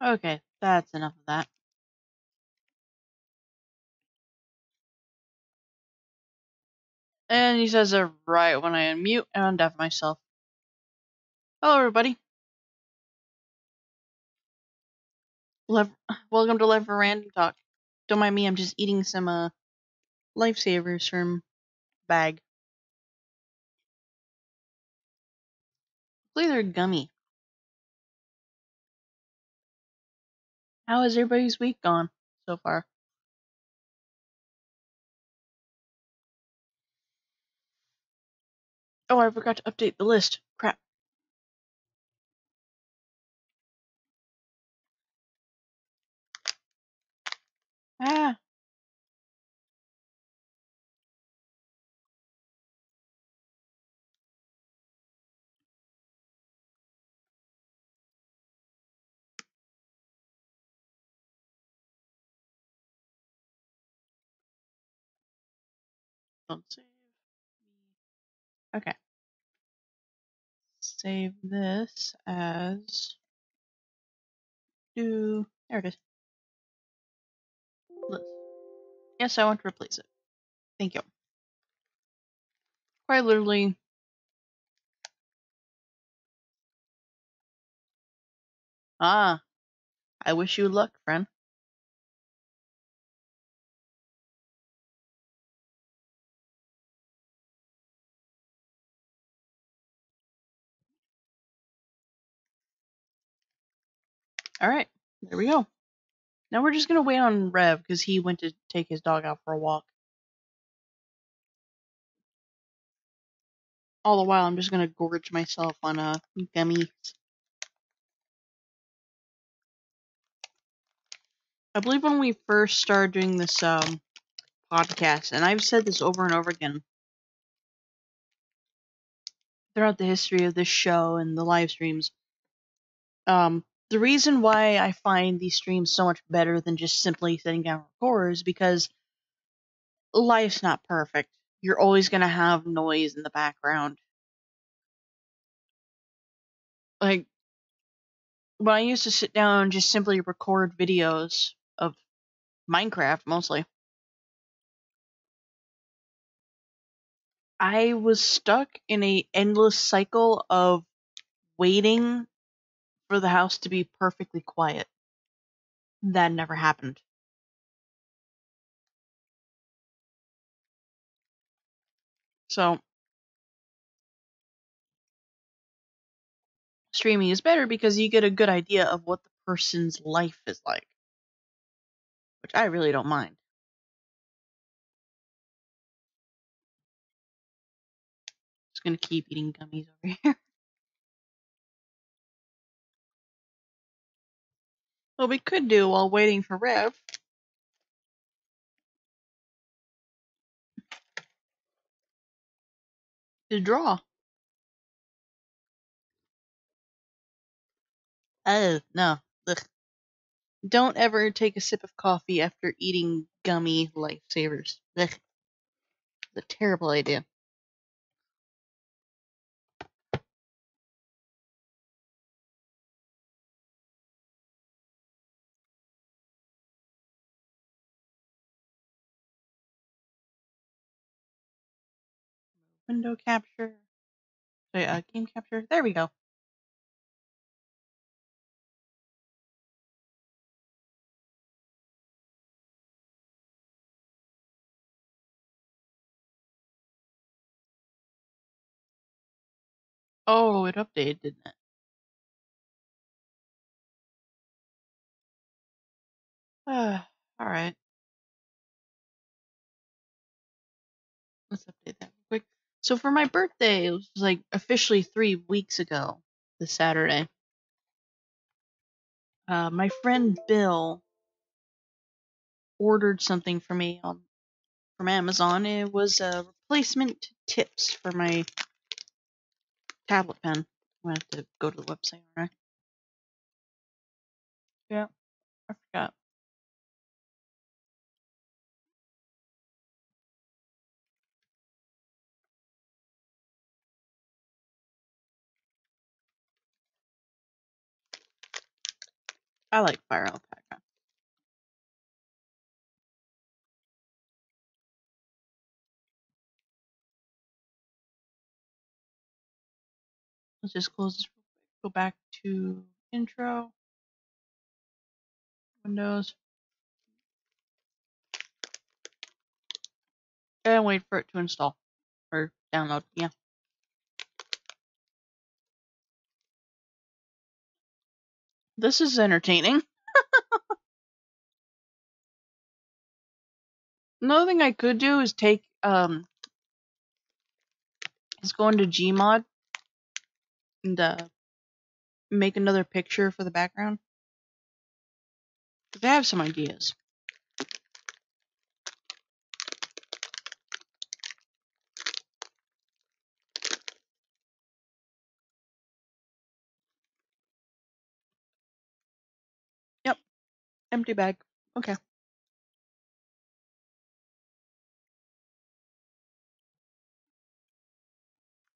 Okay, that's enough of that. And he says it right when I unmute and undeaf myself. Hello, everybody. Welcome to Live for Random Talk. Don't mind me, I'm just eating some lifesavers from bag. Hopefully they're gummy. How has everybody's week gone so far? Oh, I forgot to update the list. Crap. Ah. Don't save. Okay. Save this as... There it is. List. Yes, I want to replace it. Thank you. Quite literally... Ah. I wish you luck, friend. Alright. There we go. Now we're just gonna wait on Rev, because he went to take his dog out for a walk. All the while, I'm just gonna gorge myself on gummies. I believe when we first started doing this podcast, and I've said this over and over again throughout the history of this show and the live streams, the reason why I find these streams so much better than just simply sitting down and record is because life's not perfect. You're always gonna have noise in the background. Like, when I used to sit down and just simply record videos of Minecraft, mostly, I was stuck in a endless cycle of waiting for the house to be perfectly quiet. That never happened. So, streaming is better because you get a good idea of what the person's life is like, which I really don't mind. Just gonna keep eating gummies over here. What we could do while waiting for Rev is draw. Oh, no. Ugh. Don't ever take a sip of coffee after eating gummy lifesavers. Ugh. It's a terrible idea. Window capture. Sorry, game capture. There we go. Oh, it updated, didn't it? Alright. Let's update that real quick. So for my birthday, it was like officially 3 weeks ago, this Saturday. My friend Bill ordered something for me from Amazon. It was a replacement tips for my tablet pen. I'm gonna have to go to the website, right? Yeah, I forgot. I like fire alpaca. Let's just close this real quick. Go back to intro, Windows, and wait for it to install or download. Yeah. This is entertaining. Another thing I could do is go into Gmod and make another picture for the background. I have some ideas. Yep. Empty bag. Okay. I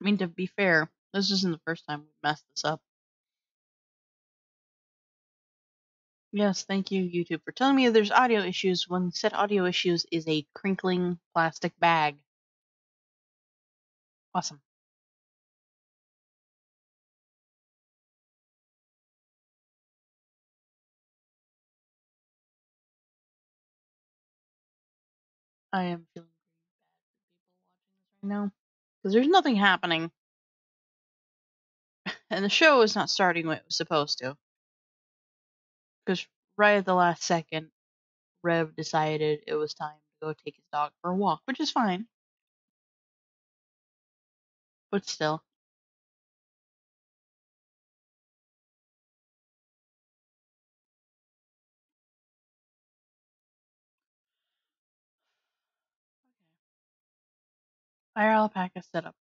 mean, to be fair, this isn't the first time we've messed this up. Yes, thank you, YouTube, for telling me there's audio issues when said audio issues is a crinkling plastic bag. Awesome. I am feeling pretty bad for people watching this right now because there's nothing happening, and the show is not starting when it was supposed to. Because right at the last second, Rev decided it was time to go take his dog for a walk, which is fine, but still. Fire alpaca setup.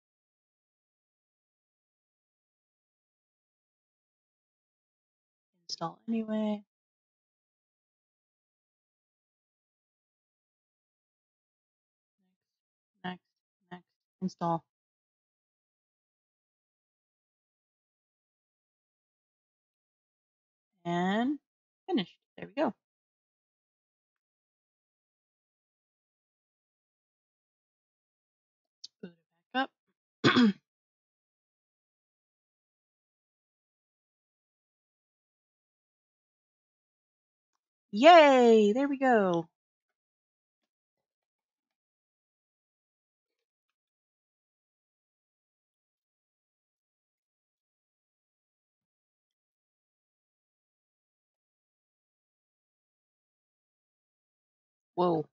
Install anyway. Next, next, install. And finished. There we go. Let's boot it back up. Yay! There we go. Whoa.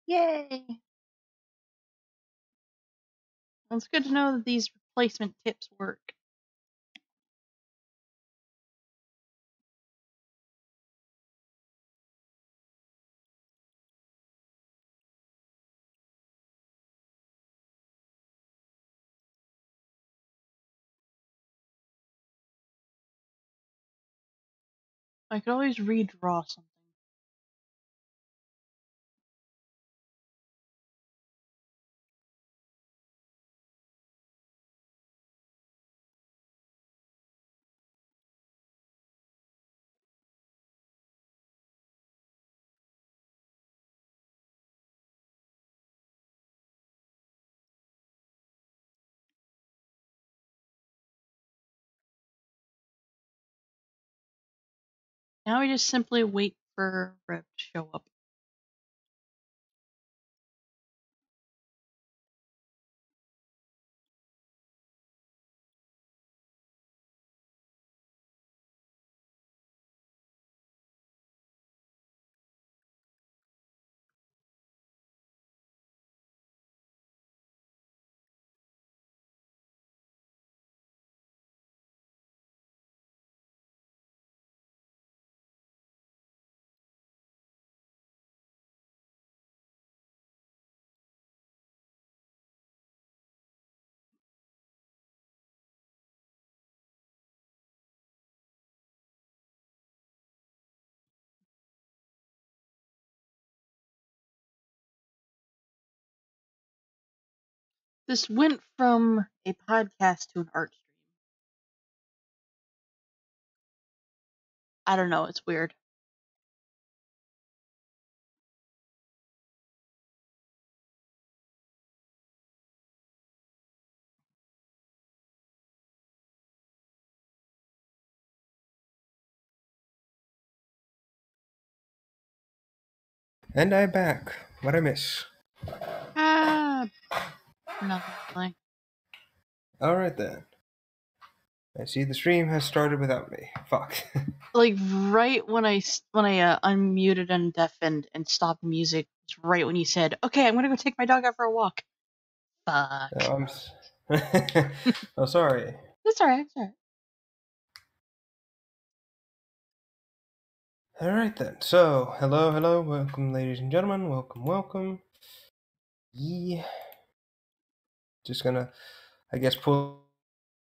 Yay! Well, it's good to know that these replacement tips work. I could always redraw something. Now we just simply wait for Rev to show up. This went from a podcast to an art stream. I don't know, it's weird. And I'm back. What'd I miss? Nothing really. Alright then. I see the stream has started without me. Fuck. Like right when I unmuted and deafened and stopped the music, it's right when you said, "Okay, I'm gonna go take my dog out for a walk." Fuck. Oh, sorry. It's alright. It's alright. Alright then. So, hello. Welcome, ladies and gentlemen. Welcome. Yeah. Just gonna, I guess, pull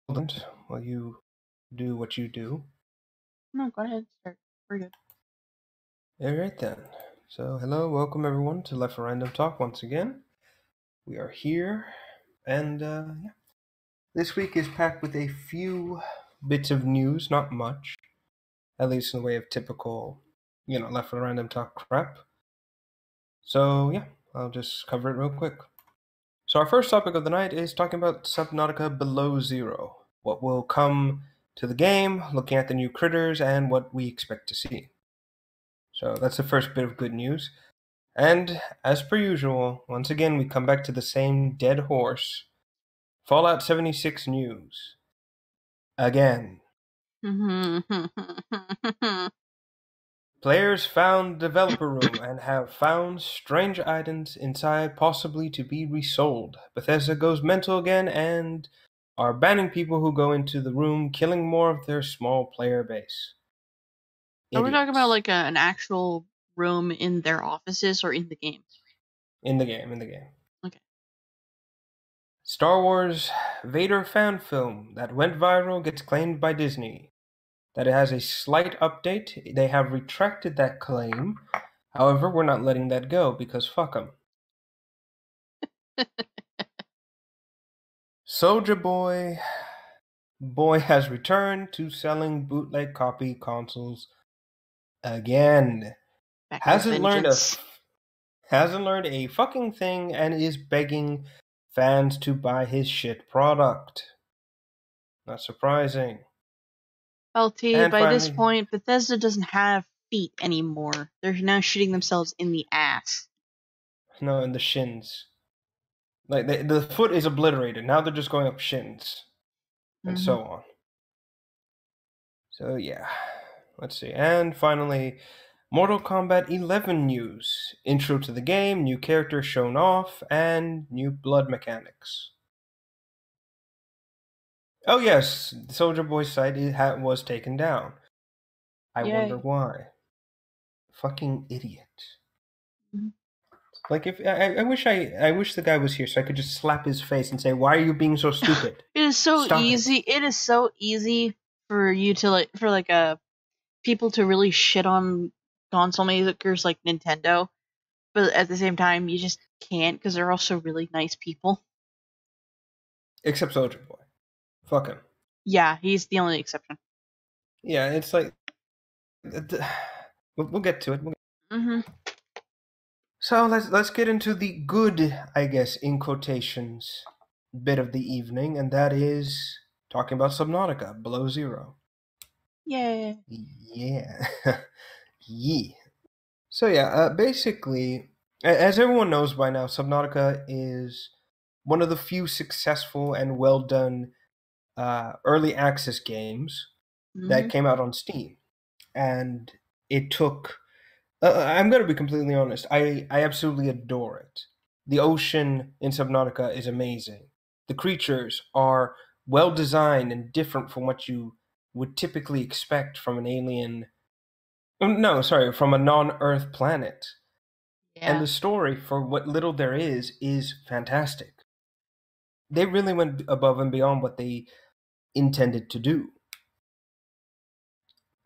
while you do what you do. No, go ahead. Start. We're good. Alright then. So, hello, welcome everyone to Left for Random Talk once again. We are here, and yeah. This week is packed with a few bits of news, not much. At least in the way of typical, Left for Random Talk crap. So, yeah, I'll just cover it real quick. So, our first topic of the night is talking about Subnautica Below Zero. What will come to the game, looking at the new critters, and what we expect to see. So, that's the first bit of good news. And, as per usual, once again, we come back to the same dead horse. Fallout 76 news. Again. Players found developer room and have found strange items inside possibly to be resold. Bethesda goes mental again and are banning people who go into the room, killing more of their small player base. Are we talking about like an actual room in their offices or in the game? In the game. Okay. Star Wars Vader fan film that went viral gets claimed by Disney. That it has a slight update. They have retracted that claim. However, we're not letting that go because fuck them. Soulja Boy has returned to selling bootleg copy consoles again. Hasn't learned a fucking thing and is begging fans to buy his shit product. Not surprising. LT, and by finally, this point, Bethesda doesn't have feet anymore. They're now shooting themselves in the ass. No, in the shins. Like, the foot is obliterated. Now they're just going up shins. And so on. So, yeah. Let's see. And finally, Mortal Kombat 11 news. Intro to the game, new characters shown off, and new blood mechanics. Oh yes, Soulja Boy's site was taken down. I wonder why. Fucking idiot. Mm-hmm. Like, if I wish the guy was here so I could just slap his face and say, "Why are you being so stupid?" It is so easy. It is so easy for you to people to really shit on console makers like Nintendo, but at the same time, you just can't because they're also really nice people. Except Soulja Boy. Fuck him. Yeah, he's the only exception. Yeah, it's like we'll get to it. So let's get into the good, I guess, in quotations, bit of the evening, and that is talking about Subnautica Below Zero. Yeah. Yeah. Yeah. So yeah, basically, as everyone knows by now, Subnautica is one of the few successful and well done early access games that came out on Steam, and it took. I'm going to be completely honest. I absolutely adore it. The ocean in Subnautica is amazing. The creatures are well designed and different from what you would typically expect from an alien. No, sorry, from a non-Earth planet. Yeah. And the story, for what little there is fantastic. They really went above and beyond what they intended to do.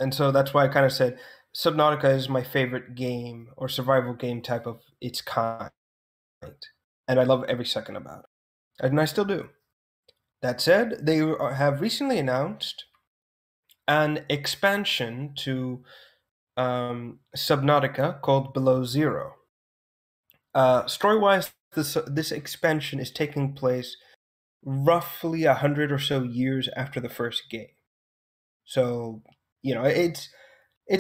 And so that's why I kind of said Subnautica is my favorite game or survival game type of its kind. And I love every second about it. and I still do. That said, they have recently announced an expansion to Subnautica called Below Zero. Story-wise, this expansion is taking place roughly 100 or so years after the first game. So, it's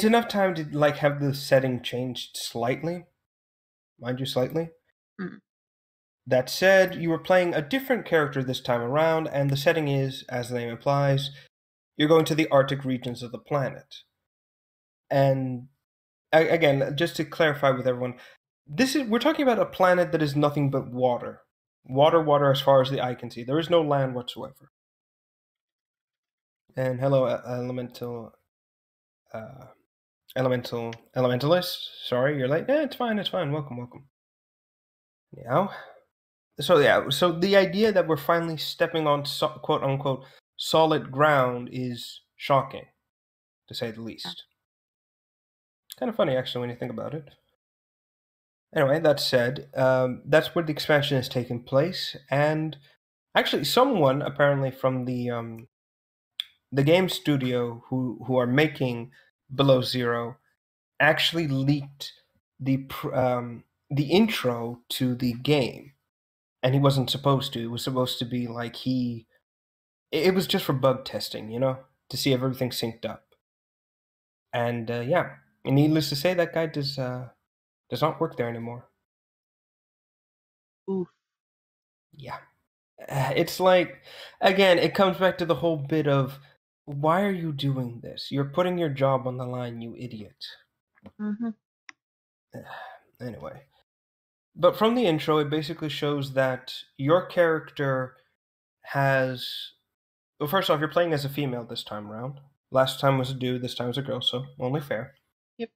enough time to like have the setting changed slightly, mind you, slightly. Mm. That said, you are playing a different character this time around, and the setting is, as the name implies, you're going to the Arctic regions of the planet. And again, just to clarify with everyone, we're talking about a planet that is nothing but water. Water, as far as the eye can see. There is no land whatsoever. And hello, elementalist. Sorry, you're late. It's fine. Welcome. Now, so the idea that we're finally stepping on quote unquote solid ground is shocking, to say the least. Kind of funny, actually, when you think about it. Anyway, that said, that's where the expansion has taken place, and actually, someone apparently from the game studio who are making Below Zero actually leaked the intro to the game, and he wasn't supposed to. It was supposed to be like it was just for bug testing, to see if everything synced up. And yeah, and needless to say, that guy does not work there anymore. Oof. Yeah. It's like, again, it comes back to the whole bit of, why are you doing this? You're putting your job on the line, you idiot. Mm-hmm. Anyway. But from the intro, it basically shows that your character has. Well, first off, you're playing as a female this time around. Last time was a dude, this time was a girl, so only fair. Yep.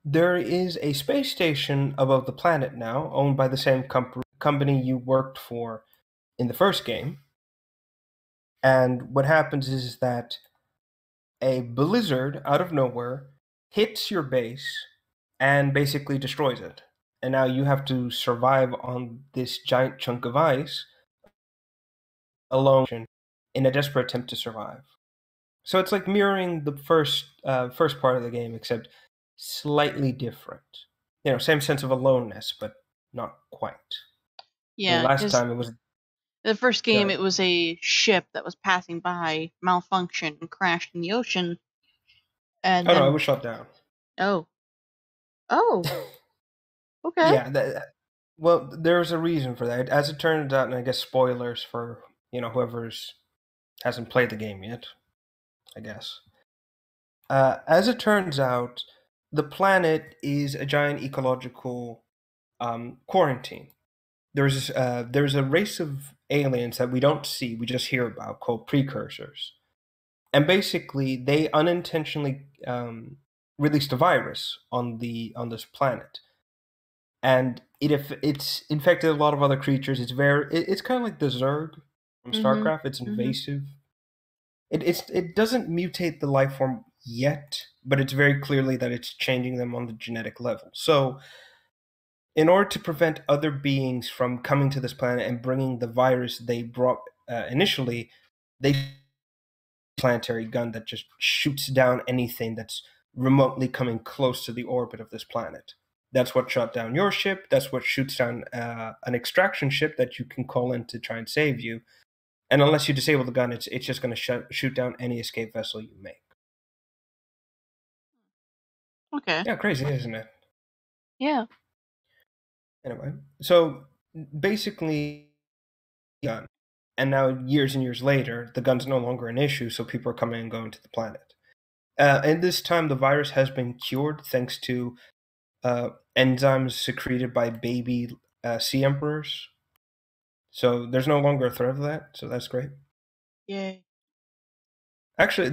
There is a space station above the planet now, owned by the same company you worked for in the first game. And what happens is that a blizzard out of nowhere hits your base and basically destroys it. And now you have to survive on this giant chunk of ice alone in a desperate attempt to survive. So it's like mirroring the first part of the game, except slightly different. Same sense of aloneness, but not quite. Yeah, Last because time it was the first game, good. it was a ship that was passing by, malfunctioned, and crashed in the ocean. And Oh no, it then, was shut down. oh, okay. Yeah, well, there's a reason for that. As it turns out, and I guess spoilers for whoever's hasn't played the game yet, I guess. As it turns out, the planet is a giant ecological quarantine. There's a race of aliens that we don't see, we just hear about, called precursors, and basically they unintentionally released a virus on this planet, and it's infected a lot of other creatures. It's kind of like the Zerg from Mm-hmm. StarCraft. It's invasive. It doesn't mutate the life form yet, but it's very clearly that it's changing them on the genetic level. So, in order to prevent other beings from coming to this planet and bringing the virus they brought initially, they planetary gun that just shoots down anything that's remotely coming close to the orbit of this planet. That's what shot down your ship. That's what shoots down an extraction ship that you can call in to try and save you. And unless you disable the gun, it's just going to shoot down any escape vessel you make. Okay. Yeah, crazy, isn't it? Yeah. Anyway, so basically, gun. And now, years and years later, the gun's no longer an issue, so people are coming and going to the planet. And this time, the virus has been cured thanks to enzymes secreted by baby sea emperors. So there's no longer a threat of that, so that's great. Yay. Actually,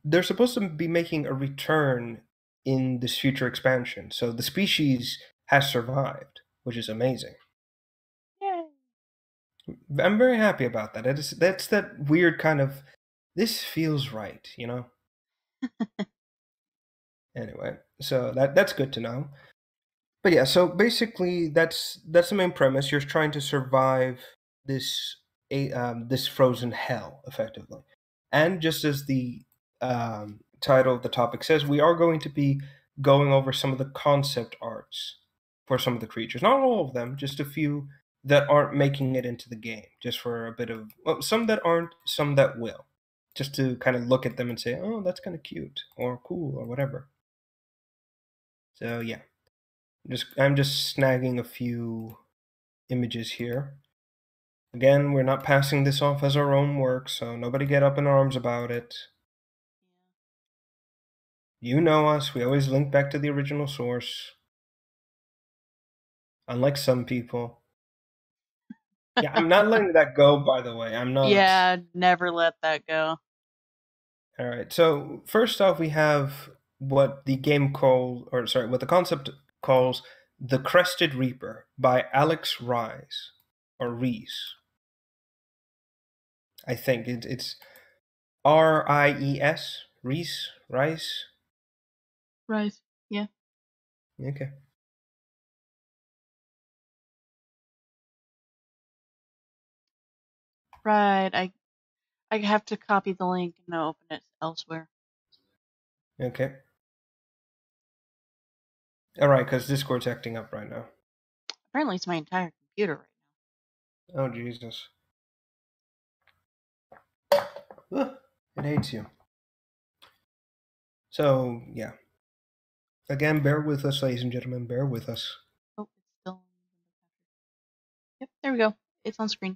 they're supposed to be making a return in this future expansion, so the species has survived, which is amazing. Yay. I'm very happy about that. That's that weird kind of, this feels right, Anyway, so that's good to know. But yeah, so basically that's the main premise. You're trying to survive this this frozen hell, effectively. And just as the title of the topic says, we are going to be going over some of the concept arts for some of the creatures. Not all of them, just a few that aren't making it into the game. Just for a bit of, well, some that aren't, some that will. Just to kind of look at them and say, oh, that's kind of cute or cool or whatever. So yeah. I'm just snagging a few images here. Again, we're not passing this off as our own work, so nobody get up in arms about it. You know us, we always link back to the original source. Unlike some people. Yeah, I'm not letting that go, by the way. I'm not. Yeah, never let that go. Alright, so first off, we have what the game called, or sorry, what the concept calls The Crested Reaper by Alex Ries, or Rees. I think it's Ries, Reese, Rice. Right. Yeah. Okay. Right. I have to copy the link and open it elsewhere. Okay. All right, because Discord's acting up right now. Apparently, it's my entire computer right now. Oh Jesus. Ugh, it hates you. So yeah. Again, bear with us, ladies and gentlemen. Bear with us. Oh, it's still. Yep. There we go. It's on screen.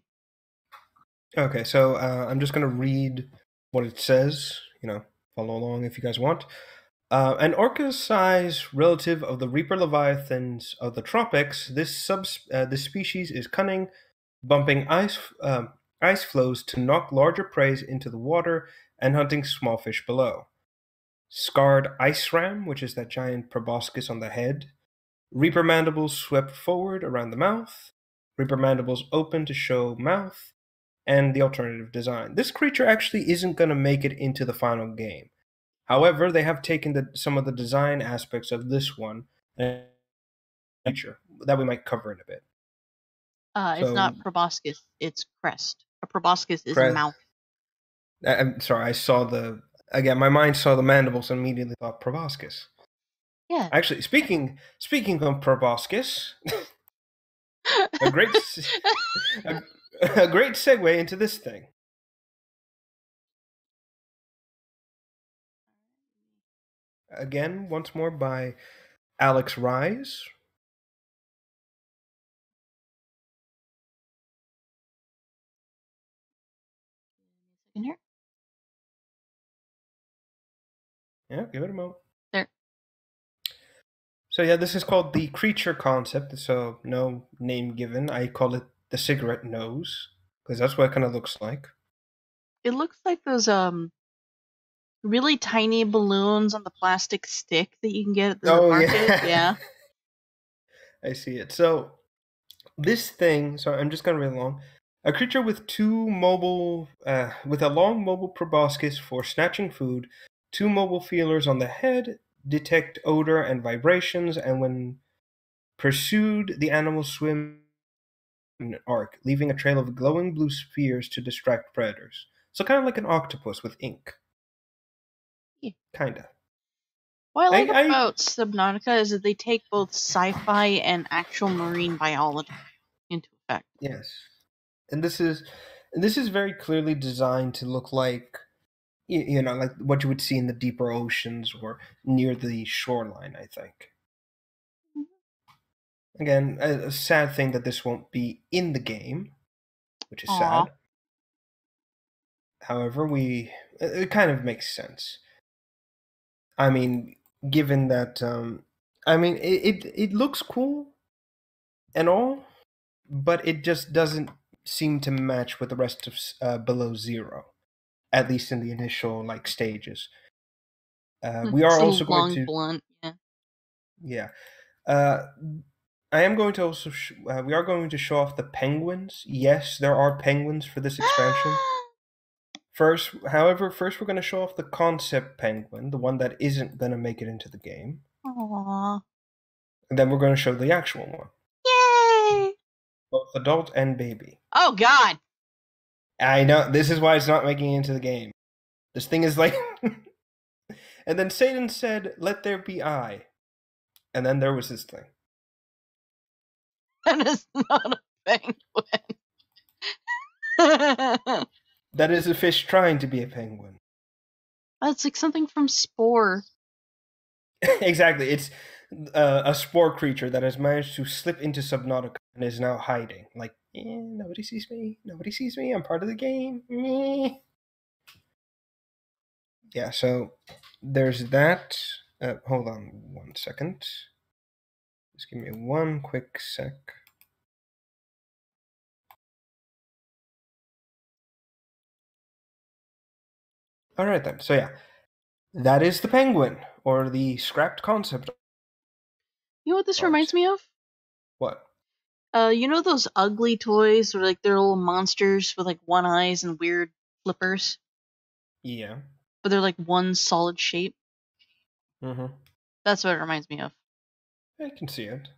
Okay, so I'm just gonna read what it says. Follow along if you guys want. An orca-sized relative of the Reaper leviathans of the tropics, this species is cunning, bumping ice floes to knock larger prey into the water and hunting small fish below. Scarred ice ram, which is that giant proboscis on the head. Reaper mandibles swept forward around the mouth. Reaper mandibles open to show mouth. And the alternative design. This creature actually isn't going to make it into the final game. However, they have taken some of the design aspects of this one and feature that we might cover in a bit. It's not proboscis. It's crest. A proboscis is a Crest. mouth. I'm sorry. I saw my mind saw the mandibles and immediately thought proboscis. Yeah. Actually, speaking of proboscis, a great segue into this thing. Again, once more by Alex Ries. In here. Yeah, give it a moment. There. So yeah, this is called the creature concept. So no name given. I call it the cigarette nose because that's what it kind of looks like. It looks like those really tiny balloons on the plastic stick that you can get at the market. Yeah. I see it. So this thing. So I'm just gonna read along. A creature with with a long mobile proboscis for snatching food, two mobile feelers on the head, detect odor and vibrations, and when pursued, the animal swim in an arc, leaving a trail of glowing blue spheres to distract predators. So kind of like an octopus with ink. Yeah. Kinda. What I like about Subnautica is that they take both sci-fi and actual marine biology into effect. Yes. And this is very clearly designed to look like like what you would see in the deeper oceans or near the shoreline, I think. Again, a sad thing that this won't be in the game, which is sad. However, it kind of makes sense. I mean, given that, it looks cool and all, but it just doesn't seem to match with the rest of Below Zero, at least in the initial stages. We are also going to blunt, yeah. I am going to also we are going to show off the penguins. Yes, there are penguins for this expansion. First we're going to show off the concept penguin, the one that isn't going to make it into the game. Aww. And then we're going to show the actual one, Yay! both adult and baby. Oh God! I know, this is why it's not making it into the game. This thing is like... And then Satan said, "Let there be I." And then there was this thing. That is not a penguin. That is a fish trying to be a penguin. That's like something from Spore. Exactly. It's a spore creature that has managed to slip into Subnautica and is now hiding. Like, nobody sees me. Nobody sees me. I'm part of the game. Yeah, so there's that. Hold on 1 second. Just give me one quick sec. Alright then, so yeah. That is the penguin, or the scrapped concept. You know what this reminds me of? What? You know those ugly toys where like they're little monsters with like one eyes and weird flippers? Yeah. But they're like one solid shape? Mm-hmm. That's what it reminds me of. I can see it.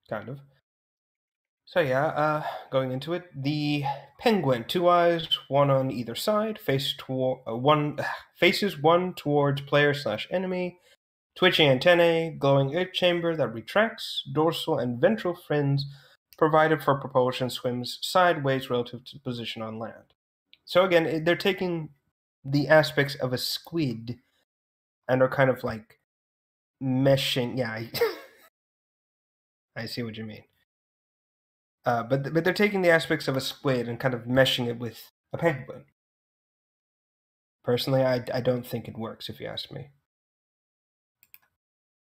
Kind of. So yeah, going into it, the penguin, 2 eyes, one on either side, faces one towards player/enemy, twitching antennae, glowing egg chamber that retracts, dorsal and ventral fins provided for propulsion, swims sideways relative to position on land. So again, they're taking the aspects of a squid and are kind of like meshing. Yeah, I see what you mean. But they're taking the aspects of a squid and kind of meshing it with a penguin. Personally, I don't think it works, if you ask me.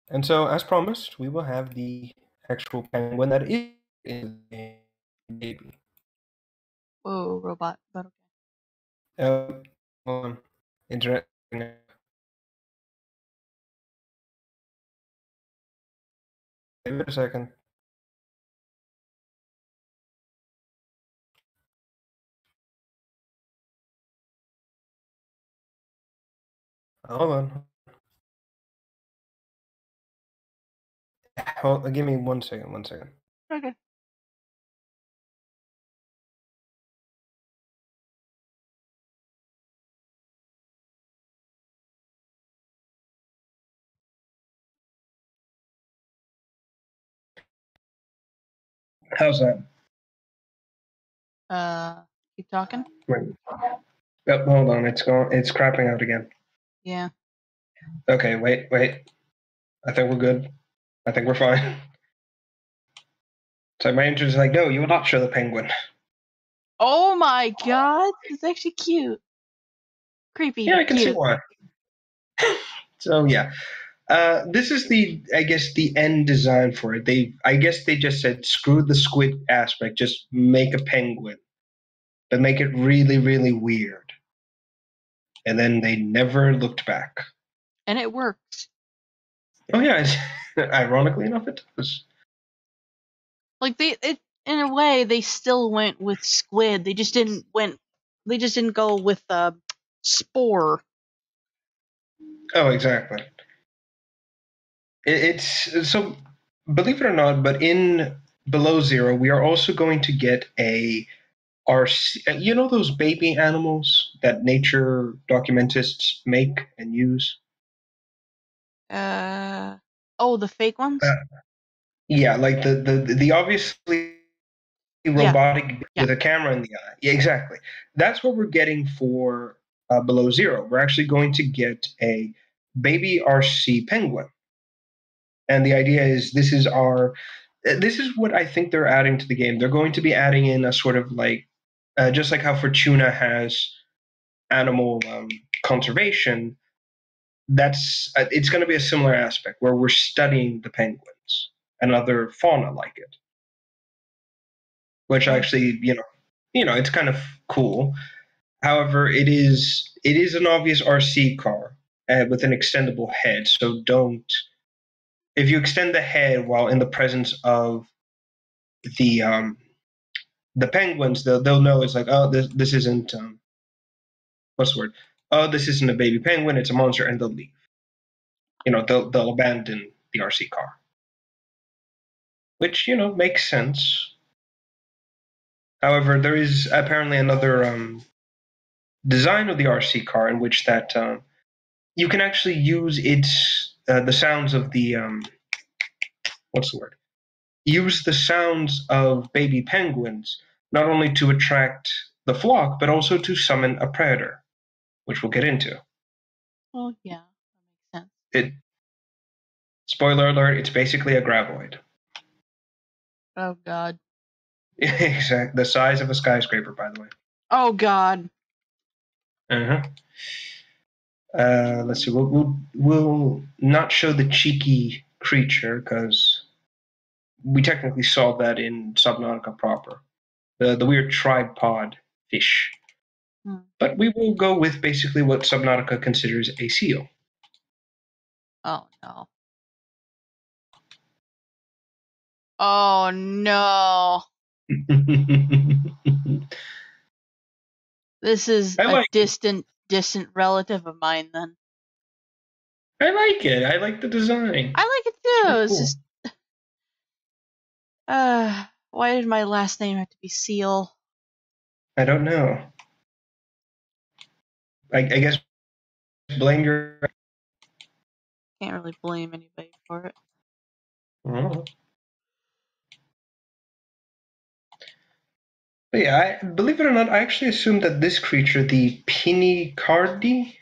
And so, as promised, we will have the actual penguin that is in the baby. Whoa, robot. But Hold on. Internet. Give it a second. Hold on. Give me 1 second. 1 second. okay. How's that? Keep talking? Wait. Yep, hold on. It's going. It's crapping out again. Yeah. Okay, wait. I think we're good. I think we're fine. So my engine's like, no, you will not show the penguin. Oh my god! It's actually cute. Creepy. Yeah, I can see Cute. why. So yeah, this is I guess the end design for it. I guess they just said, screw the squid aspect, just make a penguin, but make it really, really weird. And then they never looked back. And it works. Oh yeah, ironically enough, it does. Like in a way they still went with squid. They just didn't go with spore. Oh, exactly. It's so, believe it or not, but in Below Zero, we are also going to get you know those baby animals that nature documentists make and use? Oh, the fake ones? Yeah, like the obviously Yeah. robotic Yeah. with a camera in the eye. Yeah, exactly. That's what we're getting for Below Zero. We're actually going to get a baby RC penguin, and the idea is this is what I think they're adding to the game. They're going to be adding in a sort of like just like how Fortuna has animal conservation. That's it's going to be a similar aspect where we're studying the penguins and other fauna like it, which actually it's kind of cool. However, it is an obvious RC car with an extendable head, so don't, if you extend the head while in the presence of the penguins, they'll know it's like, oh, this isn't what's the word? Oh, this isn't a baby penguin, it's a monster, and they'll leave. They'll abandon the RC car. which makes sense. However, there is apparently another design of the RC car in which that you can actually use the sounds of the what's the word? Use the sounds of baby penguins not only to attract the flock but also to summon a predator, which we'll get into. Oh yeah, that makes sense. It Spoiler alert, it's basically a graboid. Oh god. Exactly, the size of a skyscraper, by the way. Oh god. Uh-huh. Let's see. We'll not show the cheeky creature because we technically saw that in Subnautica proper. The weird tripod fish. But we will go with basically what Subnautica considers a seal. Oh no. Oh no. This is a distant relative of mine then. I like it. I like the design. I like it too. It's cool. just why did my last name have to be Seal? I don't know. I guess blame your. Can't really blame anybody for it. Oh. But yeah, believe it or not, I actually assumed that this creature, the Pinicardi,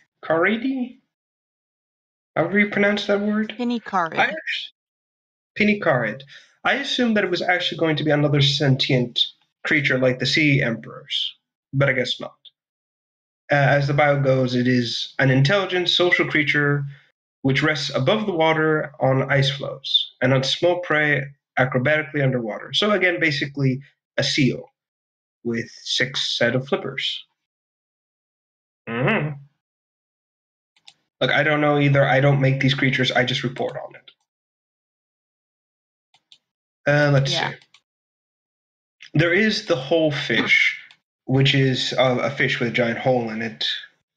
however you pronounce that word, Pinicarid. Pinicarid. I assumed that it was actually going to be another sentient creature like the sea emperors, but I guess not. As the bio goes, it is an intelligent social creature which rests above the water on ice floes and on small prey acrobatically underwater. So again, basically a seal with 6 set of flippers. Mm-hmm. Look, I don't know either. I don't make these creatures. I just report on it. Let's see. There is the whole fish, which is a fish with a giant hole in it.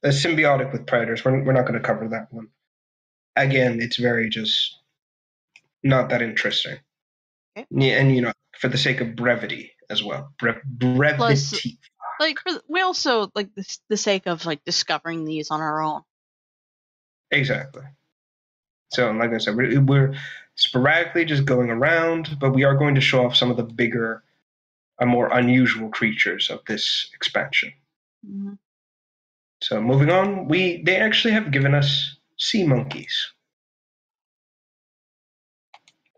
A symbiotic with predators. We're not going to cover that one. Again, it's very just not that interesting. Okay. Yeah, and for the sake of brevity as well. Brevity. Plus, we also like the sake of discovering these on our own. Exactly. So, like I said, we're sporadically just going around, but we are going to show off some of the bigger, more unusual creatures of this expansion. Mm-hmm. So, moving on, they actually have given us sea monkeys.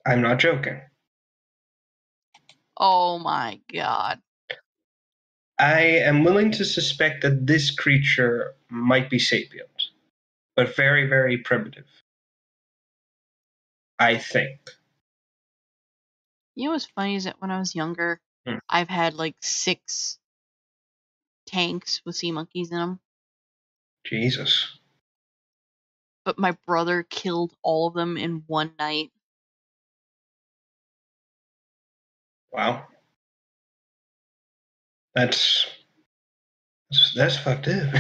I'm not joking. Oh my god. I am willing to suspect that this creature might be sapient, but very, very primitive. I think. You know what's funny is that when I was younger, I've had 6 tanks with sea monkeys in them. Jesus. But my brother killed all of them in one night. Wow. That's fucked up.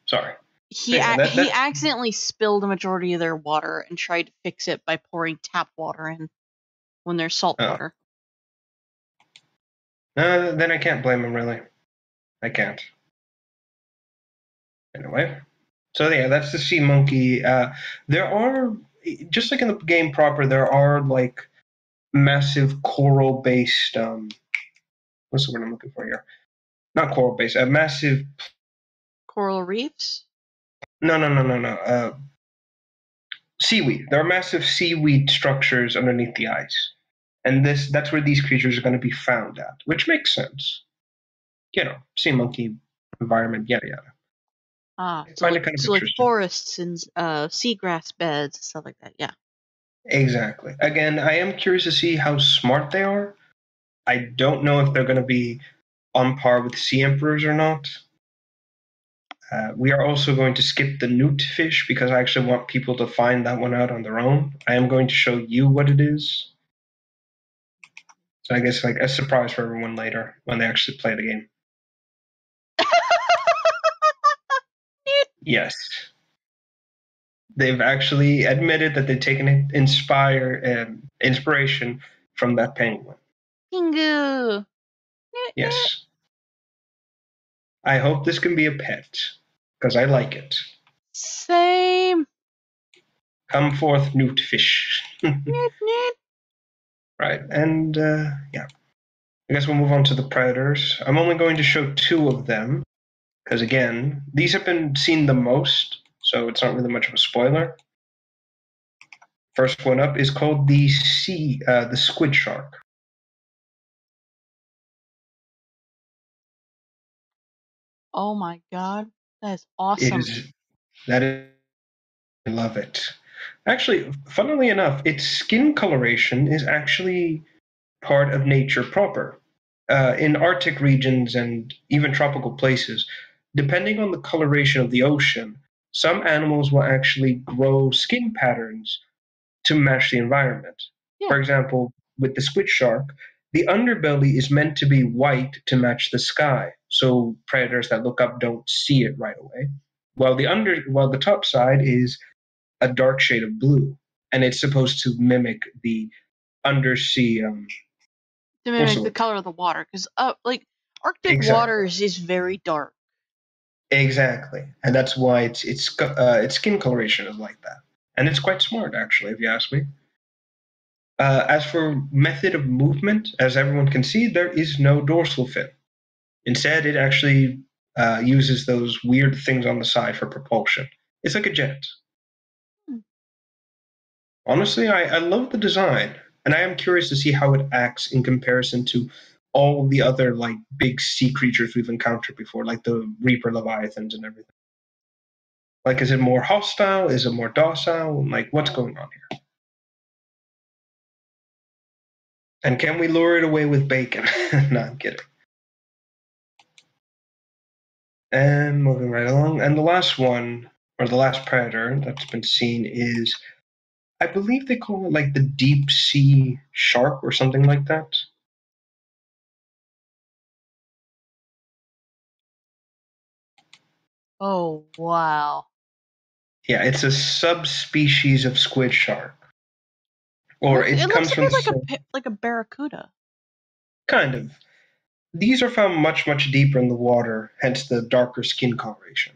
Sorry. He accidentally spilled a majority of their water and tried to fix it by pouring tap water in when there's salt water. Then I can't blame him, really. I can't. Anyway. So yeah, that's the sea monkey. There are, just like in the game proper, there are massive coral-based, what's the word I'm looking for here? Not coral-based, massive... Coral reefs? No. Seaweed. There are massive seaweed structures underneath the ice. And that's where these creatures are going to be found at, which makes sense. Sea monkey environment, yada yada. So forests and seagrass beds, stuff like that, yeah. Exactly. Again, I am curious to see how smart they are. I don't know if they're going to be on par with sea emperors or not. We are also going to skip the newt fish because I actually want people to find that one out on their own. I am going to show you what it is. So I guess a surprise for everyone later when they actually play the game. Yes. They've actually admitted that they've taken inspiration from that penguin. Pingu. Yes. I hope this can be a pet, because I like it. Same. Come forth, newt fish. Nyet. Right, and yeah. I guess we'll move on to the predators. I'm only going to show two of them, because again, these have been seen the most, so it's not really much of a spoiler. First one up is called the squid shark. Oh my god. That is It awesome. I love it. Actually, funnily enough, its skin coloration is actually part of nature proper. In Arctic regions and even tropical places, depending on the coloration of the ocean, some animals will actually grow skin patterns to match the environment. Yeah. For example, with the squid shark, the underbelly is meant to be white to match the sky, so predators that look up don't see it right away. While the top side is a dark shade of blue, and it's supposed to mimic the undersea. To mimic the color of the water, because like Arctic Exactly. waters is very dark. Exactly, and that's why its skin coloration is like that, and it's quite smart actually, if you ask me. As for method of movement, as everyone can see, there is no dorsal fin. Instead, it actually uses those weird things on the side for propulsion. It's like a jet. Honestly, I love the design, and I am curious to see how it acts in comparison to all the other like big sea creatures we've encountered before, like the Reaper Leviathans and everything. Like, is it more hostile? Is it more docile? Like, what's going on here? And can we lure it away with bacon? No, I'm kidding. And moving right along. And the last one, or the last predator that's been seen is, I believe they call it like the deep sea shark or something like that. Oh wow. Yeah, it's a subspecies of squid shark. Or It it looks comes a from bit the like a barracuda. kind of. These are found much, much deeper in the water, hence the darker skin coloration.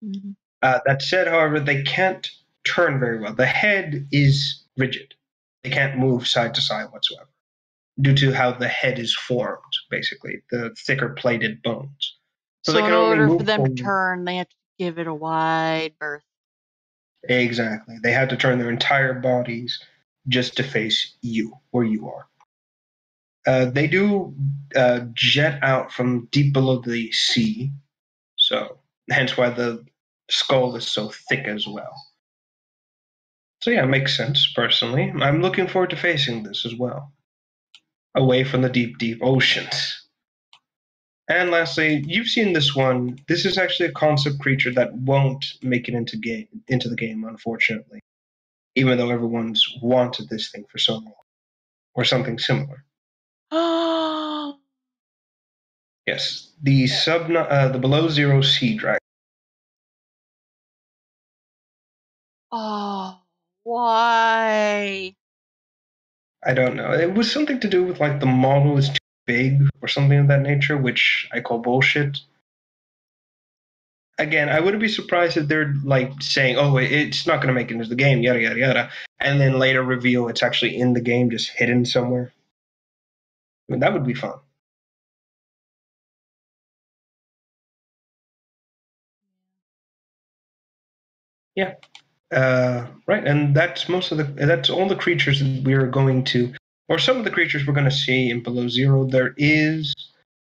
Mm-hmm. That said, however, they can't turn very well. The head is rigid. They can't move side to side whatsoever due to how the head is formed, basically, the thicker plated bones. So they So in can only order for move them to forward. turn, they have to give it a wide berth. Exactly. They have to turn their entire bodies just to face you, where you are. They do jet out from deep below the sea, so hence why the skull is so thick as well. So yeah, it makes sense, personally. I'm looking forward to facing this as well. Away from the deep, deep oceans. And lastly, you've seen this one. This is actually a concept creature that won't make it into the game, unfortunately. Even though everyone's wanted this thing for so long. Or something similar. Oh, Yes, the below zero sea dragon. why? I don't know. It was something to do with like the model is too big or something of that nature, which I call bullshit. Again, I wouldn't be surprised if they're like saying, "Oh, it's not going to make it into the game," yada yada yada, and then later reveal it's actually in the game, just hidden somewhere. I mean, that would be fun. Yeah. Right, and that's all the creatures that we're going to, or some of the creatures we're going to see in Below Zero. There is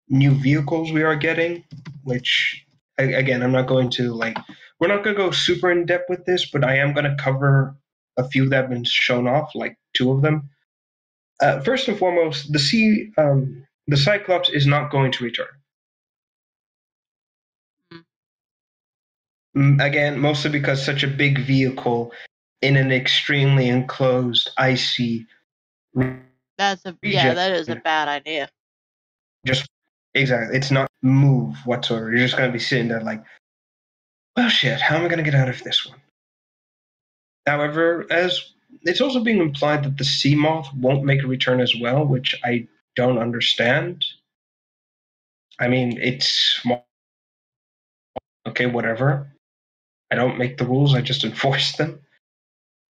new vehicles we are getting, which again, I'm not going to like. We're not going to go super in depth with this, but I am going to cover a few that have been shown off, like two of them. First and foremost, the Cyclops is not going to return. Again, mostly because such a big vehicle in an extremely enclosed, icy region. That is a bad idea. Just exactly, it's not move whatsoever. You're just going to be sitting there like, well, shit. How am I going to get out of this one? However, as it's also being implied that the sea moth won't make a return as well, which I don't understand. I mean, it's small. Okay, whatever. I don't make the rules, I just enforce them.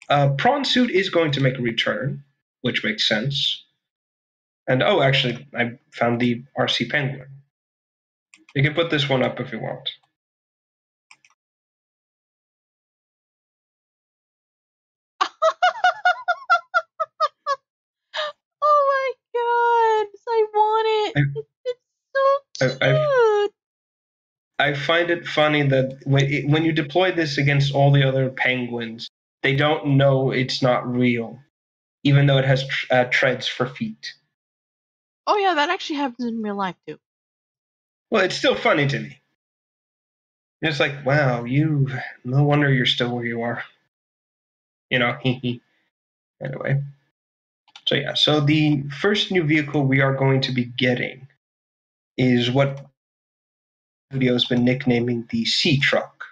Prawn Suit is going to make a return, which makes sense. And oh, actually, I found the RC Penguin. You can put this one up if you want. Oh my god! I want I, it. It's so I, cute. I find it funny that when you deploy this against all the other penguins, they don't know it's not real, even though it has treads for feet. Oh yeah, that actually happens in real life too. Well, it's still funny to me. It's like, wow, no wonder you're still where you are. You know, anyway. So yeah, so the first new vehicle we are going to be getting is what studio has been nicknaming the Sea Truck.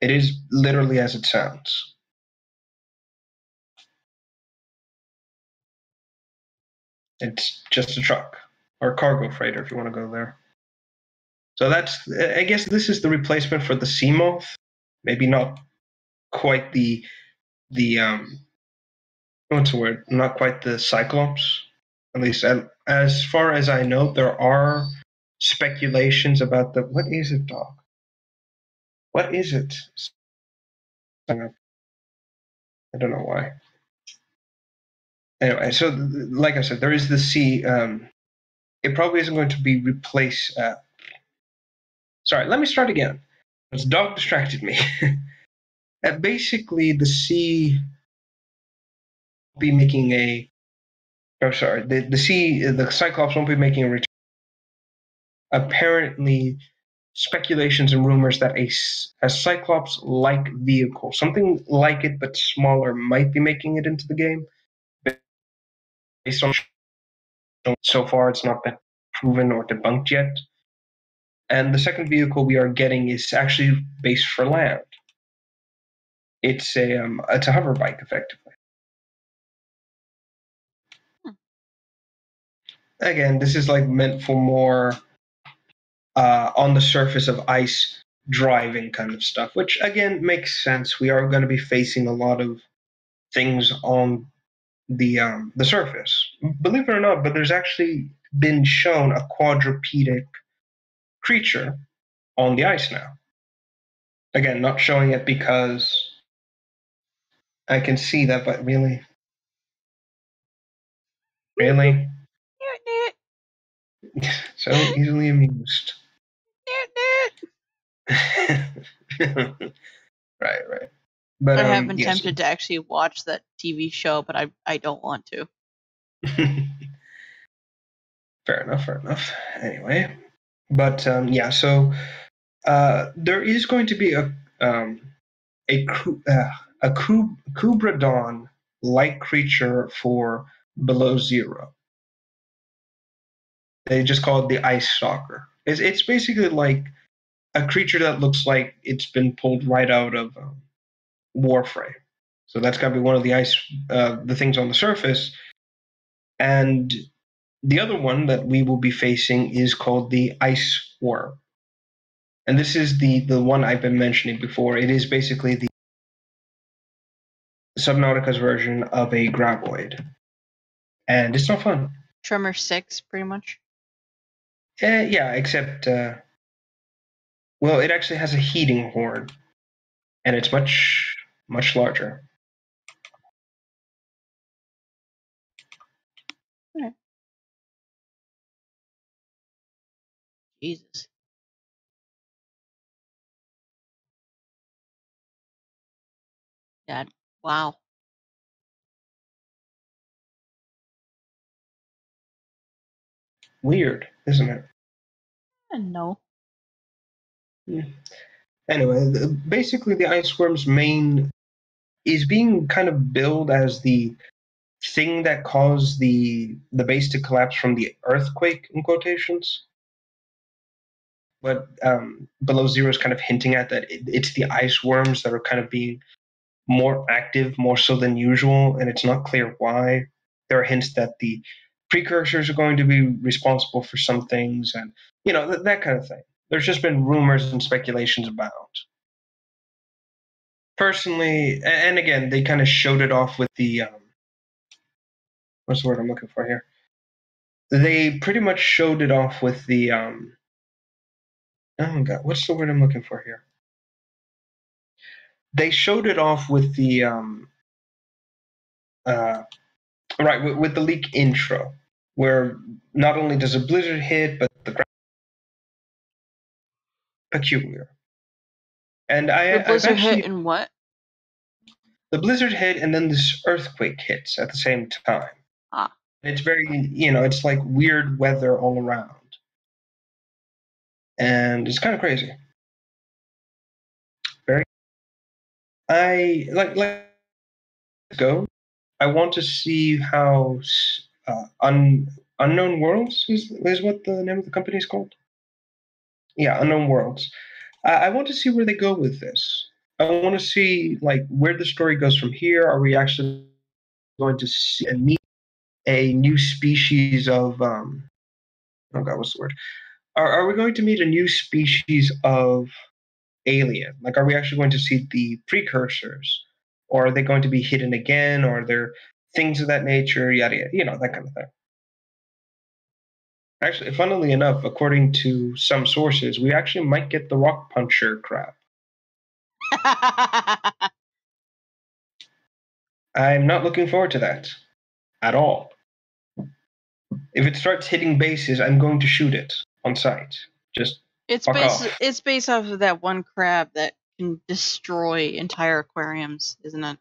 It is literally as it sounds. It's just a truck or cargo freighter if you want to go there. So I guess this is the replacement for the Sea Moth. Maybe not quite the what's the word? Not quite the Cyclops. At least as far as I know, there are speculations about the what is it, dog? What is it? I don't know why. Anyway, so like I said, there is the sea. It probably isn't going to be replaced. Sorry, let me start again. This dog distracted me. Basically, the sea will be making a. Oh, sorry. The Cyclops won't be making a return. Apparently, speculations and rumors that a Cyclops-like vehicle, something like it but smaller, might be making it into the game. Based on so far, it's not been proven or debunked yet. And the second vehicle we are getting is actually based for land. It's a hover bike, effectively. Hmm. Again, this is like meant for more on the surface of ice driving kind of stuff, which again makes sense. We are going to be facing a lot of things on the surface. Believe it or not, but there's actually been shown a quadrupedic creature on the ice now. Again, not showing it because I can see that, but really, really, so easily amused. Right, right. But I have been yes. tempted to actually watch that TV show, but I don't want to. Fair enough. Fair enough. Anyway, but yeah. So there is going to be a Kubradon like creature for below zero. They just call it the Ice Stalker. It's basically like a creature that looks like it's been pulled right out of Warframe. So that's got to be one of the things on the surface. And the other one that we will be facing is called the Ice Worm. And this is the one I've been mentioning before. It is basically the Subnautica's version of a graboid. And it's not fun. Tremor 6, pretty much. Yeah, except, well, it actually has a heating horn. And it's much, much larger. Okay. Jesus. Dad. Wow. Weird, isn't it? No. Yeah. Anyway, basically the ice worm's main is being kind of billed as the thing that caused the base to collapse from the earthquake in quotations. But below zero is kind of hinting at that it's the ice worms that are kind of being more active, more so than usual, and it's not clear why. There are hints that the precursors are going to be responsible for some things, and that kind of thing. There's just been rumors and speculations about. Personally, and again, they kind of showed it off with the what's the word I'm looking for here? They pretty much showed it off with the oh my god, what's the word I'm looking for here? They showed it off with the uh, right with the leak intro, where not only does a blizzard hit, but the ground peculiar. And The I've blizzard hit actually and what? the blizzard hit, and then this earthquake hits at the same time. Ah. It's very it's like weird weather all around, and it's kind of crazy. Very. I like go. I want to see how Unknown Worlds is what the name of the company is called. Yeah, Unknown Worlds. I want to see where they go with this. I want to see like where the story goes from here. Are we actually going to see and meet a new species of oh god, what's the word? Are we going to meet a new species of alien? Like, are we actually going to see the precursors, or are they going to be hidden again, or are there things of that nature? Yada yada, that kind of thing. Actually, funnily enough, according to some sources, we actually might get the rock puncher crab. I'm not looking forward to that at all. If it starts hitting bases, I'm going to shoot it on sight. Just fuck off. It's based off of that one crab that can destroy entire aquariums, isn't it?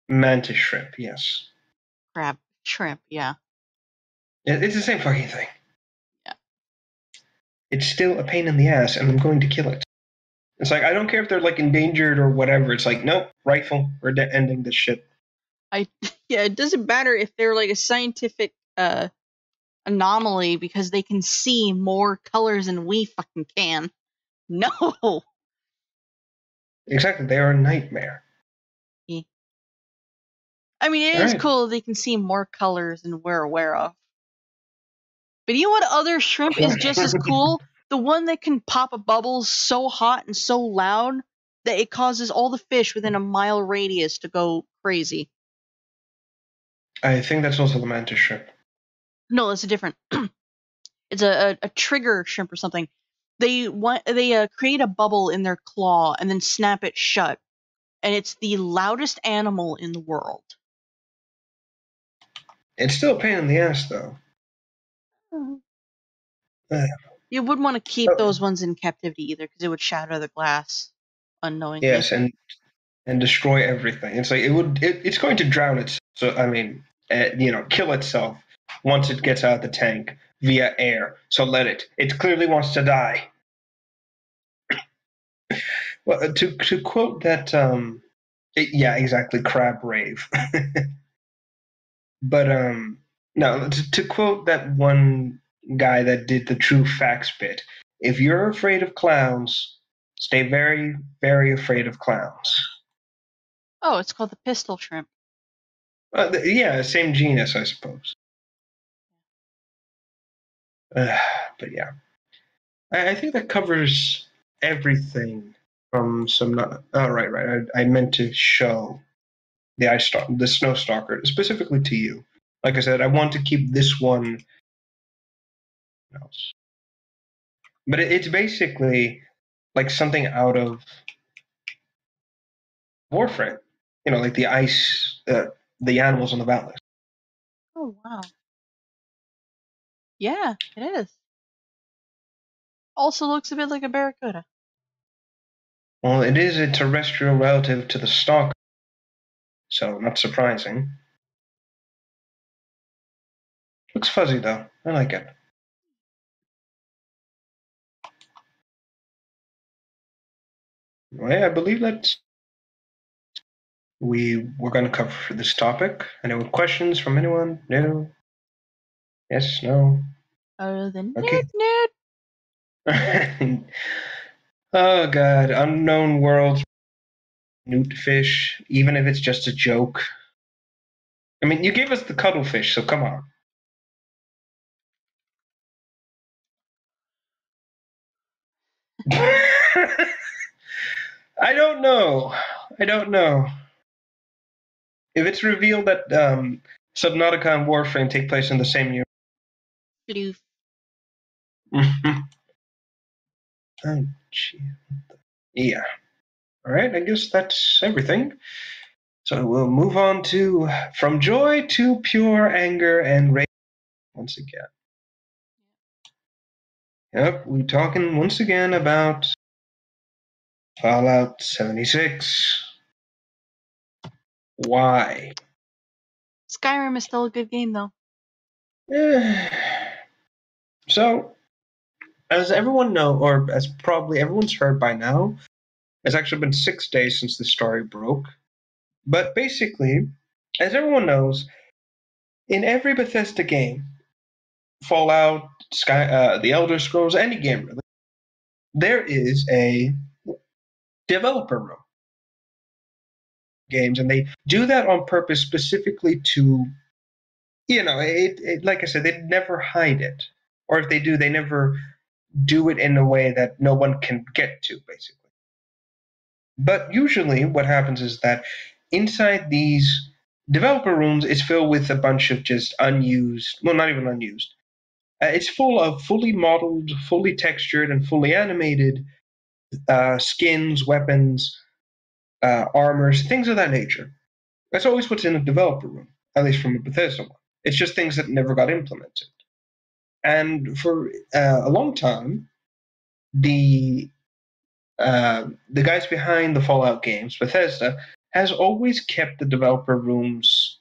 Mantis shrimp, yes. Shrimp, yeah. It's the same fucking thing. Yeah. It's still a pain in the ass, and I'm going to kill it. It's like, I don't care if they're like endangered or whatever. It's like, nope, rifle. We're ending this shit. It doesn't matter if they're like a scientific anomaly because they can see more colors than we fucking can. No. Exactly, they are a nightmare. Yeah. I mean, it is cool they can see more colors than we're aware of. But you know what other shrimp is just as cool? The one that can pop a bubble so hot and so loud that it causes all the fish within a mile radius to go crazy. I think that's also the mantis shrimp. No, it's a different. It's a trigger shrimp or something. They create a bubble in their claw and then snap it shut, and it's the loudest animal in the world. It's still a pain in the ass, though. You wouldn't want to keep those ones in captivity either, because it would shatter the glass unknowingly. Yes, and destroy everything. It's like it's going to drown itself. So I mean, kill itself once it gets out of the tank via air. So let it. It clearly wants to die. Well, to quote that, yeah, exactly, crab rave. But no, to quote that one guy that did the true facts bit, if you're afraid of clowns, stay very, very afraid of clowns. Oh, it's called the pistol shrimp. Yeah, same genus, I suppose. But yeah, I think that covers everything from some. Oh, right. I meant to show the Snow Stalker specifically to you. Like I said, I want to keep this one else, but it's basically like something out of Warframe. Like the ice, the animals on the valley. Oh wow. Yeah, it is. Also looks a bit like a barracuda. Well, it is a terrestrial relative to the stalker, so not surprising. Looks fuzzy though. I like it. Well, yeah, I believe that's we were going to cover for this topic. Any questions from anyone? No? Yes? No? Other than Okay. nerd. Oh god, Unknown Worlds. newt fish, even if it's just a joke. I mean, you gave us the cuttlefish, so come on. I don't know. I don't know. If it's revealed that Subnautica and Warframe take place in the same year. Oh, gee. Yeah. All right, I guess that's everything. So we'll move on to From Joy to Pure Anger and Rage once again. Yep, we're talking once again about Fallout 76. Why? Skyrim is still a good game, though. So, as everyone knows, or as probably everyone's heard by now, it's actually been 6 days since the story broke. But basically, as everyone knows, in every Bethesda game, Fallout, The Elder Scrolls, any game really, there is a developer room games, and they do that on purpose specifically to, like I said, they never hide it, or if they do, they never do it in a way that no one can get to, basically. But usually, what happens is that inside these developer rooms, it's filled with a bunch of just unused, well, not even unused. It's full of fully modeled, fully textured, and fully animated skins, weapons, armors, things of that nature. That's always what's in a developer room, at least from a Bethesda one. It's just things that never got implemented. And for a long time, the guys behind the Fallout games, Bethesda, has always kept the developer rooms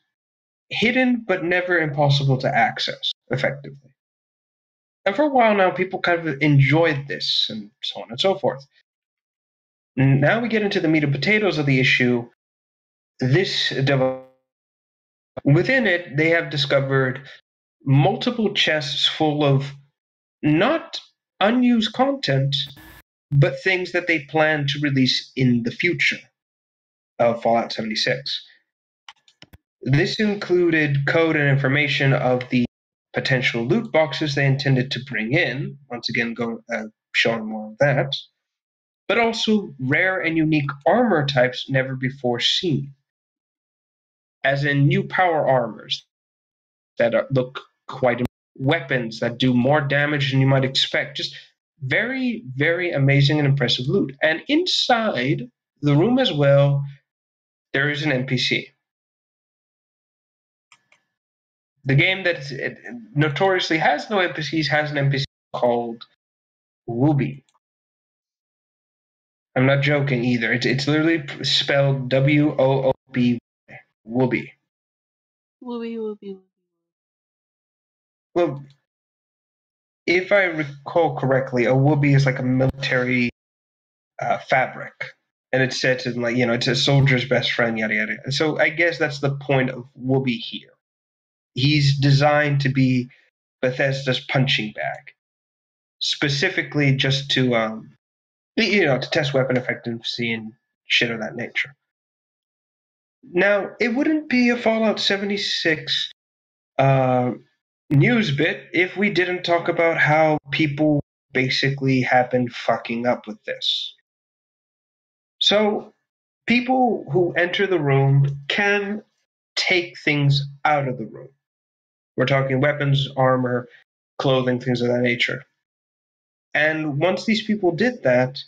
hidden but never impossible to access effectively. And for a while now, people kind of enjoyed this and so on and so forth. Now we get into the meat and potatoes of the issue. Within it, they have discovered multiple chests full of not unused content, but things that they plan to release in the future of Fallout 76. This included code and information of the potential loot boxes they intended to bring in, once again showing more of that, but also rare and unique armor types never before seen, as in new power armors that look quite weapons that do more damage than you might expect. Just very, very amazing and impressive loot. And inside the room as well, there is an NPC. The game that notoriously has no NPCs has an NPC called Wooby. I'm not joking either. It's literally spelled Woob. Wooby. Wooby. Well, if I recall correctly, a Wooby is like a military fabric. And it's said to, like, it's a soldier's best friend, yada yada. So I guess that's the point of Wooby here. He's designed to be Bethesda's punching bag, specifically just to to test weapon effectiveness and shit of that nature. Now, it wouldn't be a Fallout 76 news bit if we didn't talk about how people basically have been fucking up with this. So, people who enter the room can take things out of the room. We're talking weapons, armor, clothing, things of that nature. And once these people did that,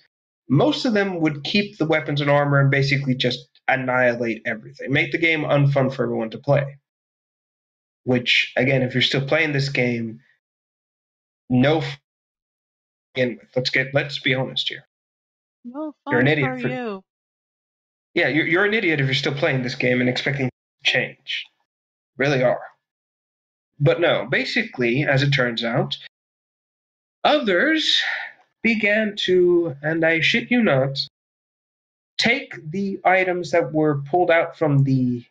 most of them would keep the weapons and armor and basically just annihilate everything, make the game unfun for everyone to play. Which, again, if you're still playing this game, no begin with. Let's be honest here. No fun You're an idiot for you. Yeah, you're an idiot if you're still playing this game and expecting change. Really are. But no, basically, as it turns out, others began to, and I shit you not, take the items that were pulled out from the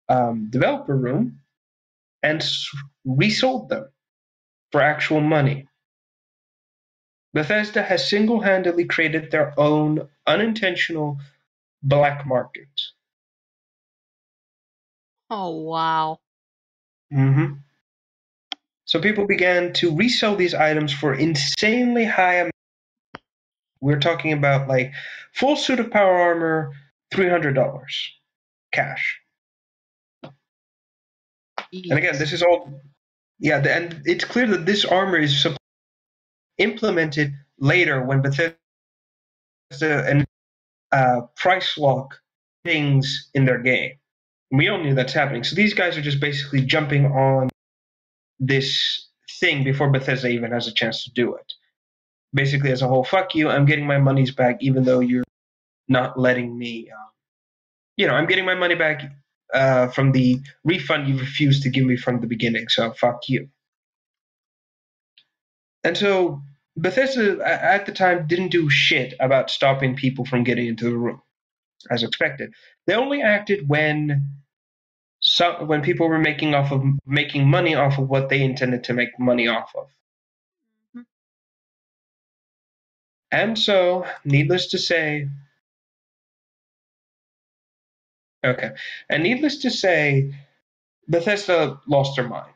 developer room and resold them for actual money. Bethesda has single-handedly created their own unintentional black market. Oh, wow. Mm-hmm. So people began to resell these items for insanely high amounts. We're talking about like full suit of power armor, $300 cash. And again, Jeez. this is all, yeah, and it's clear that this armor is implemented later when Bethesda and price lock things in their game. We all knew that's happening. So these guys are just basically jumping on this thing before Bethesda even has a chance to do it. Basically, as a whole, fuck you, I'm getting my monies back, even though you're not letting me. I'm getting my money back from the refund you refused to give me from the beginning. So fuck you. And so Bethesda at the time didn't do shit about stopping people from getting into the room, as expected. They only acted when people were making money off of what they intended to make money off of. Mm-hmm. And so, needless to say, okay, and needless to say, Bethesda lost their mind.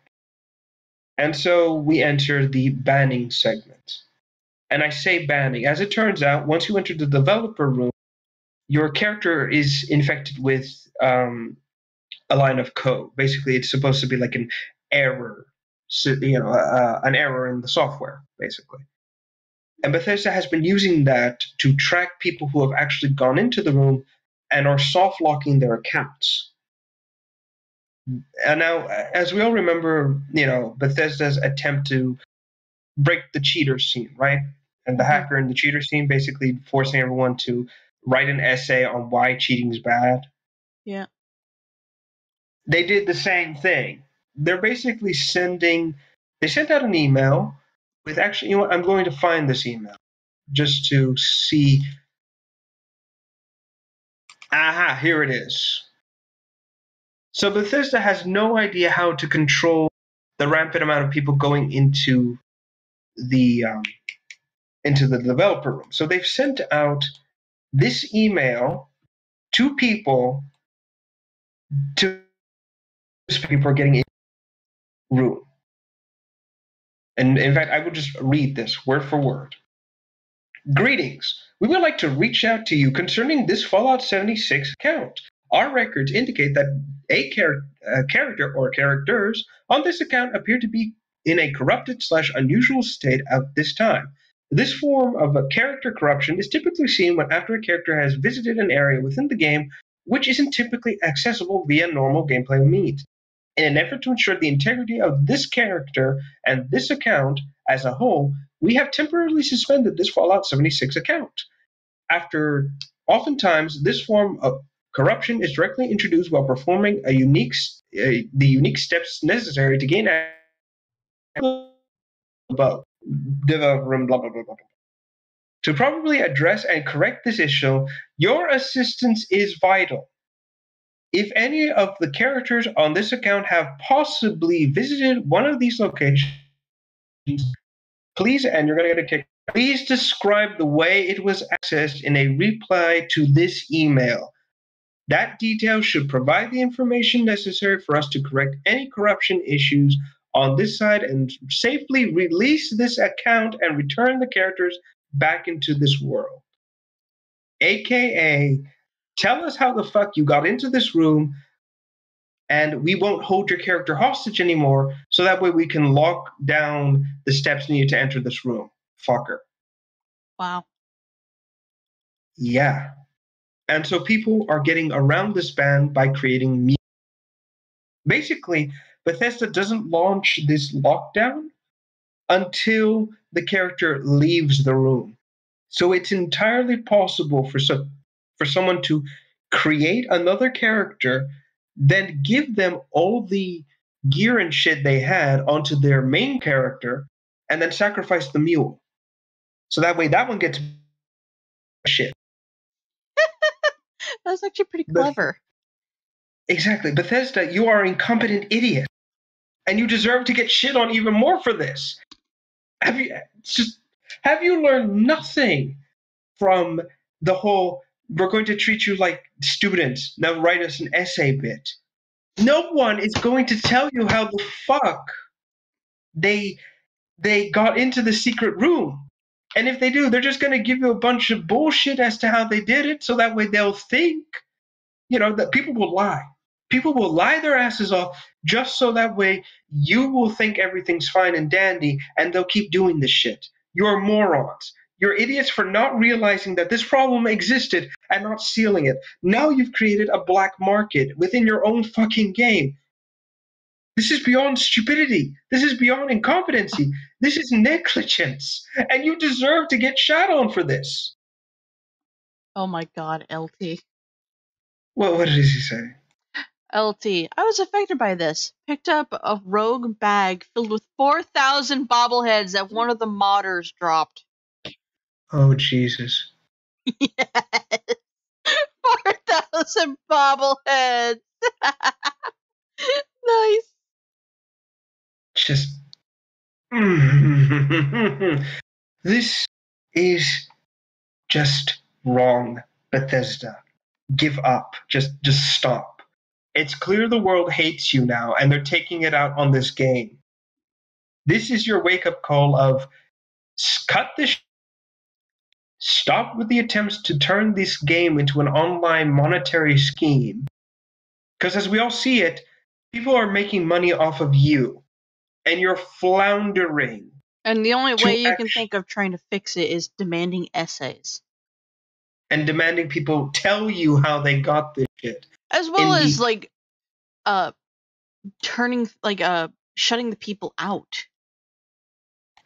And so we enter the banning segment. And I say banning. As it turns out, once you enter the developer room, your character is infected with a line of code. Basically, it's supposed to be like an error, an error in the software, basically. And Bethesda has been using that to track people who have actually gone into the room and are soft locking their accounts. And now, as we all remember, Bethesda's attempt to break the cheater scene, right? And the hacker and the cheater scene, basically forcing everyone to write an essay on why cheating is bad. Yeah. They did the same thing. They're basically they sent out an email with actually, I'm going to find this email just to see. Aha, here it is. So Bethesda has no idea how to control the rampant amount of people going the into the developer room. So they've sent out this email to people to people are getting in the room. And in fact, I will just read this word for word. Greetings. We would like to reach out to you concerning this Fallout 76 account. Our records indicate that a character or characters on this account appear to be in a corrupted/unusual state at this time. This form of a character corruption is typically seen when after a character has visited an area within the game which isn't typically accessible via normal gameplay means. In an effort to ensure the integrity of this character and this account as a whole, we have temporarily suspended this Fallout 76 account. After oftentimes, this form of corruption is directly introduced while performing the unique steps necessary to gain above. Blah, blah, blah, blah. To properly address and correct this issue, your assistance is vital. If any of the characters on this account have possibly visited one of these locations, please, and you're going to get a kick, please describe the way it was accessed in a reply to this email. That detail should provide the information necessary for us to correct any corruption issues on this side and safely release this account and return the characters back into this world. AKA, tell us how the fuck you got into this room and we won't hold your character hostage anymore, so that way we can lock down the steps needed to enter this room. Fucker. Wow. Yeah. And so people are getting around this ban by creating memes. Basically, Bethesda doesn't launch this lockdown until the character leaves the room. So it's entirely possible for someone to create another character, then give them all the gear and shit they had onto their main character, and then sacrifice the mule. So that way that one gets shit. That's actually pretty But clever. exactly, Bethesda, you are an incompetent idiot, and you deserve to get shit on even more for this. Have you learned nothing from the whole we're going to treat you like students. Now write us an essay bit. No one is going to tell you how the fuck they they got into the secret room. And if they do, they're just going to give you a bunch of bullshit as to how they did it, so that way they'll think, that people will lie. People will lie their asses off just so that way you will think everything's fine and dandy, and they'll keep doing this shit. You're morons. You're idiots for not realizing that this problem existed and not sealing it. Now you've created a black market within your own fucking game. This is beyond stupidity. This is beyond incompetency. This is negligence. And you deserve to get shot on for this. Oh my god, LT. What did he say? LT. I was affected by this. Picked up a rogue bag filled with 4,000 bobbleheads that one of the modders dropped. Oh, Jesus. Yes. 4,000 bobbleheads. Nice. Just. This is just wrong, Bethesda. Give up. Just stop. It's clear the world hates you now, and they're taking it out on this game. This is your wake-up call of cut this. Stop with the attempts to turn this game into an online monetary scheme. Because as we all see it, people are making money off of you. And you're floundering. And the only way you can think of trying to fix it is demanding essays. And demanding people tell you how they got this shit. As well as, shutting the people out.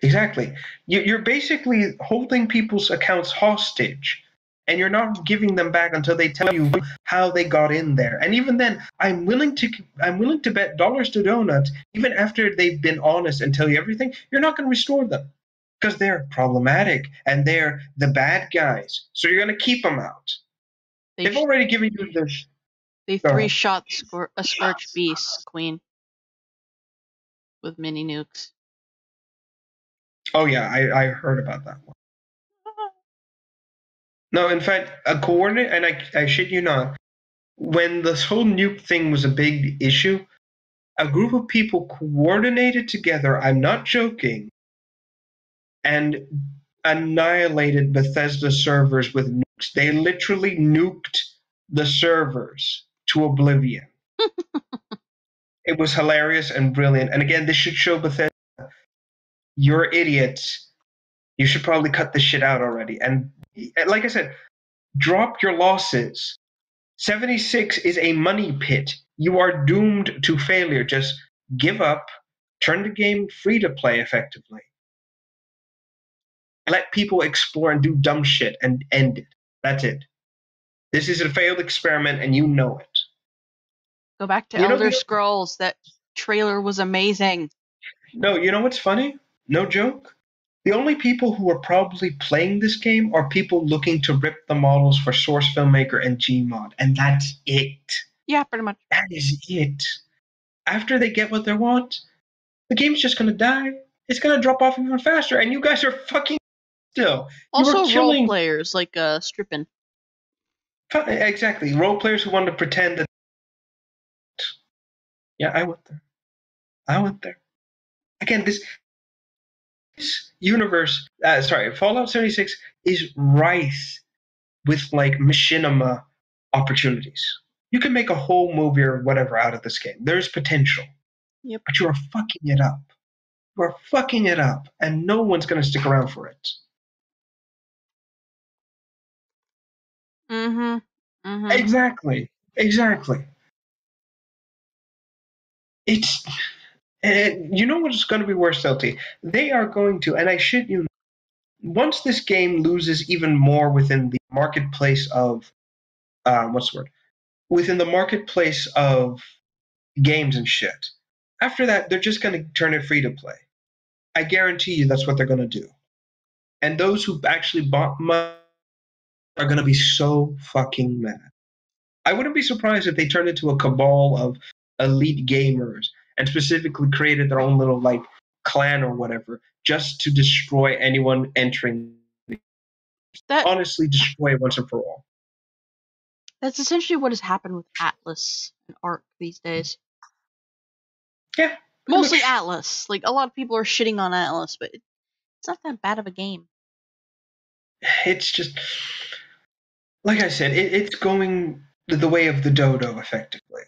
Exactly. You're basically holding people's accounts hostage, and you're not giving them back until they tell you how they got in there. And even then, I'm willing to bet dollars to donuts, even after they've been honest and tell you everything, you're not going to restore them because they're problematic and they're the bad guys. So you're going to keep them out. They've already given you this. They 3-shot a Scorched Beast Queen with mini nukes. Oh yeah, I heard about that one. No, in fact, a coordinate, and I shit you not, when this whole nuke thing was a big issue, a group of people coordinated together, I'm not joking, and annihilated Bethesda servers with nukes. They literally nuked the servers to oblivion. It was hilarious and brilliant. And again, this should show Bethesda, you're idiots. You should probably cut this shit out already. And like I said, drop your losses. 76 is a money pit. You are doomed to failure. Just give up. Turn the game free to play effectively. Let people explore and do dumb shit and end it. That's it. This is a failed experiment and you know it. Go back to Elder Scrolls. That trailer was amazing. No, you know what's funny? No joke. The only people who are probably playing this game are people looking to rip the models for Source Filmmaker and Gmod, and that's it. Yeah, pretty much. That is it. After they get what they want, the game's just going to die. It's going to drop off even faster, and you guys are fucking still. Also, role players like Strippin. Exactly. Role players who want to pretend that. Yeah, I went there. Again, this universe, Fallout 76 is rife with machinima opportunities. You can make a whole movie or whatever out of this game. There's potential. Yep. But you are fucking it up. You are fucking it up, and no one's going to stick around for it. Mm-hmm. Exactly. It's... And you know what's going to be worse, LT? They are going to, and I shit you, once this game loses even more within the marketplace of, within the marketplace of games and shit, after that, they're just going to turn it free to play. I guarantee you that's what they're going to do. And those who actually bought money are going to be so fucking mad. I wouldn't be surprised if they turned into a cabal of elite gamers and specifically created their own little clan or whatever just to destroy anyone entering. Honestly, destroy it once and for all. That's essentially what has happened with Atlas and Ark these days. Yeah. Mostly Atlas. Like, a lot of people are shitting on Atlas, but it's not that bad of a game. It's just, like I said, it's going the way of the dodo, effectively.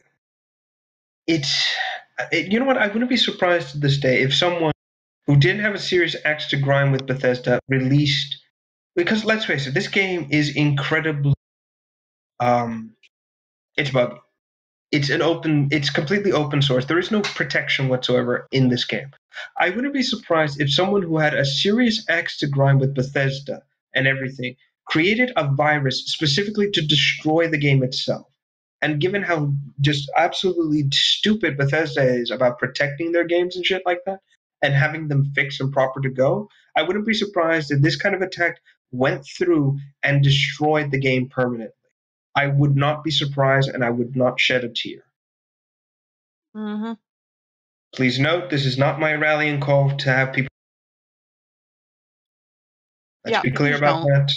You know what? I wouldn't be surprised to this day if someone who didn't have a serious axe to grind with Bethesda released, because let's face it, this game is incredibly, it's buggy. It's completely open source. There is no protection whatsoever in this game. I wouldn't be surprised if someone who had a serious axe to grind with Bethesda and everything created a virus specifically to destroy the game itself. And given how just absolutely stupid Bethesda is about protecting their games and shit like that, and having them fixed and proper to go, I wouldn't be surprised if this kind of attack went through and destroyed the game permanently. I would not be surprised, and I would not shed a tear. Mm-hmm. Please note, this is not my rallying call to have people. Let's be clear about that.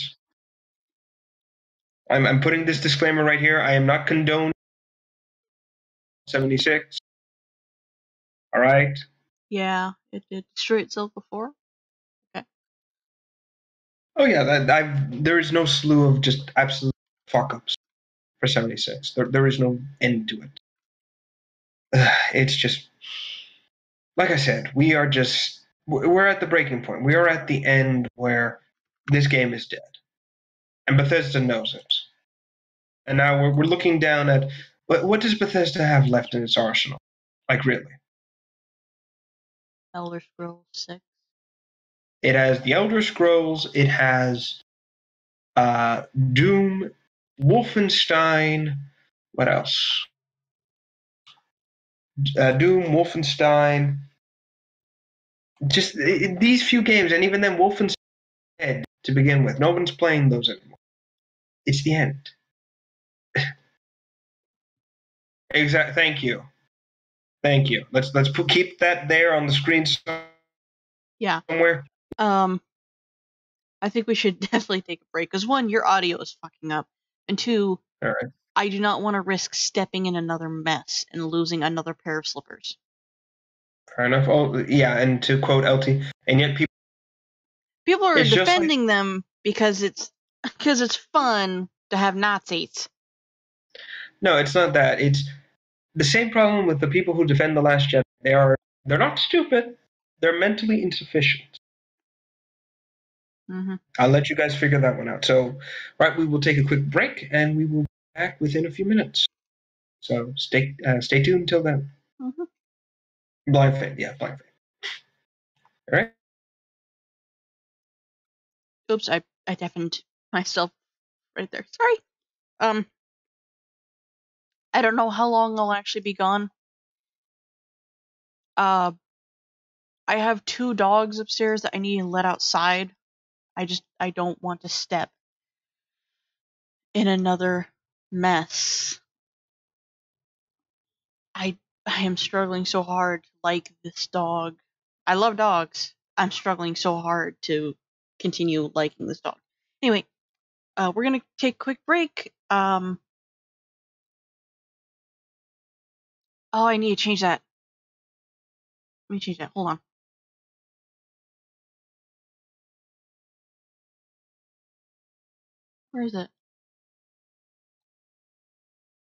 I'm putting this disclaimer right here. I am not condoning 76. All right? Yeah, it did destroy itself before. Okay. Oh, yeah, there is no slew of just absolute fuck-ups for 76. There is no end to it. It's just, like I said, we're at the breaking point. We are at the end where this game is dead. And Bethesda knows it. And now we're looking down at, what does Bethesda have left in its arsenal? Like, really? Elder Scrolls 6. It has the Elder Scrolls. It has Doom, Wolfenstein. What else? Doom, Wolfenstein. Just these few games, and even then, Wolfenstein dead to begin with. No one's playing those anymore. It's the end. Exactly. Thank you. Let's keep that there on the screen somewhere. Yeah. I think we should definitely take a break because one, your audio is fucking up, and two, all right, I do not want to risk stepping in another mess and losing another pair of slippers. Fair enough. Oh, yeah, and to quote LT, and yet people are defending them because it's fun to have Nazis. No, it's not that. It's the same problem with the people who defend The Last Jedi. They're not stupid. They're mentally insufficient. Mm-hmm. I'll let you guys figure that one out. So, right, we will take a quick break, and we will be back within a few minutes. So stay tuned until then. Mm-hmm. Blind Faith. All right. Oops, I deafened myself right there. Sorry. I don't know how long I'll actually be gone. I have 2 dogs upstairs that I need to let outside. I don't want to step in another mess. I am struggling so hard to like this dog. I love dogs. I'm struggling so hard to continue liking this dog. Anyway, we're gonna take a quick break. Oh, I need to change that. Let me change that. Hold on. Where is it?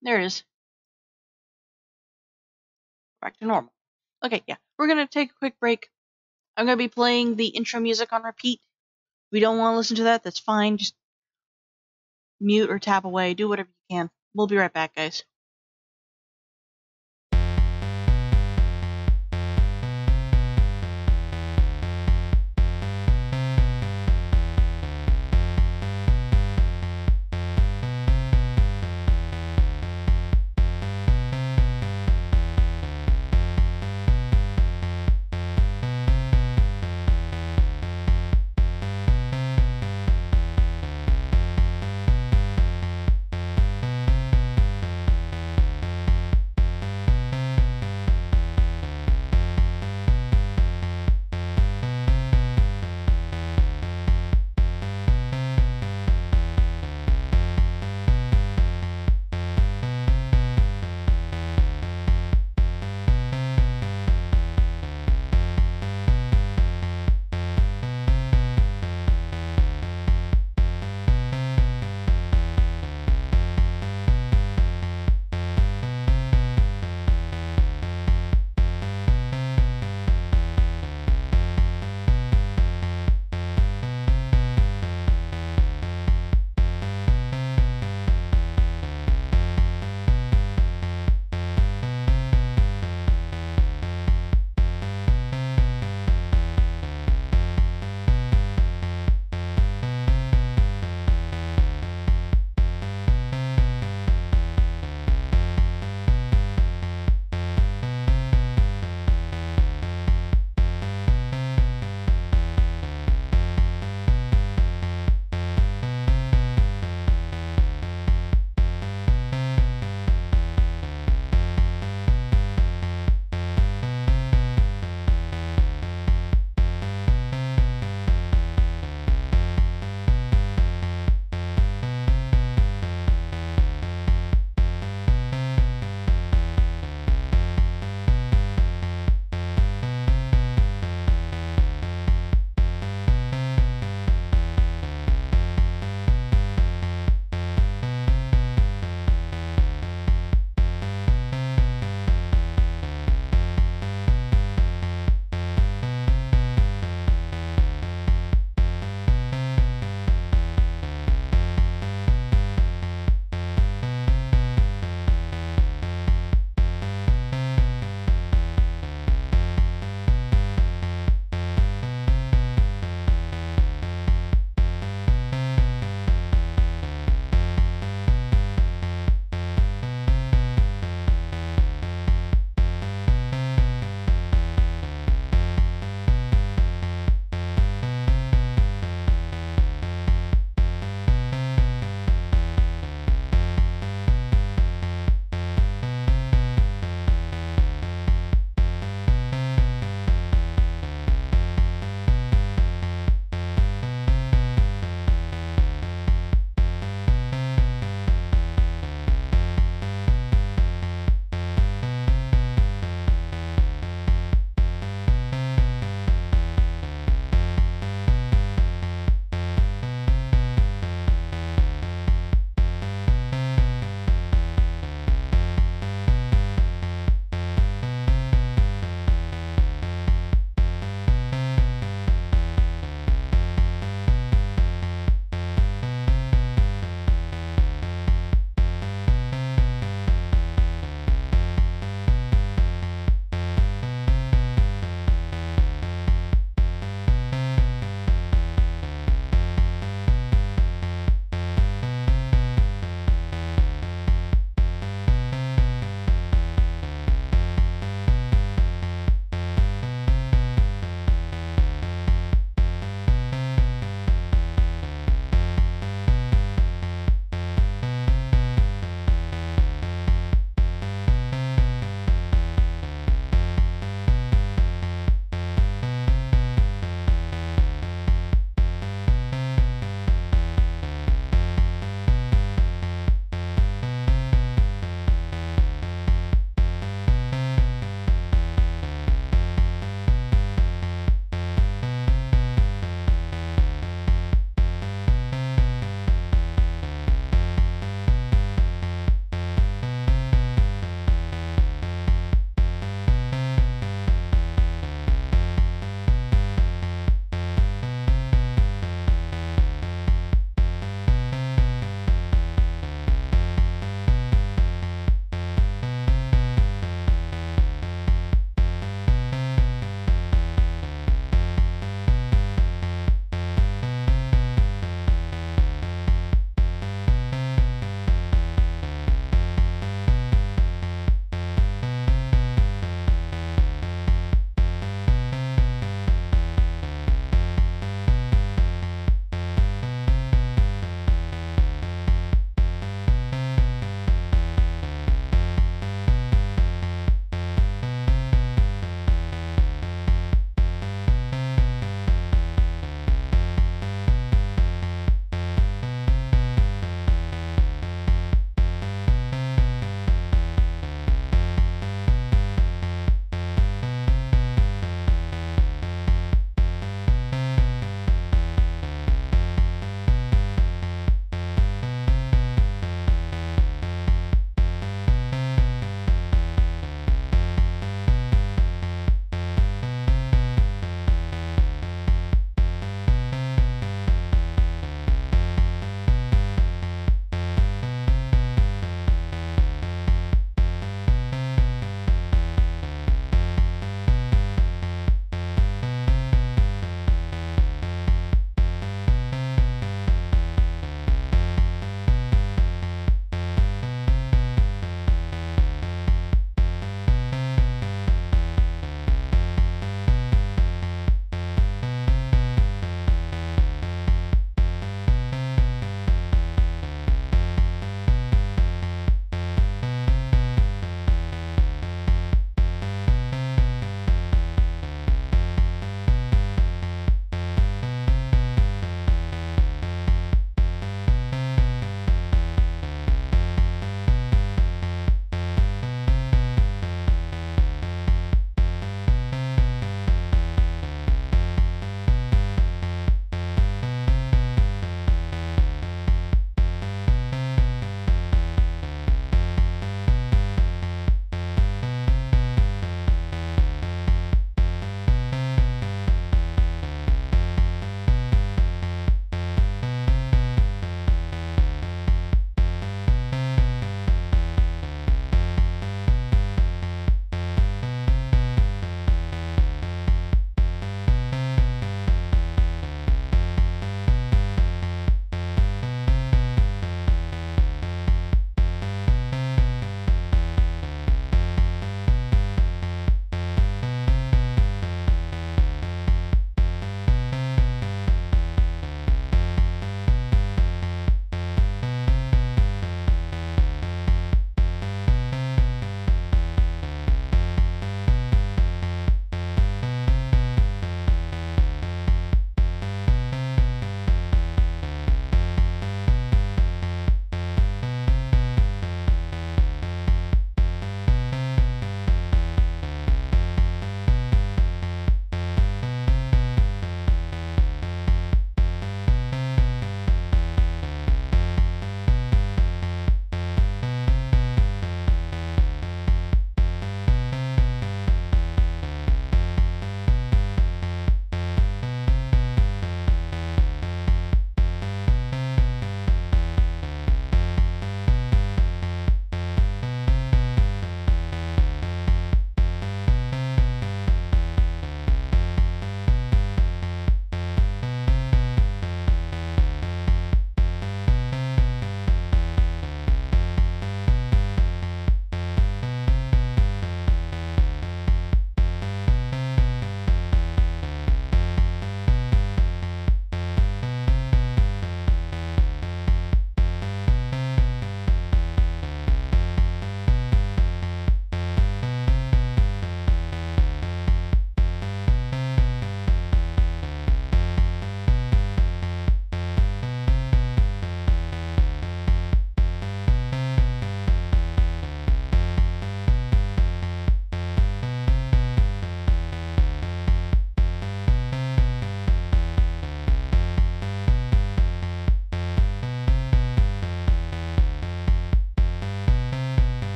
There it is. Back to normal. Okay, yeah. We're gonna take a quick break. I'm gonna be playing the intro music on repeat. If you don't want to listen to that, that's fine. Just mute or tap away. Do whatever you can. We'll be right back, guys.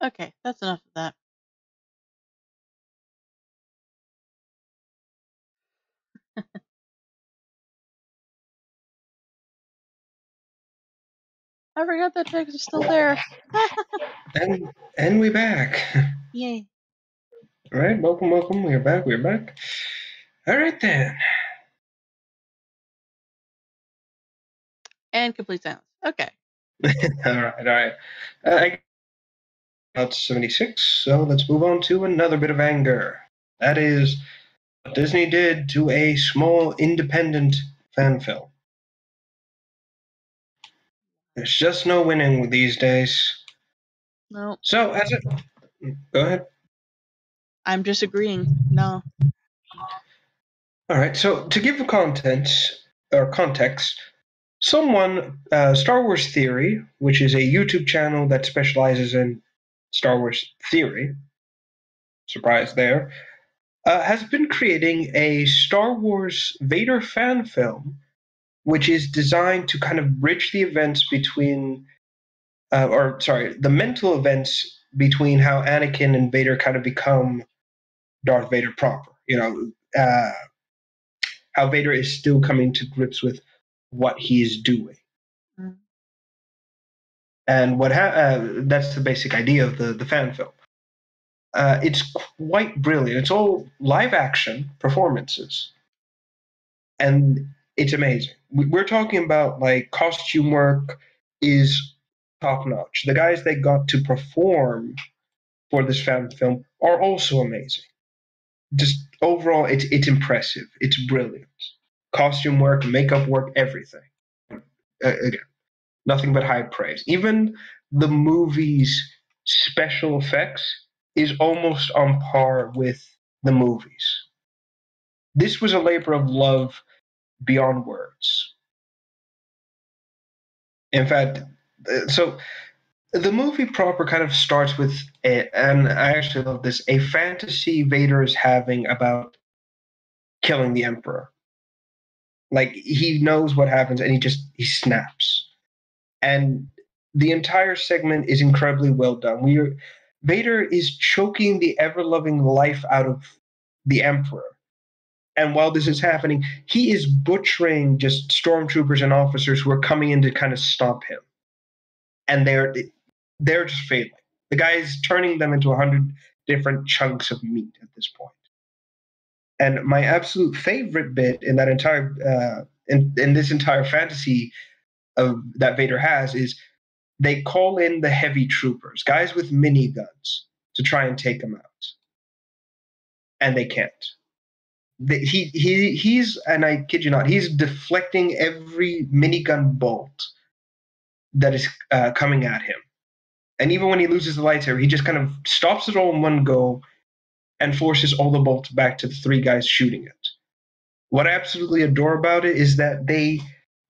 Okay, that's enough of that. I forgot that text is still there. And we're back. Yay. All right, welcome. We're back. All right then. And complete silence. Okay. All right. I got 76, so let's move on to another bit of anger. That is what Disney did to a small independent fan film. There's just no winning these days. No, So, go ahead. I'm just agreeing. No. All right. So, to give the context, someone, Star Wars Theory, which is a YouTube channel that specializes in Star Wars theory, surprise there, has been creating a Star Wars Vader fan film, which is designed to kind of bridge the events between, the mental events between how Anakin and Vader kind of become Darth Vader proper. How Vader is still coming to grips with what he is doing. Mm. And that's the basic idea of the fan film. It's quite brilliant. It's all live action performances, and it's amazing. We're talking about like costume work is top notch. The guys they got to perform for this fan film are also amazing. Just overall, it's impressive. It's brilliant. Costume work, makeup work, everything. Again, nothing but high praise. Even the movie's special effects is almost on par with the movies. This was a labor of love beyond words. In fact, so the movie proper kind of starts with and I actually love this, a fantasy Vader is having about killing the Emperor. Like he knows what happens and he snaps. And the entire segment is incredibly well done. Vader is choking the ever-loving life out of the Emperor. And while this is happening, he is butchering just stormtroopers and officers who are coming in to kind of stop him. And they're just failing. The guy is turning them into 100 different chunks of meat at this point. And my absolute favorite bit in that entire in this entire fantasy of that Vader has is they call in the heavy troopers, guys with miniguns, to try and take him out, and they can't. He's and I kid you not, he's deflecting every minigun bolt that is coming at him. And even when he loses the lightsaber, he just kind of stops it all in one go and forces all the bolts back to the three guys shooting it. What I absolutely adore about it is that they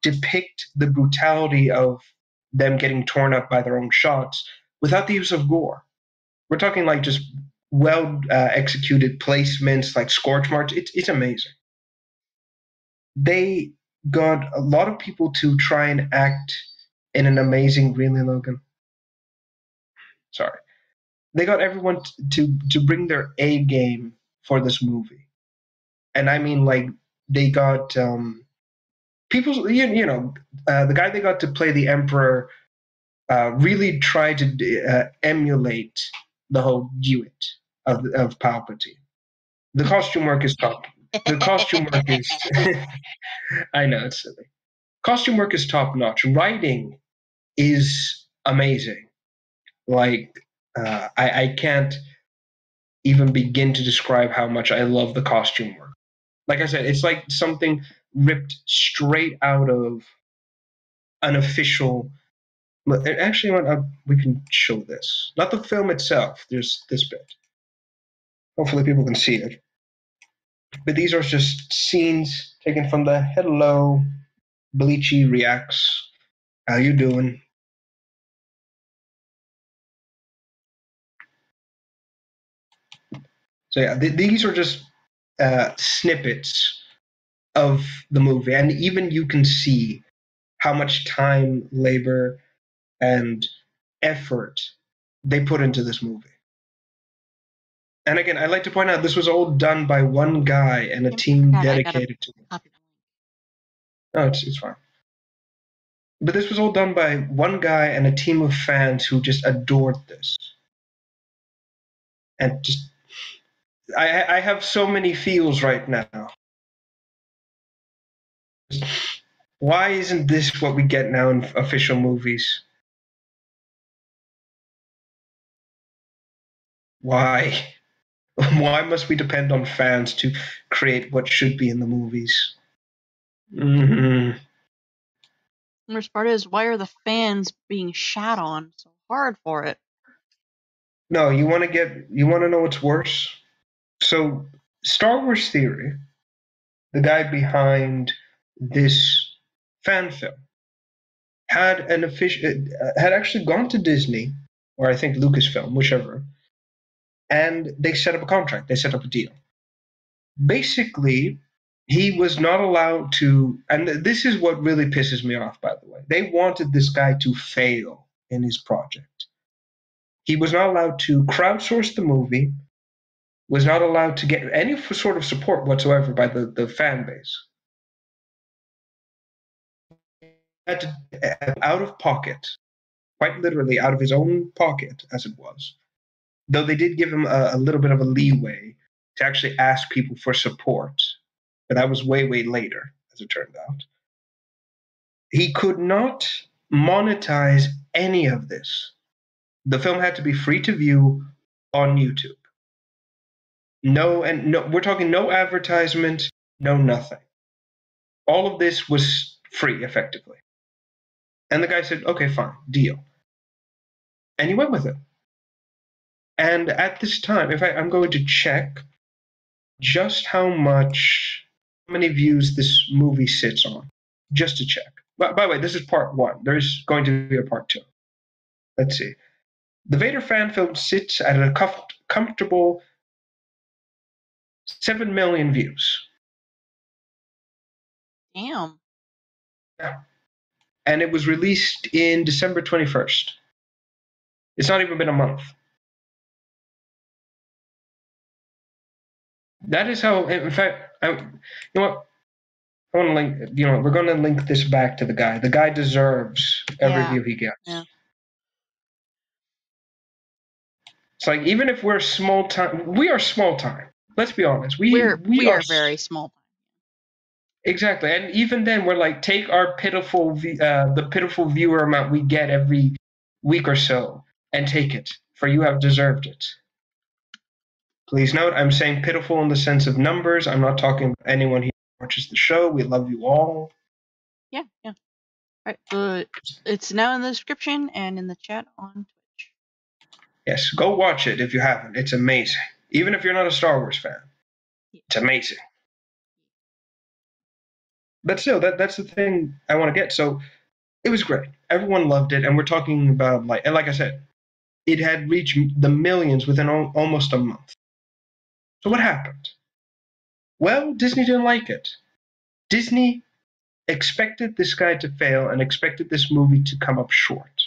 depict the brutality of them getting torn up by their own shots without the use of gore. We're talking like just well executed placements, like scorch marks. It's amazing. They got a lot of people to try and act in an amazing Greenlee Logan. Sorry, they got everyone to bring their A game for this movie, and I mean like they got people. The guy they got to play the Emperor really tried to emulate the whole Dewitt of Palpatine. The costume work is top. The costume work is. I know it's silly. Costume work is top notch. Writing is amazing. Like I can't even begin to describe how much I love the costume work. Like I said, it's like something ripped straight out of an official. Actually, we can show this. Not the film itself. There's this bit. Hopefully, people can see it. But these are just scenes taken from the Hello Bleachy Reacts. How you doing? So yeah, these are just snippets of the movie, and even you can see how much time, labor, and effort they put into this movie. And again, I'd like to point out this was all done by one guy and a team dedicated to it. No, it's fine. But this was all done by one guy and a team of fans who just adored this. And just, I have so many feels right now. Why isn't this what we get now in official movies? Why? Why must we depend on fans to create what should be in the movies? Mm-hmm. The worst part is, why are the fans being shat on so hard for it? No, you want to know what's worse? So, Star Wars Theory, the guy behind this fan film, had actually gone to Disney, or I think Lucasfilm, whichever, and they set up a contract. They set up a deal. Basically, he was not allowed to, and this is what really pisses me off, by the way. They wanted this guy to fail in his project. He was not allowed to crowdsource the movie, was not allowed to get any sort of support whatsoever by the fan base. Had to, out of pocket, quite literally out of his own pocket, as it was, though they did give him a little bit of a leeway to actually ask people for support, but that was way, way later, as it turned out. He could not monetize any of this. The film had to be free to view on YouTube. No, we're talking no advertisement, no nothing. All of this was free, effectively. And the guy said, okay, fine, deal. And he went with it. And at this time, in fact, I'm going to check just how many views this movie sits on, just to check. By the way, this is part 1. There's going to be a part 2. Let's see. The Vader fan film sits at a comfortable 7 million views. Damn. Yeah. And it was released in December 21st. It's not even been a month. That is how, in fact, you know what? I want to link, we're going to link this back to the guy. The guy deserves every view he gets. Yeah. It's like, even if we're small time, we are small time. Let's be honest. We are very small time. Exactly. And even then, we're like, take our the pitiful viewer amount we get every week or so and take it, for you have deserved it. Please note, I'm saying pitiful in the sense of numbers. I'm not talking about anyone who watches the show. We love you all. Yeah. All right. It's now in the description and in the chat on Twitch. Yes, go watch it if you haven't. It's amazing. Even if you're not a Star Wars fan, it's amazing. But still, that's the thing I want to get. So it was great. Everyone loved it, and we're talking about and like I said, it had reached the millions within almost a month. So what happened? Well, Disney didn't like it. Disney expected this guy to fail and expected this movie to come up short.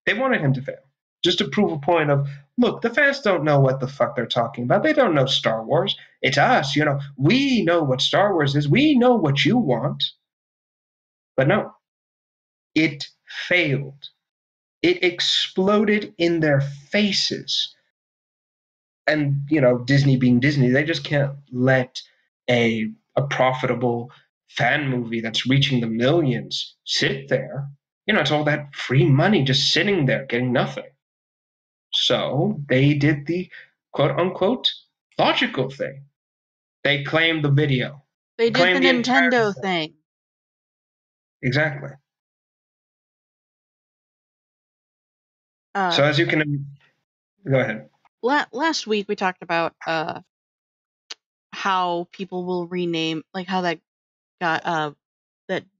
They wanted him to fail, just to prove a point of, look, the fans don't know what the fuck they're talking about. They don't know Star Wars. It's us, we know what Star Wars is. We know what you want. But no, it failed. It exploded in their faces. And, Disney being Disney, they just can't let a profitable fan movie that's reaching the millions sit there. It's all that free money just sitting there getting nothing. So they did the quote-unquote logical thing. They claimed the video. They did the Nintendo thing. Exactly. So as you can... Go ahead. Last week we talked about how people will rename, like how that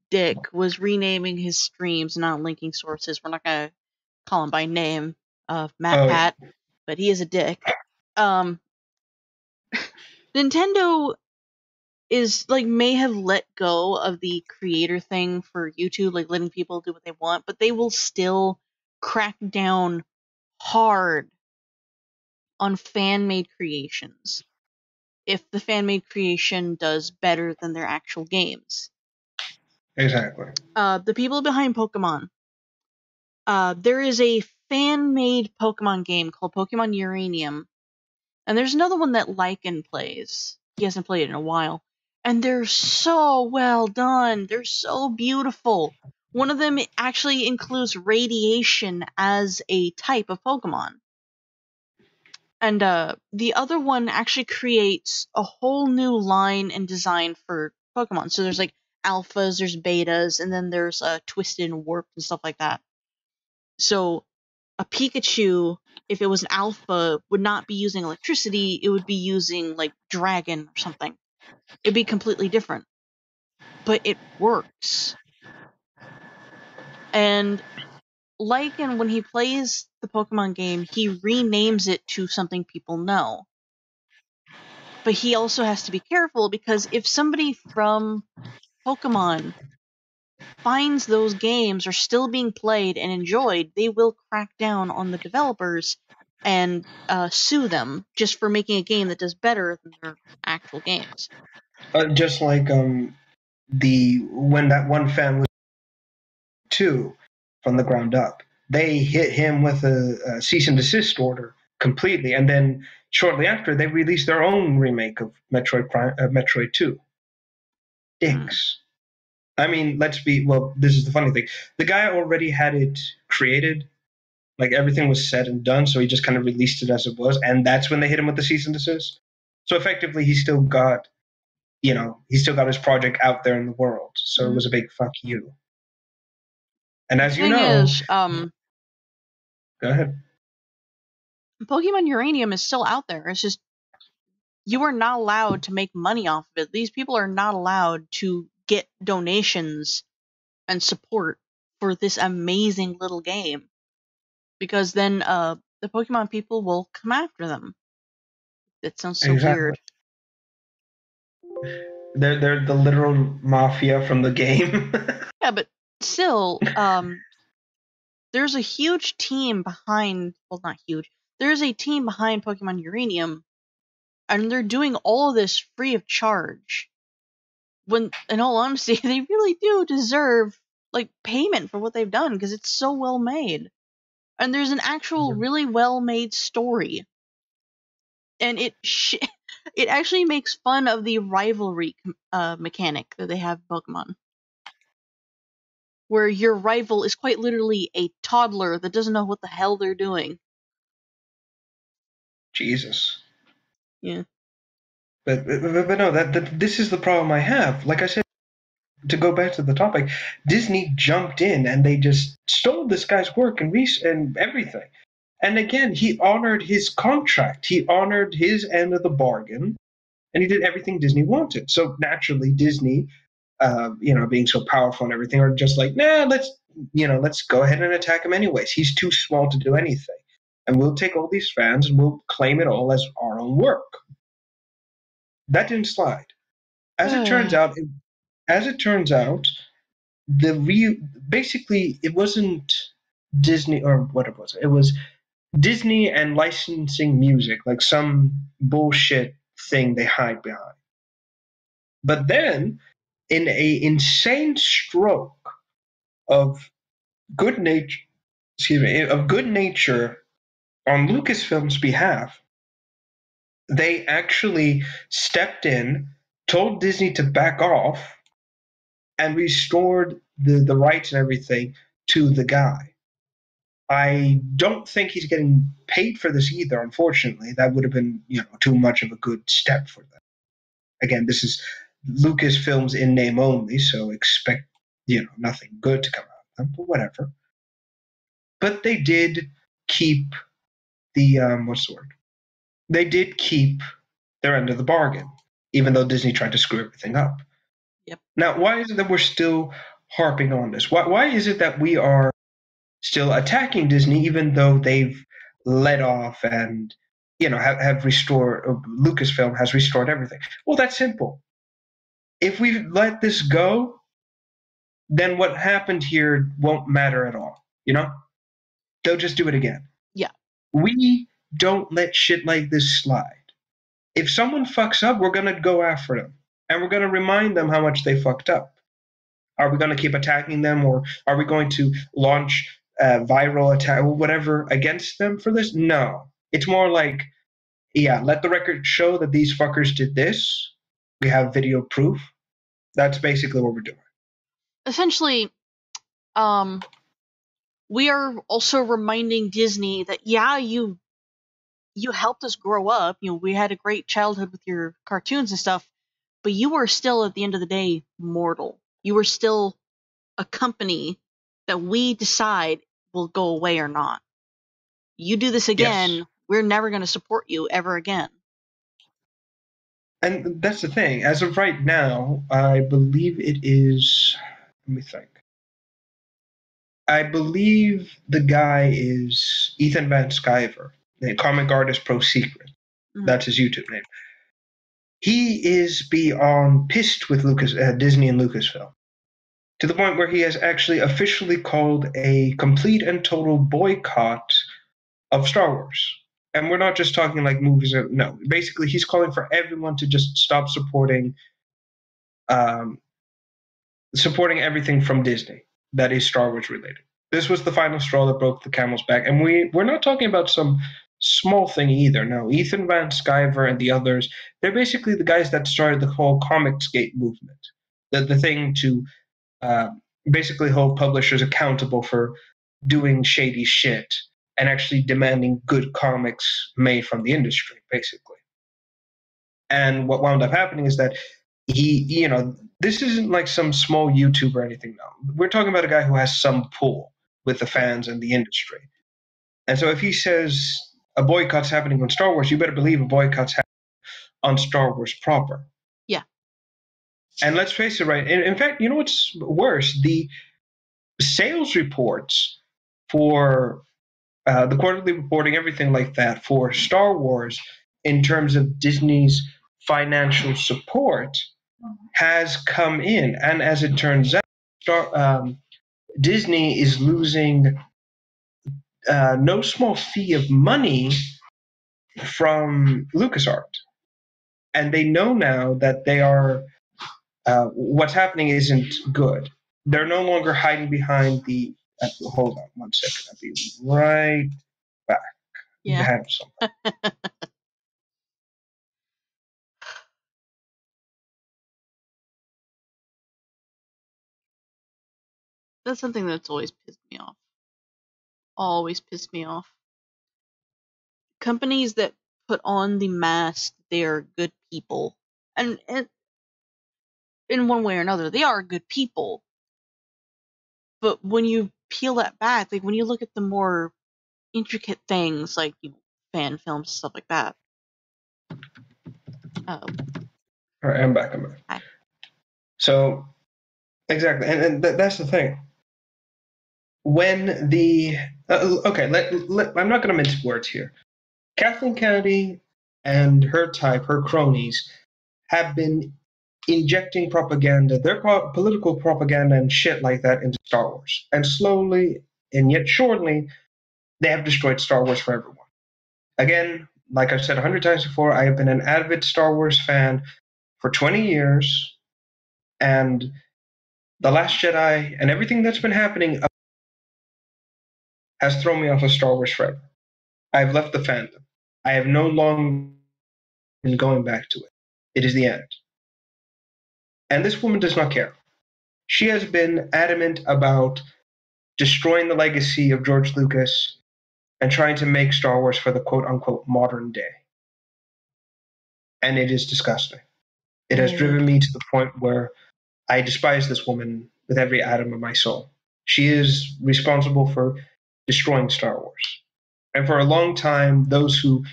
Dick was renaming his streams, not linking sources. We're not gonna call him by name, Pat, but he is a dick. Nintendo is may have let go of the creator thing for YouTube, letting people do what they want, but they will still crack down hard on fan-made creations if the fan-made creation does better than their actual games. Exactly. The people behind Pokemon, there is a fan-made Pokemon game called Pokemon Uranium, and there's another one that Lycan plays. He hasn't played it in a while. And they're so well done. They're so beautiful. One of them actually includes radiation as a type of Pokemon. And the other one actually creates a whole new line and design for Pokemon. So there's like alphas, there's betas, and then there's twisted and warped and stuff like that. So a Pikachu, if it was an alpha, would not be using electricity, it would be using like dragon or something. It'd be completely different. But it works. And Lycan, when he plays the Pokemon game, he renames it to something people know. But he also has to be careful because if somebody from Pokemon finds those games are still being played and enjoyed, they will crack down on the developers and sue them just for making a game that does better than their actual games. Just like when that one fan was 2 from the ground up, they hit him with a cease and desist order completely, and then shortly after they released their own remake of Metroid 2. Dicks. I mean, this is the funny thing. The guy already had it created, like everything was said and done, so he just kind of released it as it was, and that's when they hit him with the cease and desist. So effectively, he still got his project out there in the world. So it was a big fuck you. And as you know, go ahead. Pokemon Uranium is still out there. It's just you are not allowed to make money off of it. These people are not allowed to get donations and support for this amazing little game, because then the Pokemon people will come after them. That sounds so weird. They're the literal mafia from the game. Yeah, but still, there's a huge team behind. Well, not huge. There's a team behind Pokemon Uranium, and they're doing all of this free of charge. When, in all honesty, they really do deserve like payment for what they've done because it's so well made, and there's an actual really well made story, and it actually makes fun of the rivalry mechanic that they have in Pokemon, where your rival is quite literally a toddler that doesn't know what the hell they're doing. Jesus. Yeah. But no, this is the problem I have. Like I said, to go back to the topic, Disney jumped in and they just stole this guy's work and everything. And again, he honored his contract. He honored his end of the bargain, and he did everything Disney wanted. So naturally, Disney, being so powerful and everything, are just like, nah, let's go ahead and attack him anyways. He's too small to do anything, and we'll take all these fans and we'll claim it all as our own work. That didn't slide. As it turns out, basically it wasn't Disney, or what it was. It was Disney and licensing music, like some bullshit thing they hide behind. But then, in a insane stroke of good nature, on Lucasfilm's behalf, they actually stepped in, told Disney to back off, and restored the rights and everything to the guy. I don't think he's getting paid for this either, unfortunately. That would have been, too much of a good step for them. Again, this is Lucasfilms in name only, so expect, nothing good to come out of them, but whatever. But they did keep the, what's the word? They did keep their end of the bargain, even though Disney tried to screw everything up. Yep. Now, why is it that we're still harping on this? Why is it that we are still attacking Disney, even though they've let off and have restored, Lucasfilm has restored everything? Well, that's simple. If we let this go, then what happened here won't matter at all. They'll just do it again. Yeah, We don't let shit like this slide. If someone fucks up, we're going to go after them. And we're going to remind them how much they fucked up. Are we going to keep attacking them, or are we going to launch a viral attack or whatever against them for this? No. It's more like, yeah, let the record show that these fuckers did this. We have video proof. That's basically what we're doing. Essentially, we are also reminding Disney that, yeah, you helped us grow up. We had a great childhood with your cartoons and stuff, but you were still, at the end of the day, mortal. You were still a company that we decide will go away or not. You do this again, yes, we're never going to support you ever again. And that's the thing. As of right now, I believe it is. Let me think. I believe the guy is Ethan Van Sciver, the comic artist Pro Secret. Mm-hmm. That's his YouTube name. He is beyond pissed with Disney and Lucasfilm, to the point where he has actually officially called a complete and total boycott of Star Wars. And we're not just talking like movies. No, basically he's calling for everyone to just stop supporting everything from Disney that is Star Wars related. This was the final straw that broke the camel's back. And we're not talking about some small thing either. No, Ethan Van Sciver and the others, they're basically the guys that started the whole Comicsgate movement. The thing to basically hold publishers accountable for doing shady shit and actually demanding good comics made from the industry, basically. And what wound up happening is that this isn't like some small YouTuber or anything now. We're talking about a guy who has some pull with the fans and the industry. And so if he says a boycott's happening on Star Wars, you better believe a boycott's happening on Star Wars proper. Yeah. And let's face it, right? In fact, you know what's worse? The sales reports for the quarterly reporting, everything like that for Star Wars in terms of Disney's financial support has come in. And as it turns out, Disney is losing no small fee of money from LucasArts. And they know now that they are, what's happening isn't good. They're no longer hiding behind the, hold on one second, I'll be right back. Yeah. Have something. That's something that's always pissed me off. Always pissed me off. Companies that put on the mask they are good people. And in one way or another, they are good people. But when you peel that back, like when you look at the more intricate things, like fan films, stuff like that. All right, I'm back. Hi. So, exactly, and that's the thing. When the okay, I'm not going to mince words here. Kathleen Kennedy and her type, her cronies, have been injecting propaganda, their political propaganda and shit like that into Star Wars. And slowly, and yet surely, they have destroyed Star Wars for everyone. Again, like I've said 100 times before, I have been an avid Star Wars fan for 20 years, and The Last Jedi and everything that's been happening has thrown me off of Star Wars forever. I've left the fandom. I have no longer been going back to it. It is the end. And this woman does not care. She has been adamant about destroying the legacy of George Lucas and trying to make Star Wars for the quote-unquote modern day. And it is disgusting. It has driven me to the point where I despise this woman with every atom of my soul. She is responsible for destroying Star Wars. And for a long time, those who,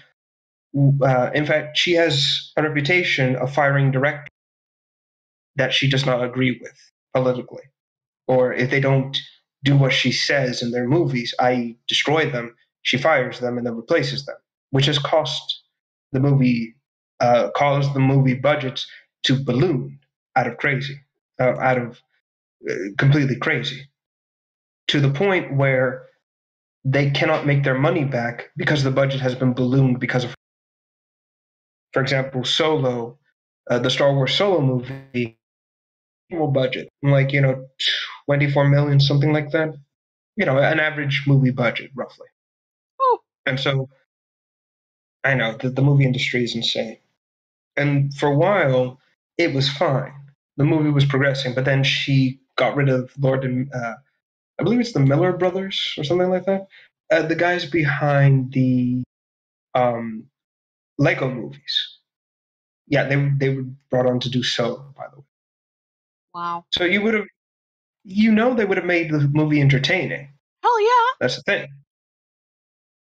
in fact, she has a reputation of firing directors that she does not agree with politically. Or if they don't do what she says in their movies, I destroy them, she fires them and then replaces them, which has caused the movie budgets to balloon out of completely crazy, to the point where they cannot make their money back because the budget has been ballooned because of, for example, Solo, the Star Wars Solo movie, normal budget, like 24 million, something like that. An average movie budget, roughly. Oh. And so, I know the movie industry is insane. And for a while, it was fine. The movie was progressing, but then she got rid of Lord and I believe it's the Miller brothers or something like that. The guys behind the um, Lego movies. Yeah, they were brought on to do Solo, by the way. Wow. So they would have made the movie entertaining. Hell yeah. That's the thing.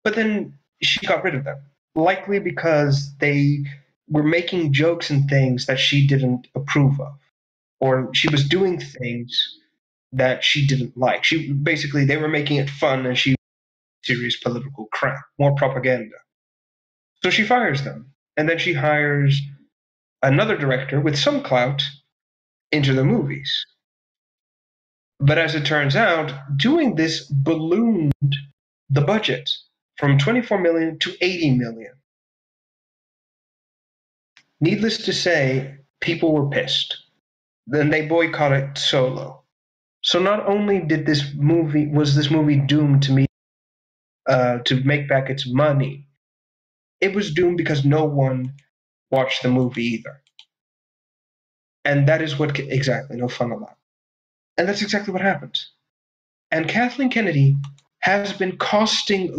But then she got rid of them, likely because they were making jokes and things that she didn't approve of, or she was doing things that she didn't like. They were making it fun, and she serious political crap, more propaganda. So she fires them, and then she hires another director with some clout into the movies. But as it turns out, doing this ballooned the budget from 24 million to 80 million. Needless to say, people were pissed. Then they boycotted Solo. So not only was this movie doomed to make back its money, it was doomed because no one watched the movie either. And that is what exactly no fun allowed. And that's exactly what happened. And Kathleen Kennedy has been costing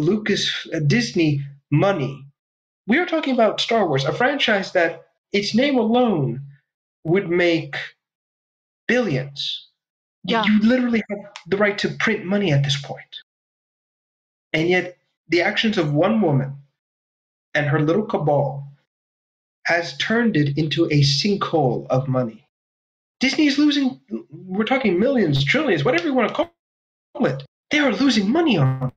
Disney money. We are talking about Star Wars, a franchise that its name alone would make billions. Yeah. You literally have the right to print money at this point. And yet, the actions of one woman and her little cabal has turned it into a sinkhole of money. Disney is losing, we're talking millions, trillions, whatever you want to call it. They are losing money on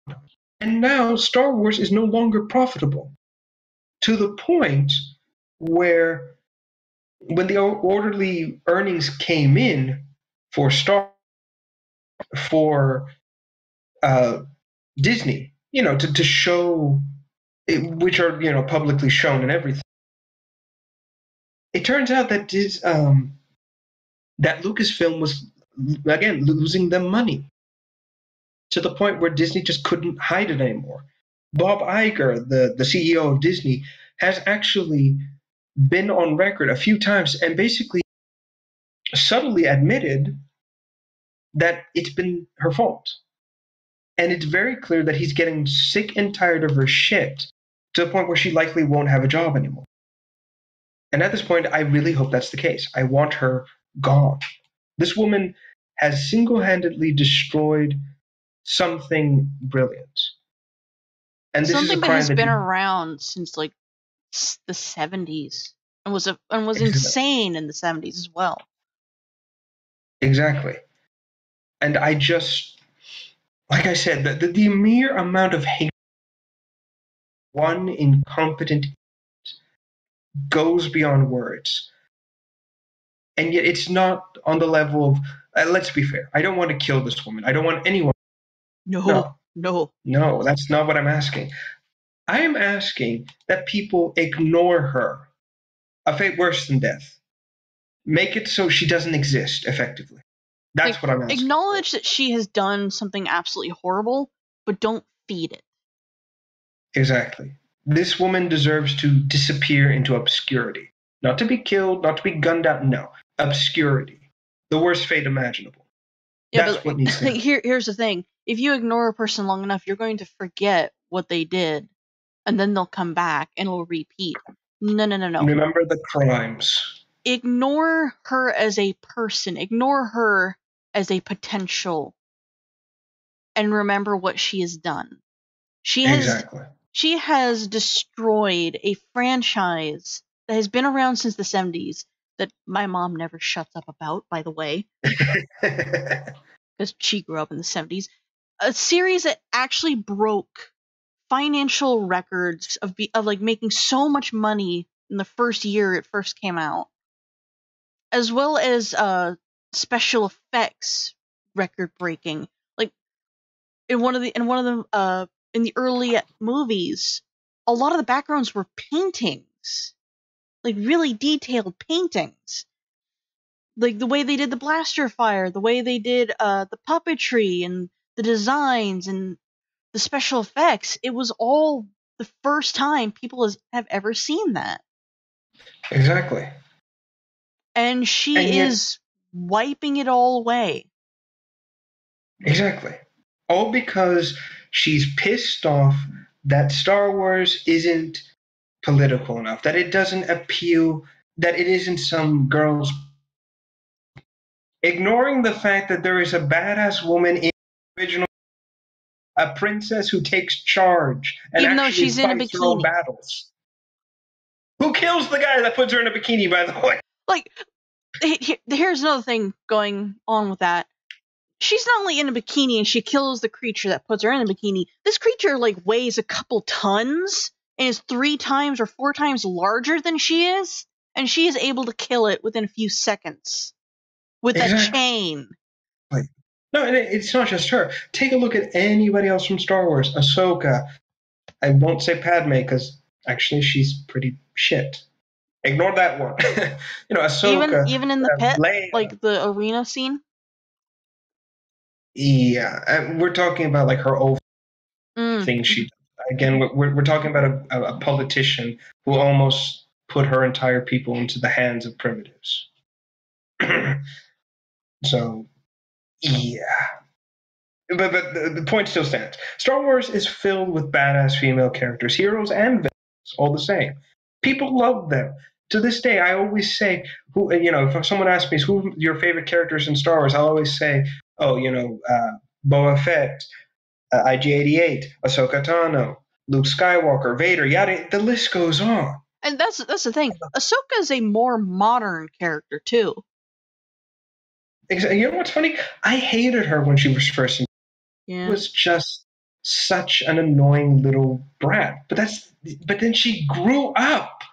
it. And now Star Wars is no longer profitable, to the point where when the orderly earnings came in for uh, Disney, to show which are publicly shown and everything. It turns out that that Lucasfilm was again losing them money to the point where Disney just couldn't hide it anymore. Bob Iger, the CEO of Disney, has actually been on record a few times and basically subtly admitted that it's been her fault. And it's very clear that he's getting sick and tired of her shit to the point where she likely won't have a job anymore. And at this point, I really hope that's the case. I want her gone. This woman has single-handedly destroyed something brilliant. And this something is a that crime has been around since like the 70s and was insane in the 70s as well. Exactly. And I just, like I said, the mere amount of hate one incompetent goes beyond words. And yet it's not on the level of, let's be fair, I don't want to kill this woman. I don't want anyone. No. No, that's not what I'm asking. I am asking that people ignore her. A fate worse than death. Make it so she doesn't exist, effectively. That's what I'm asking. Acknowledge that she has done something absolutely horrible, but don't feed it. Exactly. This woman deserves to disappear into obscurity. Not to be killed, not to be gunned down, no. Obscurity. The worst fate imaginable. Yeah, That's what needs to happen. Here's the thing. If you ignore a person long enough, you're going to forget what they did, and then they'll come back and it'll repeat. No. Remember the crimes. Ignore her as a person. Ignore her as a potential. And remember what she has done. She has destroyed a franchise that has been around since the 70s that my mom never shuts up about, by the way. Because she grew up in the 70s. A series that actually broke financial records of like making so much money in the first year it first came out, as well as special effects record breaking. Like in one of the in the early movies, a lot of the backgrounds were paintings, like really detailed paintings, like the way they did the blaster fire, the way they did the puppetry and the designs and the special effects. It was all the first time people have ever seen that. Exactly. And she And yet, is wiping it all away. exactly. All because she's pissed off that Star Wars isn't political enough, that it doesn't appeal, that it isn't some girl's. Ignoring the fact that there is a badass woman in the original, a princess who takes charge and Even though actually she's in a fights her own bikini. battles. Who kills the guy that puts her in a bikini, by the way? Like, here's another thing going on with that. She's not only in a bikini and she kills the creature that puts her in a bikini. This creature like weighs a couple tons and is 3 times or 4 times larger than she is, and she is able to kill it within a few seconds with a chain. No, and it's not just her. Take a look at anybody else from Star Wars. Ahsoka. I won't say Padme because actually she's pretty shit. Ignore that one. Ahsoka. Even in the pit, Leia. like the arena scene. Yeah, we're talking about like her old thing she does. Again, we're talking about a politician who almost put her entire people into the hands of primitives. So, yeah. But the point still stands. Star Wars is filled with badass female characters, heroes and villains, all the same. People love them. To this day, I always say, if someone asks me who your favorite characters in Star Wars, I'll always say, Boba Fett, IG-88, Ahsoka Tano, Luke Skywalker, Vader, yada. The list goes on. And that's the thing. Ahsoka is a more modern character too. You know what's funny? I hated her when she was first. Yeah. Was just such an annoying little brat. But then she grew up.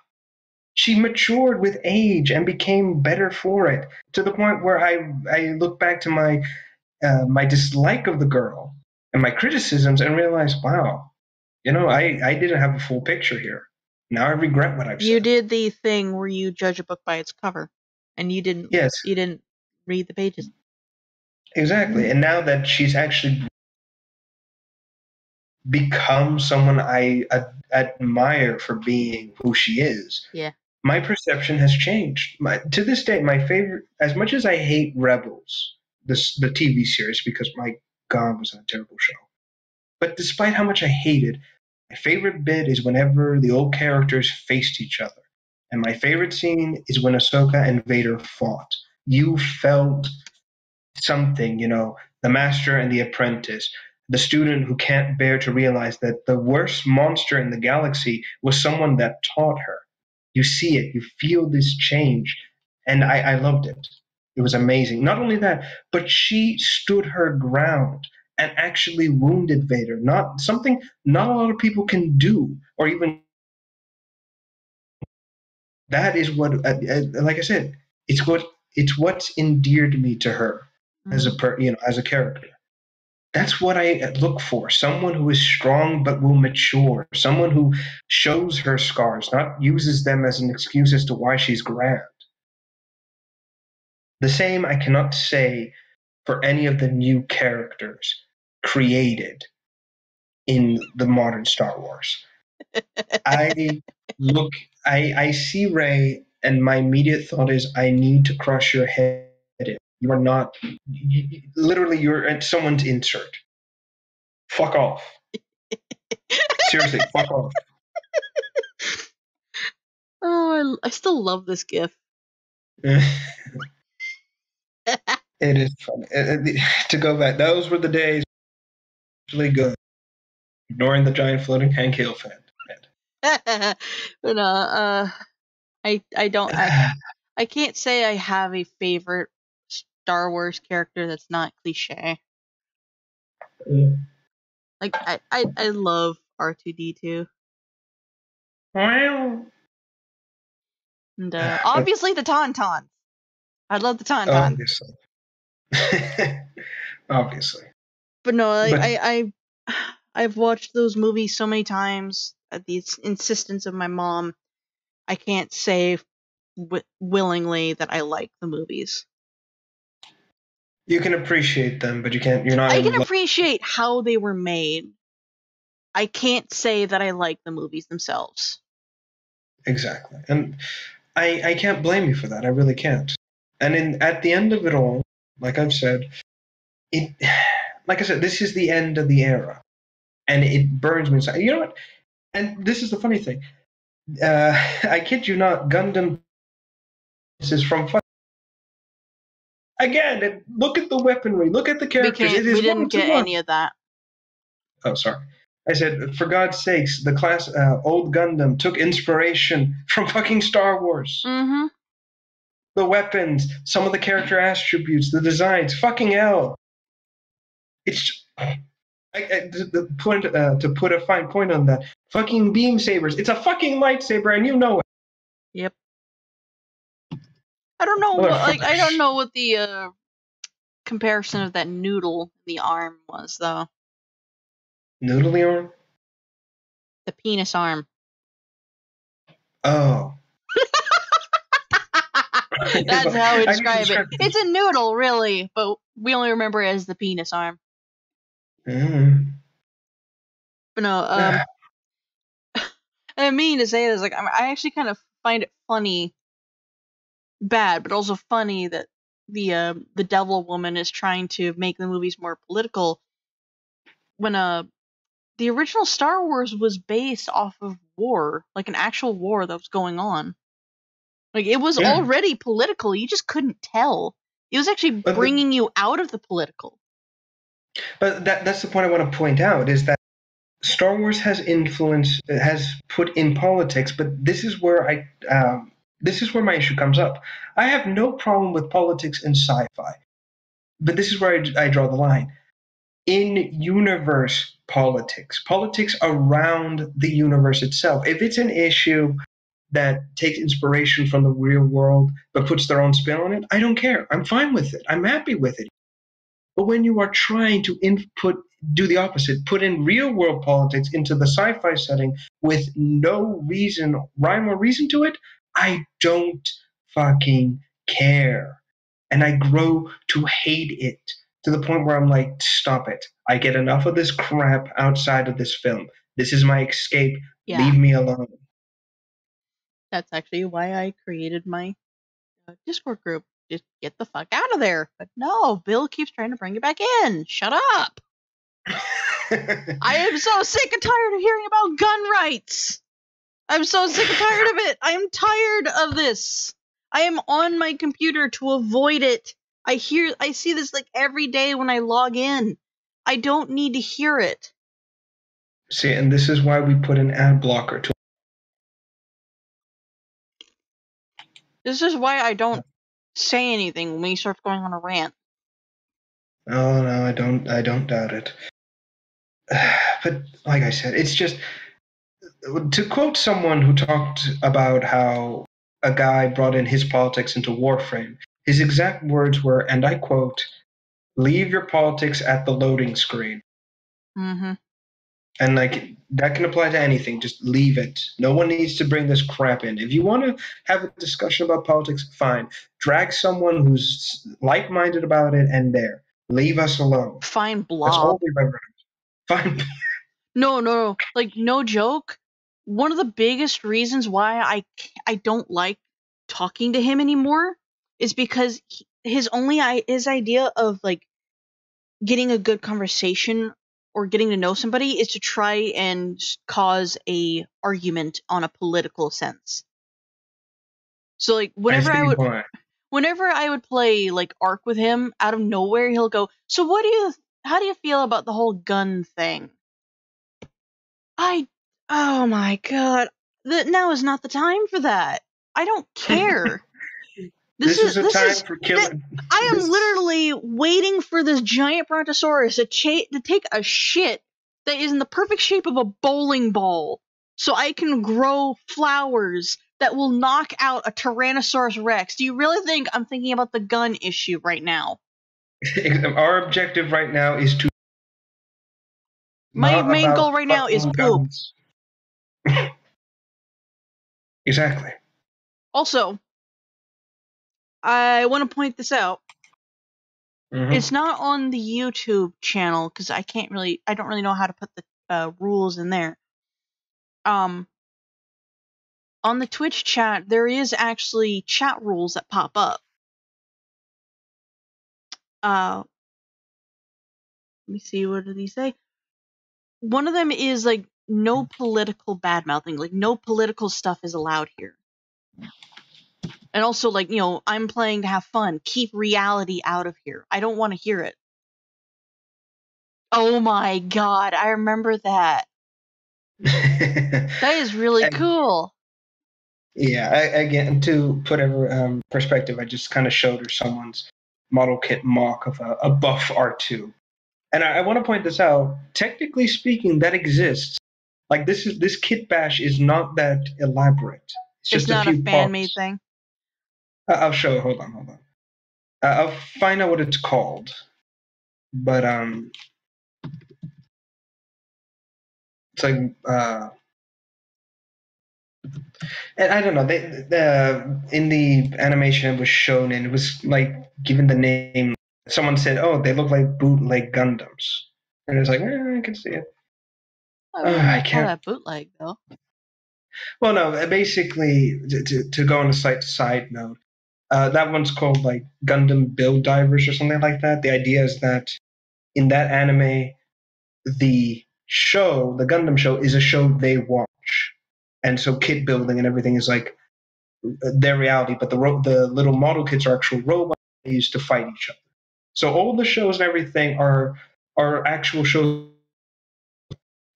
She matured with age and became better for it, to the point where I look back to my dislike of the girl and my criticisms and realize, wow, I didn't have a full picture here. Now I regret what I've said. You did the thing where you judge a book by its cover, and you didn't. Yes. You didn't read the pages. Exactly. And now that she's actually become someone I admire for being who she is. Yeah. My perception has changed. To this day, my favorite, as much as I hate Rebels, the TV series, because my God, was that a terrible show. But despite how much I hated, my favorite bit is whenever the old characters faced each other. And my favorite scene is when Ahsoka and Vader fought. You felt something, the master and the apprentice, the student who can't bear to realize that the worst monster in the galaxy was someone that taught her. You see it, you feel this change, and I loved it. It was amazing. Not only that, but she stood her ground and actually wounded Vader. Not something not a lot of people can do, or even that is what, like I said, it's what's endeared me to her as a character. That's what I look for. Someone who is strong but will mature. Someone who shows her scars, not uses them as an excuse as to why she's grand. The same I cannot say for any of the new characters created in the modern Star Wars. I see Rey, and my immediate thought is, I need to crush your head in. You are not, literally, you're at someone's insert. Fuck off. Seriously, fuck off. Oh, I still love this GIF. It is fun. To go back, those were the days. Really good. Ignoring the giant floating Hank Hill fan. But I don't. I can't say I have a favorite Star Wars character that's not cliche. Like I love R2-D2. Wow. And obviously the Tauntauns. I love the Tauntauns. Obviously. Obviously. But no, But I've watched those movies so many times at the insistence of my mom. I can't say willingly that I like the movies. you can appreciate them, but you can't. You're not I in can love. appreciate how they were made. I can't say that I like the movies themselves. Exactly, and I can't blame you for that. I really can't. And at the end of it all, like I've said, it like I said, this is the end of the era, and it burns me inside. You know what? And this is the funny thing. I kid you not, Gundam. This is from again. Look at the weaponry. Look at the characters. It We is didn't one to get one. any of that. Oh, sorry. I said, for God's sakes, the class old Gundam took inspiration from fucking Star Wars. Mm-hmm. The weapons, some of the character attributes, the designs, fucking hell. It's the point to put a fine point on that. Fucking beam sabers. It's a fucking lightsaber, and you know it. Yep. I don't know what I don't know what the comparison of that noodle in the arm was though. Noodly arm? The penis arm. Oh. That's how we I need to describe it. It's a noodle, really, but we only remember it as the penis arm. Mm. But no, I mean to say this, like I actually kind of find it funny, bad, but also funny that the Devil Woman is trying to make the movies more political when the original Star Wars was based off of war, like an actual war that was going on. Like it was already political, you just couldn't tell. It was actually bringing you out of the political. But that's the point I want to point out is that Star Wars has put in politics, but this is where my issue comes up. I have no problem with politics in sci-fi, but this is where I draw the line. In universe politics around the universe itself. If it's an issue that takes inspiration from the real world but puts their own spin on it, I don't care. I'm fine with it. I'm happy with it. But when you are trying to do the opposite, put in real world politics into the sci-fi setting with no rhyme or reason to it, I don't fucking care. And I grow to hate it to the point where I'm like, stop it. I get enough of this crap outside of this film. This is my escape. Yeah. Leave me alone. That's actually why I created my Discord group. Just get the fuck out of there. But no, Bill keeps trying to bring you back in. Shut up. I am so sick and tired of hearing about gun rights. I'm so sick and tired of it. I am tired of this. I am on my computer to avoid it. I see this like every day when I log in. I don't need to hear it. See, and this is why we put an ad blocker to. This is why I don't say anything when we start going on a rant. Oh no, I don't doubt it. But like I said, it's just to quote someone who talked about how a guy brought in his politics into Warframe. His exact words were, and I quote, "Leave your politics at the loading screen." Mm-hmm. And like that can apply to anything. Just leave it. No one needs to bring this crap in. If you want to have a discussion about politics, fine. Drag someone who's like-minded about it, and leave us alone. Fine, Blob. That's all we've ever done. Fine. No. Like, no joke. One of the biggest reasons why I don't like talking to him anymore is because his idea of like getting a good conversation or getting to know somebody is to try and cause a argument on a political sense. So like whenever I would play like Ark with him, out of nowhere he'll go, "So how do you feel about the whole gun thing?" Oh my god. Now is not the time for that. I don't care. This is a time for killing. I am literally waiting for this giant brontosaurus to take a shit that is in the perfect shape of a bowling ball, so I can grow flowers that will knock out a Tyrannosaurus Rex. Do you really think I'm thinking about the gun issue right now? Our objective right now is to My not main about goal right now is fucking poop. guns. Exactly. Also, I want to point this out. Mm-hmm. It's not on the YouTube channel because I don't really know how to put the rules in there. On the Twitch chat, there is actually chat rules that pop up. Let me see, what do these say? One of them is like no political bad mouthing, like no political stuff is allowed here. And also, like, I'm playing to have fun. Keep reality out of here. I don't want to hear it. Oh my god, I remember that. That is really cool. Yeah, again, to put every perspective, I just kind of showed her someone's model kit mock of a buff R2. And I want to point this out. Technically speaking, that exists. Like this kit bash is not that elaborate. It's just a not a few fan-made parts. thing. I'll show. Hold on. I'll find out what it's called. But it's like and I don't know. In the animation it was shown, and it was like given the name. Someone said, "Oh, they look like bootleg Gundams," and it's like, I can see it. I wouldn't I call can't. that bootleg, though. Well, no. Basically, to go on a side note, that one's called like Gundam Build Divers or something like that. The idea is that in that anime, the Gundam show, is a show they watch, and so kit building and everything is like their reality. But the little model kits are actual robots they use to fight each other. So all the shows and everything are actual shows,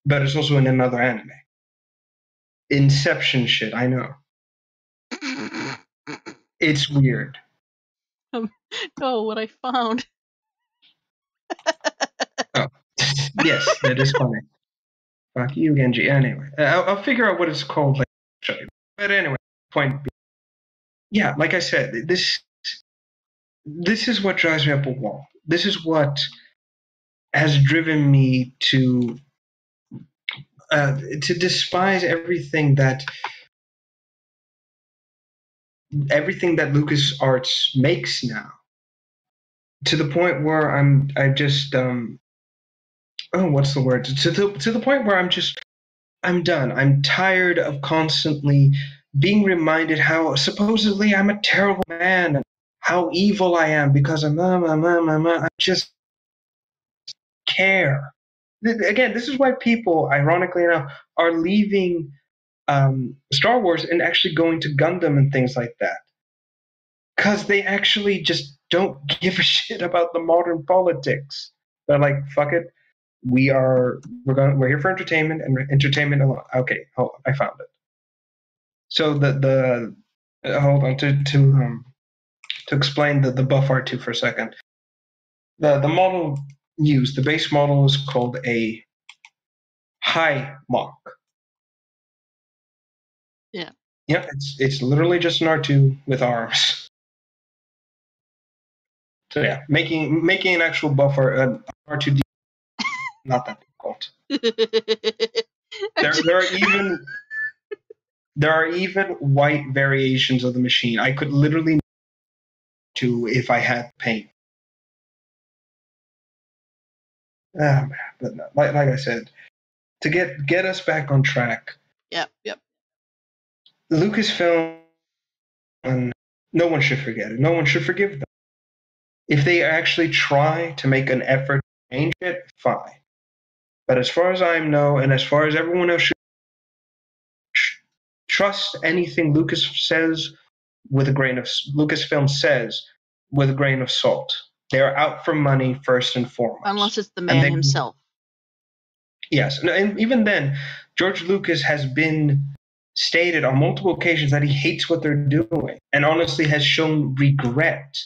but it's also in another anime. Inception shit, I know. It's weird. Oh, what I found. Oh, yes, that is funny. Fuck you, Genji. Anyway, I'll figure out what it's called later. Show you. But anyway, point being, yeah, like I said, this is what drives me up a wall. This is what has driven me to despise everything that LucasArts makes now, to the point where I just what's the word, to the point where I'm done. I'm tired of constantly being reminded how supposedly I'm a terrible man and how evil I am because I just care. Again, this is why people, ironically enough, are leaving Star Wars and actually going to Gundam and things like that, because they actually just don't give a shit about the modern politics. They're like, fuck it, we're here for entertainment and entertainment alone. Okay, hold on, I found it. So the hold on to explain the buff R2 for a second. The model used, the base model, is called a high mock. Yeah. Yeah, it's literally just an R2 with arms. So yeah, making an actual buffer an R2D not that difficult. There are even white variations of the machine. I could literally to if I had paint. But no, like I said, to get us back on track. Yep. Lucasfilm, and no one should forget it. No one should forgive them. If they actually try to make an effort to change it, fine. But as far as I know, and as far as everyone else should trust anything Lucasfilm says with a grain of salt. They are out for money first and foremost. Unless it's the man himself. Yes, and even then, George Lucas has been stated on multiple occasions that he hates what they're doing, and honestly has shown regret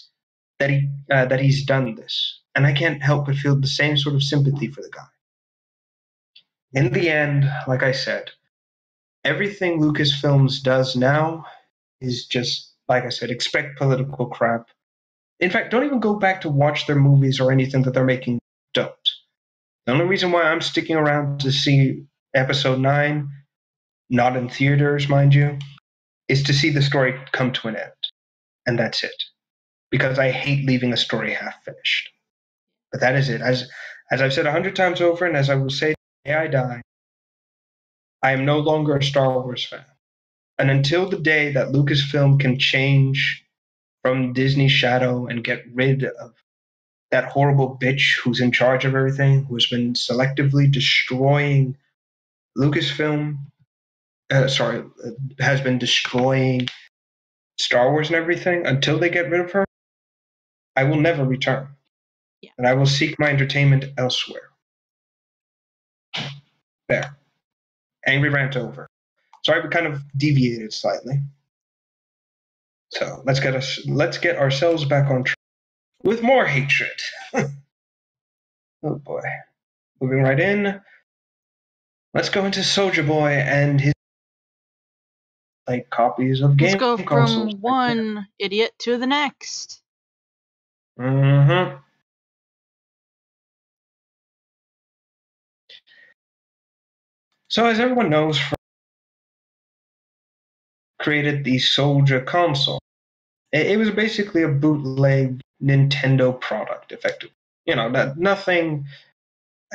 that he's done this. And I can't help but feel the same sort of sympathy for the guy. In the end, like I said, everything Lucasfilms does now is just, like I said, expect political crap. In fact, don't even go back to watch their movies or anything that they're making. Don't. The only reason why I'm sticking around to see episode 9, not in theaters, mind you, is to see the story come to an end. And that's it. Because I hate leaving a story half finished. But that is it. As I've said 100 times over, and as I will say the day I die, I am no longer a Star Wars fan. And until the day that Lucasfilm can change from Disney's shadow and get rid of that horrible bitch who's in charge of everything, who's been selectively destroying Lucasfilm, has been destroying Star Wars and everything, until they get rid of her, I will never return. Yeah. And I will seek my entertainment elsewhere. There. Angry rant over. Sorry, we kind of deviated slightly. So let's get ourselves back on track with more hatred. Oh boy. Moving right in. Let's go into Soldier Boy and his copies of Let's game go consoles. from one idiot to the next. Mm-hmm. So as everyone knows, created the Soldier console. It was basically a bootleg Nintendo product, effectively. Nothing,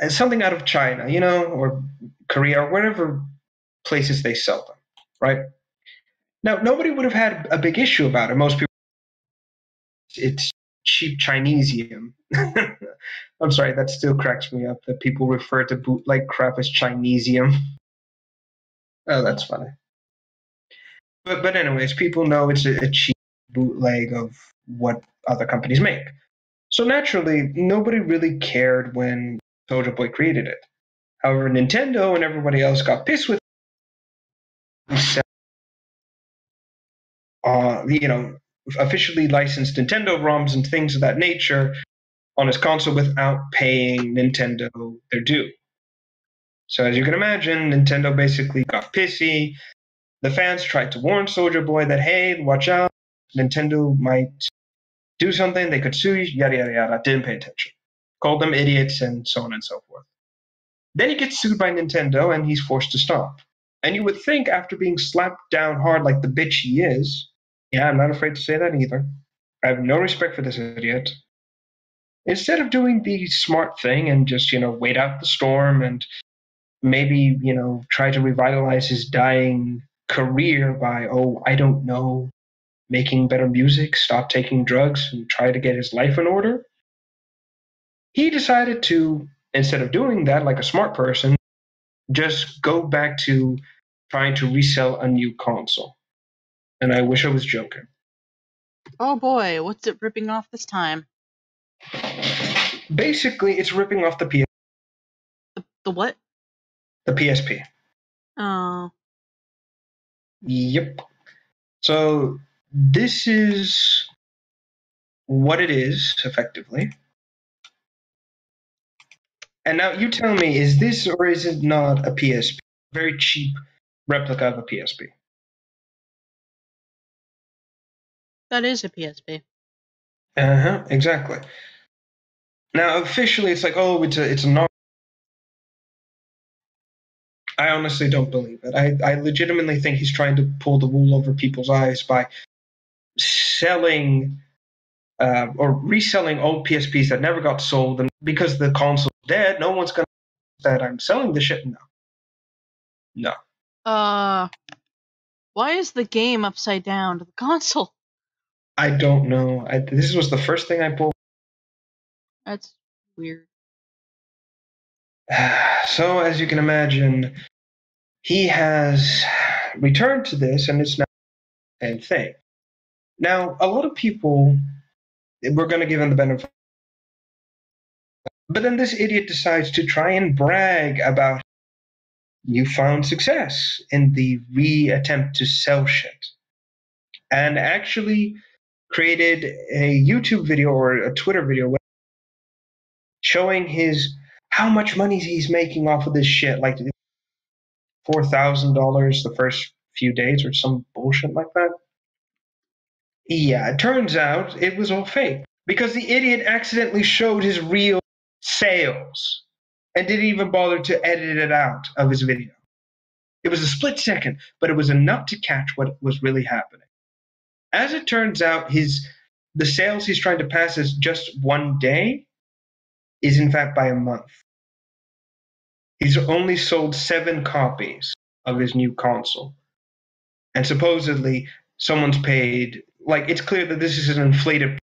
something out of China, or Korea, or wherever places they sell them, right? Now, nobody would have had a big issue about it. Most people, it's cheap Chinesium. I'm sorry, that still cracks me up that people refer to bootleg crap as Chinesium. Oh, that's funny. But anyways, people know it's a cheap bootleg of what other companies make. So naturally, nobody really cared when Soldier Boy created it. However, Nintendo and everybody else got pissed with officially licensed Nintendo ROMs and things of that nature on his console without paying Nintendo their due. So as you can imagine, Nintendo basically got pissy. The fans tried to warn Soldier Boy that, hey, watch out, Nintendo might do something, they could sue you, yada, yada, yada. Didn't pay attention. Called them idiots and so on and so forth. Then he gets sued by Nintendo and he's forced to stop. And you would think after being slapped down hard like the bitch he is, yeah, I'm not afraid to say that either. I have no respect for this idiot. Instead of doing the smart thing and just, wait out the storm and maybe, try to revitalize his dying career by, I don't know, making better music, stop taking drugs, and try to get his life in order, he decided to, instead of doing that like a smart person, just go back to trying to resell a new console. And I wish I was joking. Oh boy, what's it ripping off this time? Basically, it's ripping off the PSP. The what? The PSP. Oh. Yep. So this is what it is, effectively. And now you tell me, is this or is it not a PSP? Very cheap replica of a PSP. That is a PSP. Uh-huh, exactly. Now, officially, it's like, it's a non. I honestly don't believe it. I legitimately think he's trying to pull the wool over people's eyes by selling or reselling old PSPs that never got sold. And because the console's dead, no one's going to say that I'm selling the shit. No. Why is the game upside down to the console? I don't know. This was the first thing I pulled. That's weird. So, as you can imagine, he has returned to this, and it's now the same thing. Now, a lot of people, we're going to give him the benefit. But then this idiot decides to try and brag about newfound success in the re-attempt to sell shit. And actually created a YouTube video or a Twitter video showing how much money he's making off of this shit, like $4,000 the first few days or some bullshit like that. Yeah, it turns out it was all fake because the idiot accidentally showed his real sales. and didn't even bother to edit it out of his video. It was a split second, but it was enough to catch what was really happening. As it turns out, the sales he's trying to pass as just one day is in fact by a month. He's only sold 7 copies of his new console. And supposedly someone's paid, like, it's clear that this is an inflated,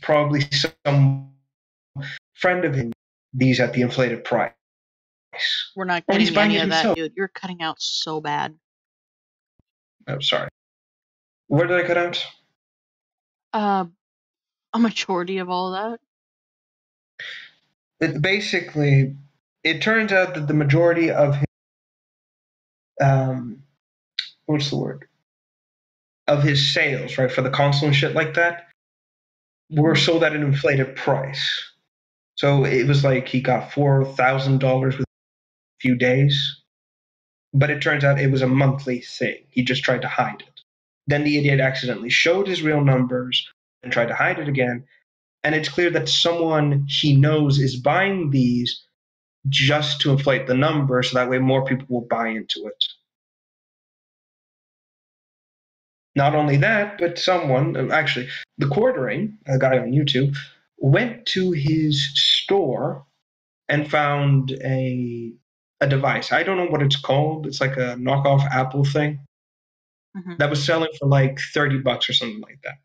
probably some friend of him, these at the inflated price. We're not And he's getting buying any it of that, himself. dude. You're cutting out so bad. Oh, sorry. Where did I cut out? A majority of all that. Basically, it turns out that the majority of his, what's the word? Of his sales, right, for the console and shit like that, were sold at an inflated price. So it was like he got $4,000 within a few days. But it turns out it was a monthly thing. He just tried to hide it. Then the idiot accidentally showed his real numbers and tried to hide it again. And it's clear that someone he knows is buying these just to inflate the number so that way more people will buy into it. Not only that, but someone, actually, the Quartering, a guy on YouTube, went to his store and found a device. I don't know what it's called. It's like a knockoff Apple thing that was selling for like $30 or something like that.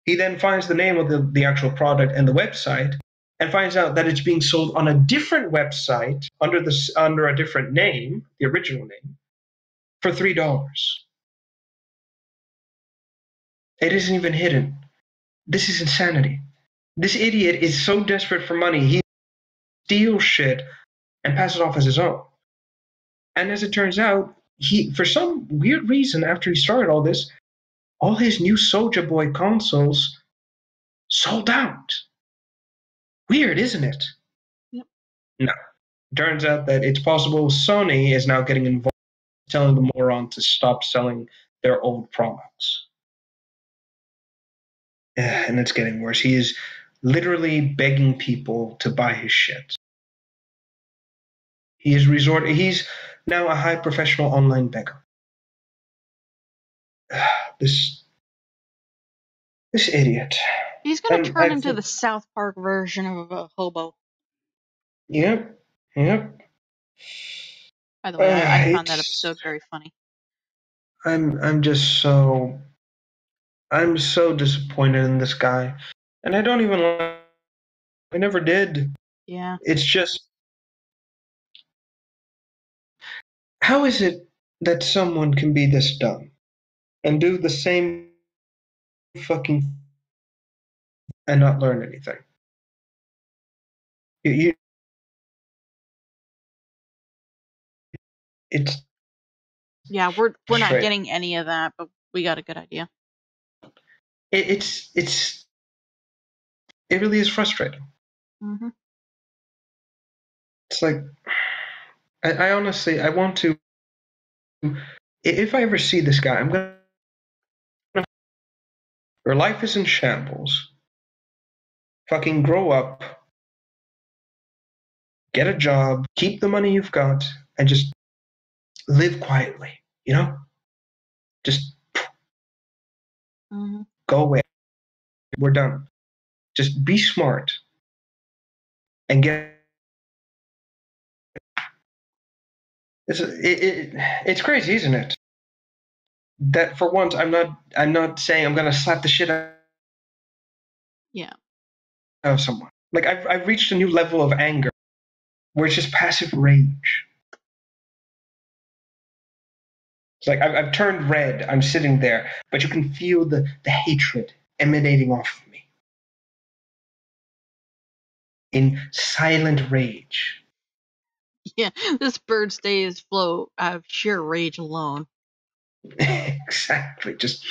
He then finds the name of the actual product and the website and finds out that it's being sold on a different website under a different name, the original name, for $3. It isn't even hidden. This is insanity. This idiot is so desperate for money, he steals shit and passes it off as his own. And as it turns out, he, for some weird reason, after he started all this, all his new Soulja Boy consoles sold out. Weird, isn't it? Yep. No. Turns out that it's possible Sony is now getting involved, telling the moron to stop selling their old products. And it's getting worse. He is literally begging people to buy his shit. He's now a high professional online beggar. This idiot. He's gonna turn into the South Park version of a hobo. Yep. By the way, I found that episode very funny. I'm so disappointed in this guy, and I don't even like. I never did. Yeah. It's just, how is it that someone can be this dumb and do the same fucking and not learn anything? You it's Yeah, we're not getting any of that, but we got a good idea. It really is frustrating. Mm-hmm. It's like, I honestly, I want to, if I ever see this guy, I'm gonna, your life is in shambles. Fucking grow up, get a job, keep the money you've got, and just live quietly, you know? Just go away. We're done. Just be smart and get. It's crazy, isn't it? That for once, I'm not saying I'm gonna slap the shit out of someone. Like I've reached a new level of anger where it's just passive rage. It's like I've turned red. I'm sitting there, but you can feel the hatred emanating off of me in silent rage. Yeah, this bird stays afloat out of sheer rage alone. Exactly. Just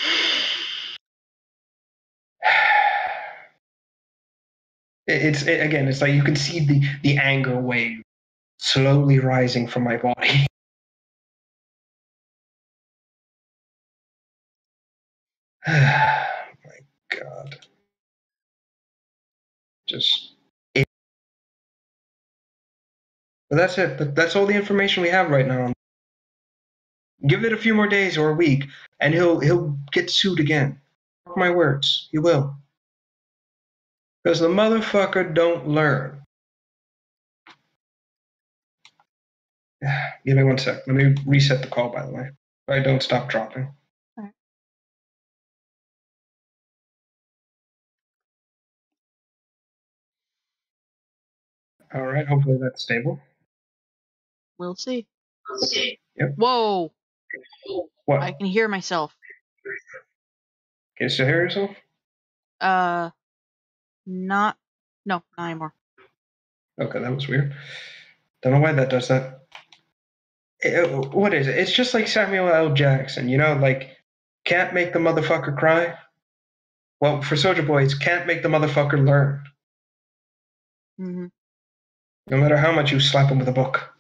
again, it's like you can see the anger wave slowly rising from my body. My God. Just But that's it. That's all the information we have right now. Give it a few more days or a week, and he'll get sued again. Mark my words, he will. Because the motherfucker don't learn. Give me 1 sec. Let me reset the call, by the way. I don't stop dropping. All right. All right, hopefully that's stable. We'll see. Yep. Whoa! What? I can hear myself. Can you still hear yourself? Not anymore. Okay, that was weird. Don't know why that does that. What is it? It's just like Samuel L. Jackson, like, can't make the motherfucker cry. Well, for Soulja Boy, it's can't make the motherfucker learn. Mm-hmm. No matter how much you slap him with a book.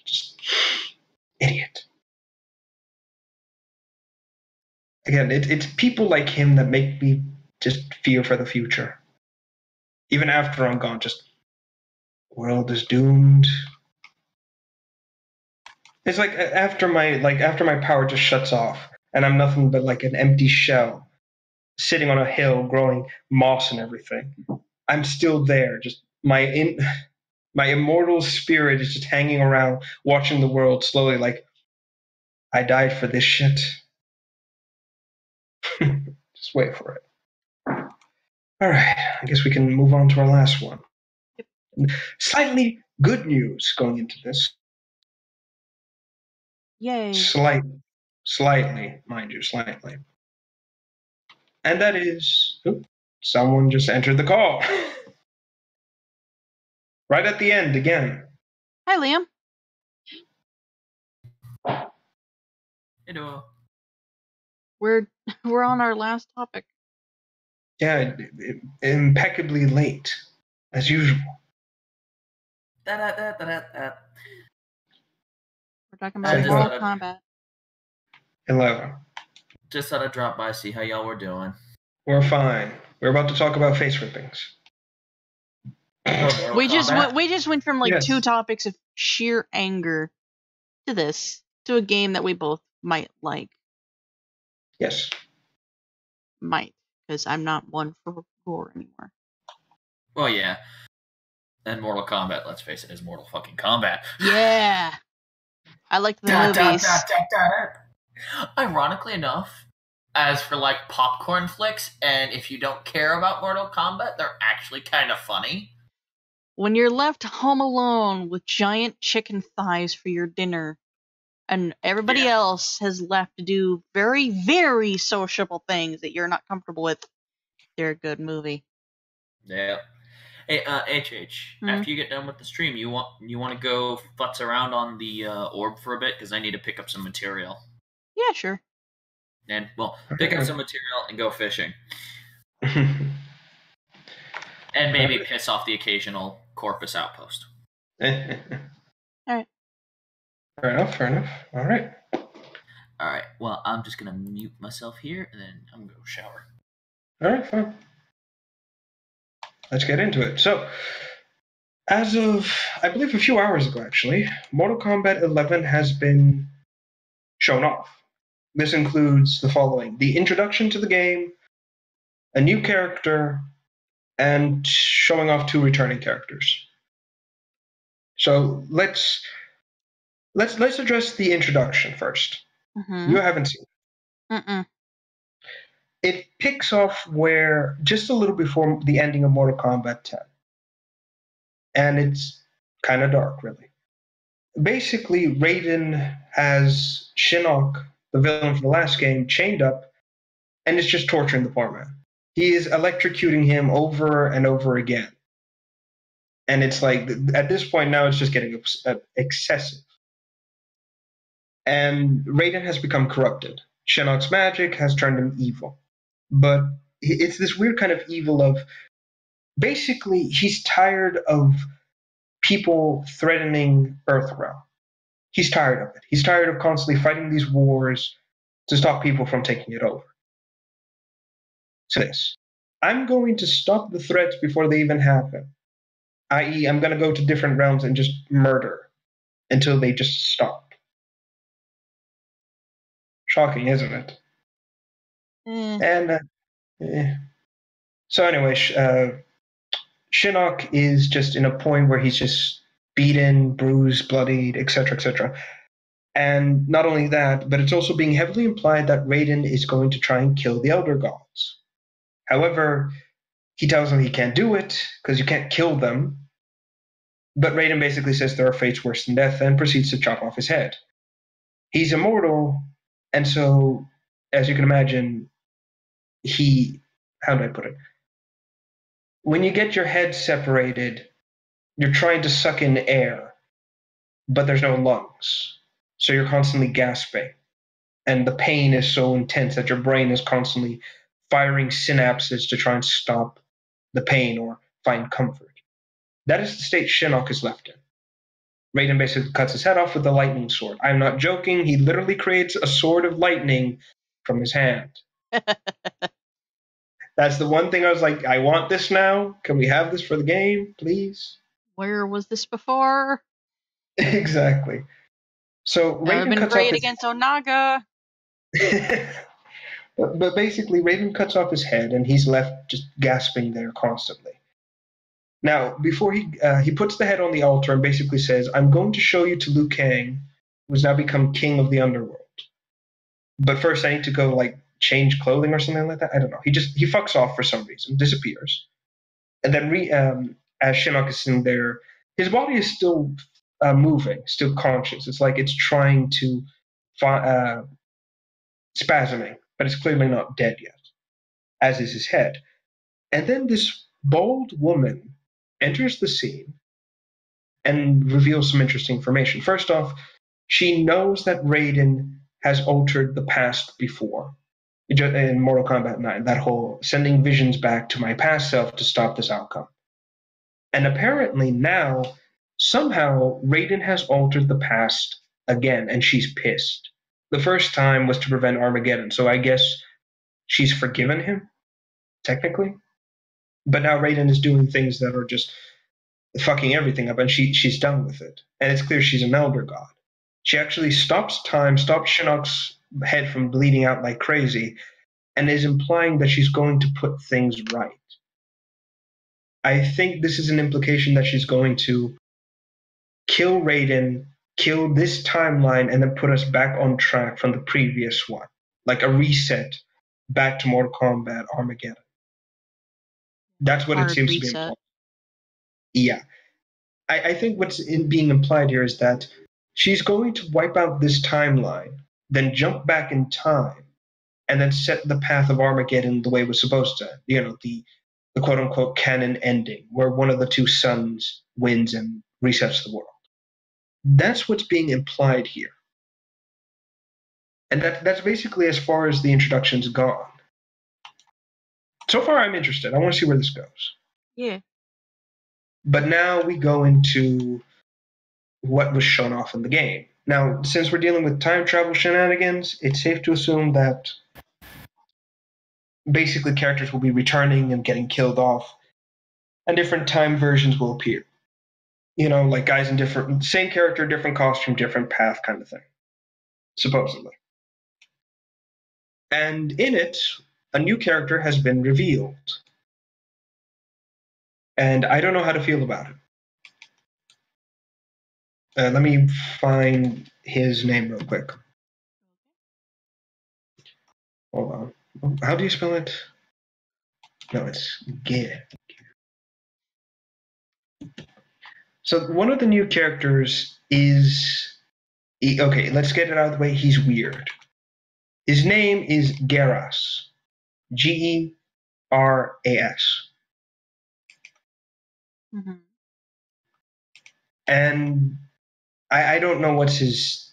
Just idiot. Again, it's people like him that make me just fear for the future. Even after I'm gone, just world is doomed. It's like after my power just shuts off and I'm nothing but like an empty shell sitting on a hill growing moss and everything. I'm still there, just my immortal spirit is just hanging around watching the world slowly like I died for this shit. Just wait for it. All right, I guess we can move on to our last one. Yep. Slightly good news going into this. Yay! Slightly, mind you, slightly. And that is, someone just entered the call. Right at the end again. Hi, Liam. Hello. We're on our last topic. Yeah, impeccably late, as usual. We're talking about Mortal Kombat. 11. Just thought I'd drop by, see how y'all were doing. We're fine. We're about to talk about face rippings. We just went from like Yes. 2 topics of sheer anger to this, to a game that we both might like. Yes. Might, because I'm not one for gore anymore. Well, yeah. And Mortal Kombat, let's face it, is Mortal fucking Kombat. Yeah! I like the movies. Ironically enough, as for like popcorn flicks, and if you don't care about Mortal Kombat, they're actually kind of funny. When you're left home alone with giant chicken thighs for your dinner, and everybody else has left to do very, very sociable things that you're not comfortable with, they're a good movie. Yeah. Hey, HH, after you get done with the stream, you want to go futz around on the orb for a bit? Because I need to pick up some material. Yeah, sure. And, well, pick up some material and go fishing. And maybe piss off the occasional Corpus outpost. Alright. Fair enough. Alright. Alright, well, I'm just going to mute myself here, and then I'm going to go shower. Alright, fine. Let's get into it. So, as of, I believe a few hours ago actually, Mortal Kombat 11 has been shown off. This includes the following: the introduction to the game, a new character, and showing off 2 returning characters. So let's address the introduction first. Mm-hmm. You haven't seen it. It picks off where just a little before the ending of Mortal Kombat 10. And it's kind of dark, really. Basically, Raiden has Shinnok, the villain from the last game, chained up, and is just torturing the poor man. He is electrocuting him over and over again. And it's like, at this point now, it's just getting excessive. And Raiden has become corrupted. Shinnok's magic has turned him evil. But it's this weird kind of evil of, basically, he's tired of people threatening Earthrealm. He's tired of it. He's tired of constantly fighting these wars to stop people from taking it over. So this, I'm going to stop the threats before they even happen. i.e., I'm going to go to different realms and just murder until they just stop. Shocking, isn't it? And so anyway, Shinnok is just in a point where he's just beaten, bruised, bloodied, etc., etc. And not only that, but it's also being heavily implied that Raiden is going to try and kill the Elder Gods. However, he tells them he can't do it because you can't kill them. But Raiden basically says there are fates worse than death and proceeds to chop off his head. He's immortal, and so, as you can imagine, how do I put it? When you get your head separated, you're trying to suck in air, but there's no lungs. So you're constantly gasping. And the pain is so intense that your brain is constantly firing synapses to try and stop the pain or find comfort. That is the state Shinnok is left in. Raiden basically cuts his head off with a lightning sword. I'm not joking. He literally creates a sword of lightning from his hand. That's the one thing I was like, I want this now. Can we have this for the game, please? Where was this before? Exactly. So That would have Raiden been cuts great off against Onaga. but basically, Raiden cuts off his head, and he's left just gasping there constantly. Now, before he puts the head on the altar and basically says, I'm going to show you to Liu Kang, who's now become king of the underworld. But first I need to go, like, change clothing or something like that. I don't know. He fucks off for some reason, disappears. And then as Shinnok is sitting there, his body is still moving, still conscious. It's like it's trying to spasming, but it's clearly not dead yet, as is his head. And then this bold woman enters the scene and reveals some interesting information. First off, she knows that Raiden has altered the past before. In Mortal Kombat 9, that whole sending visions back to my past self to stop this outcome. And apparently now, somehow, Raiden has altered the past again, and she's pissed. The first time was to prevent Armageddon, so I guess she's forgiven him, technically. But now Raiden is doing things that are just fucking everything up, and she's done with it. And it's clear she's an Elder God. She actually stops time, stops Shinnok's head from bleeding out like crazy, and is implying that she's going to put things right. I think this is an implication that she's going to kill Raiden, kill this timeline, and then put us back on track from the previous one. Like a reset back to Mortal Kombat Armageddon. That's what it seems to be implied. Yeah. I think what's being implied here is that she's going to wipe out this timeline, then jump back in time, and then set the path of Armageddon the way it was supposed to. You know, the quote-unquote canon ending, where one of the two suns wins and resets the world. That's what's being implied here. And that's basically as far as the introduction's gone. So far, I'm interested. I want to see where this goes. Yeah. But now we go into what was shown off in the game. Now, since we're dealing with time travel shenanigans, it's safe to assume that basically characters will be returning and getting killed off, and different time versions will appear. You know, like guys in different, same character, different costume, different path kind of thing, supposedly. And in it, a new character has been revealed. And I don't know how to feel about it. Let me find his name real quick. Hold on. How do you spell it? No, it's Gif. So one of the new characters is... Okay, let's get it out of the way. He's weird. His name is Geras. Geras. Mm-hmm. And I don't know what's his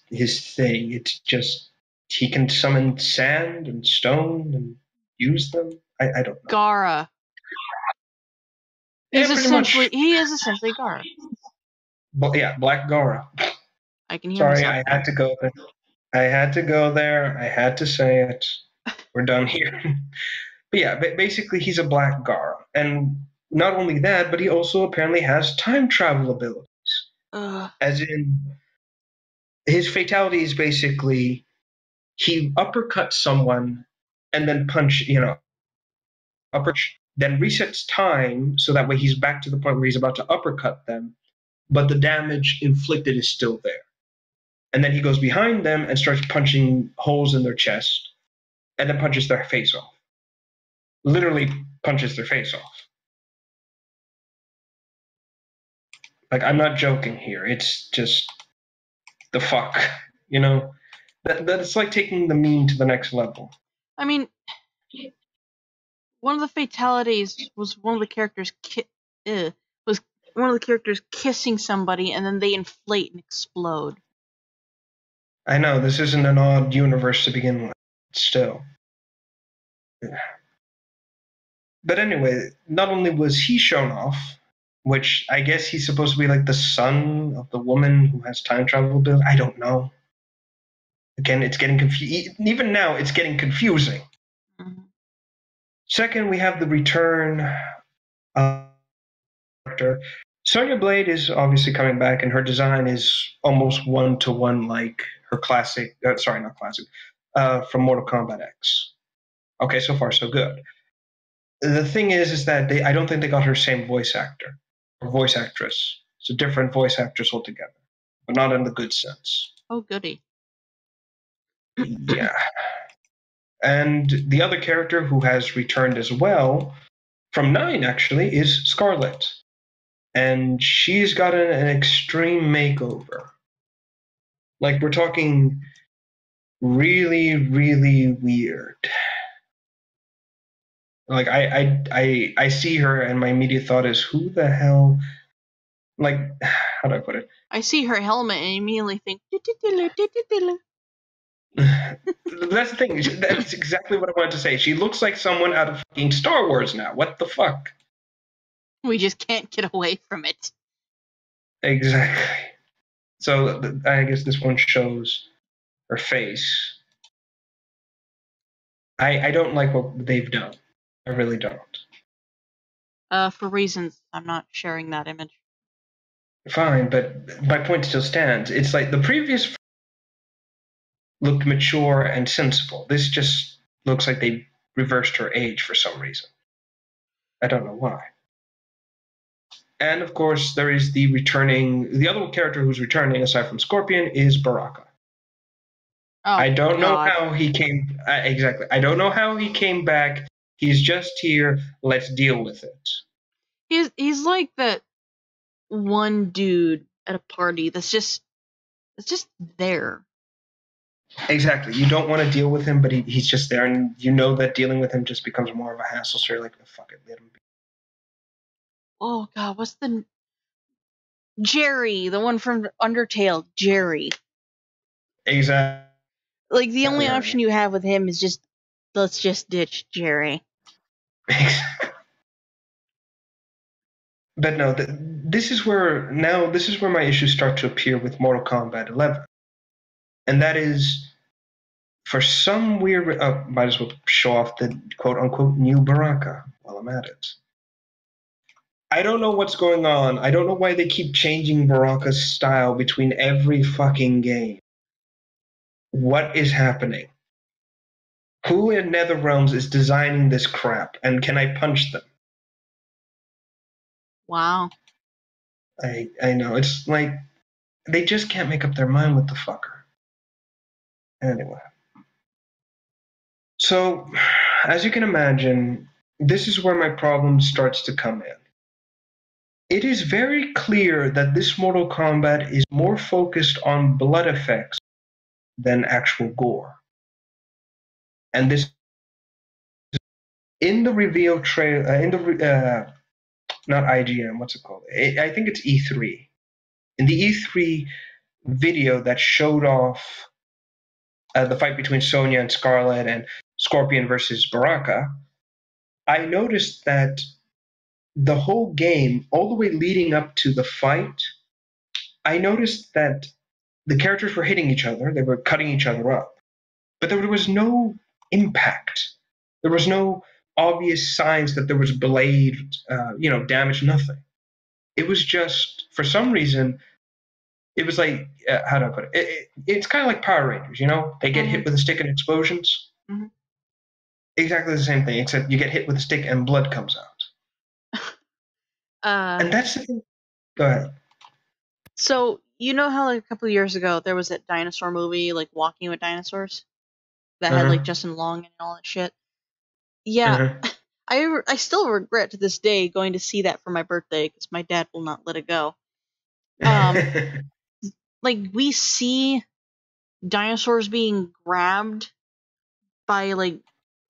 thing. It's just he can summon sand and stone and use them. I don't know. Gara. He is essentially Gara. Yeah, Black Gara. I can hear Sorry, myself. I had to go there. I had to say it. We're done here. But yeah, basically he's a Black Gara. And not only that, but he also apparently has time travel abilities. As in, his fatality is basically he uppercuts someone and then then resets time so that way he's back to the point where he's about to uppercut them, but the damage inflicted is still there. And then he goes behind them and starts punching holes in their chest and then punches their face off. Literally punches their face off. Like, I'm not joking here. It's just the fuck, you know? That's like taking the meme to the next level. I mean, one of the fatalities was one of the characters kissing somebody, and then they inflate and explode. I know this isn't an odd universe to begin with. Still. But anyway, not only was he shown off, which I guess he's supposed to be like the son of the woman who has time travel ability. I don't know. Again, it's getting confusing. Even now, it's getting confusing. Mm-hmm. Second, we have the return of character. Sonya Blade is obviously coming back, and her design is almost one-to-one like her classic. Sorry, not classic. From Mortal Kombat X. Okay, so far so good. The thing is that I don't think they got her same voice actor or voice actress. It's a different voice actress altogether, but not in the good sense. Oh, goody. Yeah. And the other character who has returned as well, from 9 actually, is Scarlet. And she's got an extreme makeover. Like, we're talking really, really weird. Like, I see her and my immediate thought is, who the hell? Like, how do I put it? I see her helmet and immediately think, That's the thing. That's exactly what I wanted to say. She looks like someone out of fucking Star Wars now. What the fuck? We just can't get away from it. Exactly. So I guess this one shows her face. I don't like what they've done. I really don't. For reasons I'm not sharing that image. Fine, but my point still stands. It's like the previous looked mature and sensible. This just looks like they reversed her age for some reason. I don't know why. And of course, there is the other character who's returning aside from Scorpion is Baraka. Oh, I don't know God. how he came. Exactly. I don't know how he came back. He's just here. Let's deal with it. He's like that one dude at a party that's just there. Exactly. You don't want to deal with him, but he's just there, and you know that dealing with him just becomes more of a hassle. So you're like, oh, fuck it, let him be. Oh God, what's the Jerry, the one from Undertale, Jerry. Exactly. Like the only option you have with him is let's just ditch Jerry. But no, this is where my issues start to appear with Mortal Kombat 11, and that is for some weird. Might as well show off the quote unquote new Baraka while I'm at it. I don't know what's going on. I don't know why they keep changing Baraka's style between every fucking game. What is happening? Who in NetherRealms is designing this crap, and can I punch them? Wow. I know. It's like they just can't make up their mind with the fucker. Anyway. So, as you can imagine, this is where my problem starts to come in. It is very clear that this Mortal Kombat is more focused on blood effects than actual gore. And this in the reveal trailer, not IGN, what's it called? I think it's E3. In the E3 video that showed off the fight between Sonya and Scarlet and Scorpion versus Baraka, I noticed that the whole game, all the way leading up to the fight, I noticed that the characters were hitting each other, they were cutting each other up, but there was no impact. There was no obvious signs that there was blade, damage, nothing. It was just, for some reason, it was like, how do I put it? It's kind of like Power Rangers, They get hit with a stick and explosions. Mm-hmm. Exactly the same thing, except you get hit with a stick and blood comes out. And that's the thing. Go ahead. So, you know how like a couple of years ago there was that dinosaur movie, like Walking with Dinosaurs? That had like Justin Long and all that shit? Yeah. I still regret to this day going to see that for my birthday because my dad will not let it go. Like, we see dinosaurs being grabbed by like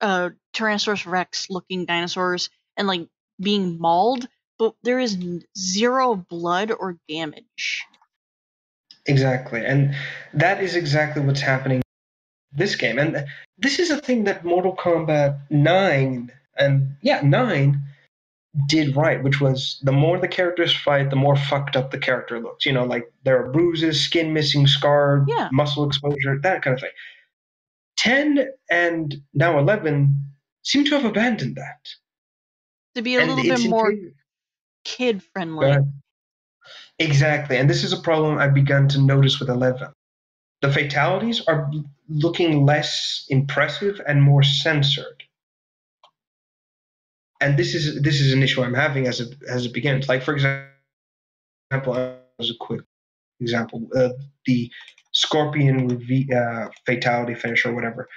Tyrannosaurus Rex looking dinosaurs and like being mauled, but there is zero blood or damage. Exactly, and that is exactly what's happening in this game. And this is a thing that Mortal Kombat 9 did right, which was the more the characters fight, the more fucked up the character looks. Like there are bruises, skin missing, scarred, muscle exposure, that kind of thing. 10 and now 11 seem to have abandoned that. To be a little bit more kid-friendly. Exactly, and this is a problem I've begun to notice with 11. The fatalities are looking less impressive and more censored. And this is an issue I'm having as it begins. Like, for example, as a quick example, the Scorpion fatality finish or whatever.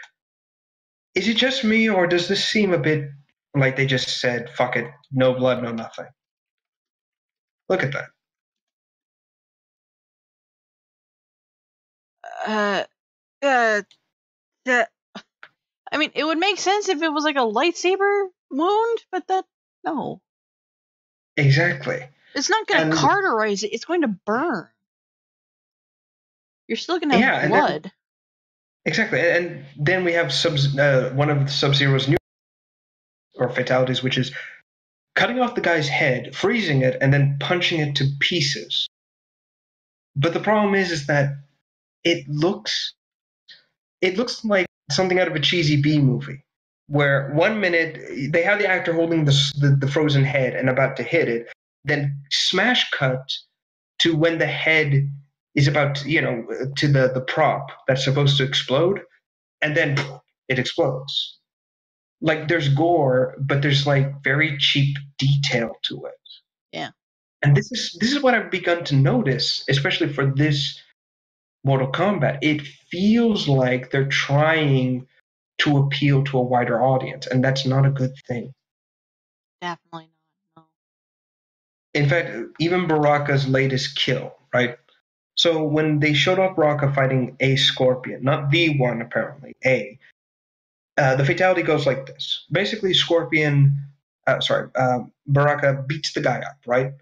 Is it just me, or does this seem a bit like they just said, fuck it, no blood, no nothing? Look at that. I mean, it would make sense if it was like a lightsaber wound, but no. Exactly. It's not going to cauterize it. It's going to burn. You're still going to have blood. Exactly. And then we have one of Sub-Zero's new fatalities, which is cutting off the guy's head, freezing it, and then punching it to pieces. But the problem is that it looks like something out of a cheesy B movie, where 1 minute they have the actor holding the frozen head and about to hit it, then smash cut to when the head is about to, to the prop that's supposed to explode, and then it explodes. Like, there's gore, but there's like very cheap detail to it. Yeah. And this is what I've begun to notice, especially for this Mortal Kombat. It feels like they're trying to appeal to a wider audience, and that's not a good thing. Definitely not, no. In fact, even Baraka's latest kill, right? So when they showed off Baraka fighting a Scorpion, not the one apparently, the fatality goes like this. Basically, Baraka beats the guy up, right?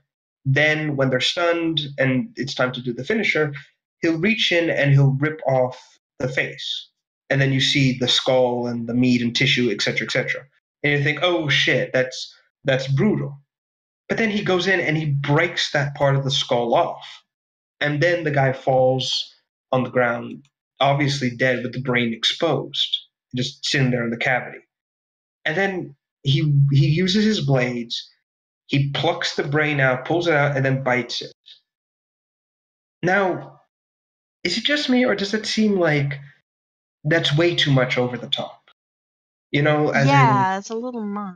Then when they're stunned and it's time to do the finisher, he'll reach in and he'll rip off the face. And then you see the skull and the meat and tissue, etc., etc. And you think, oh shit, that's brutal. But then he goes in and he breaks that part of the skull off. And then the guy falls on the ground, obviously dead with the brain exposed, just sitting there in the cavity. And then he uses his blades, he plucks the brain out, pulls it out, and then bites it. Now, is it just me, or does it seem like that's way too much over the top? It's a little much.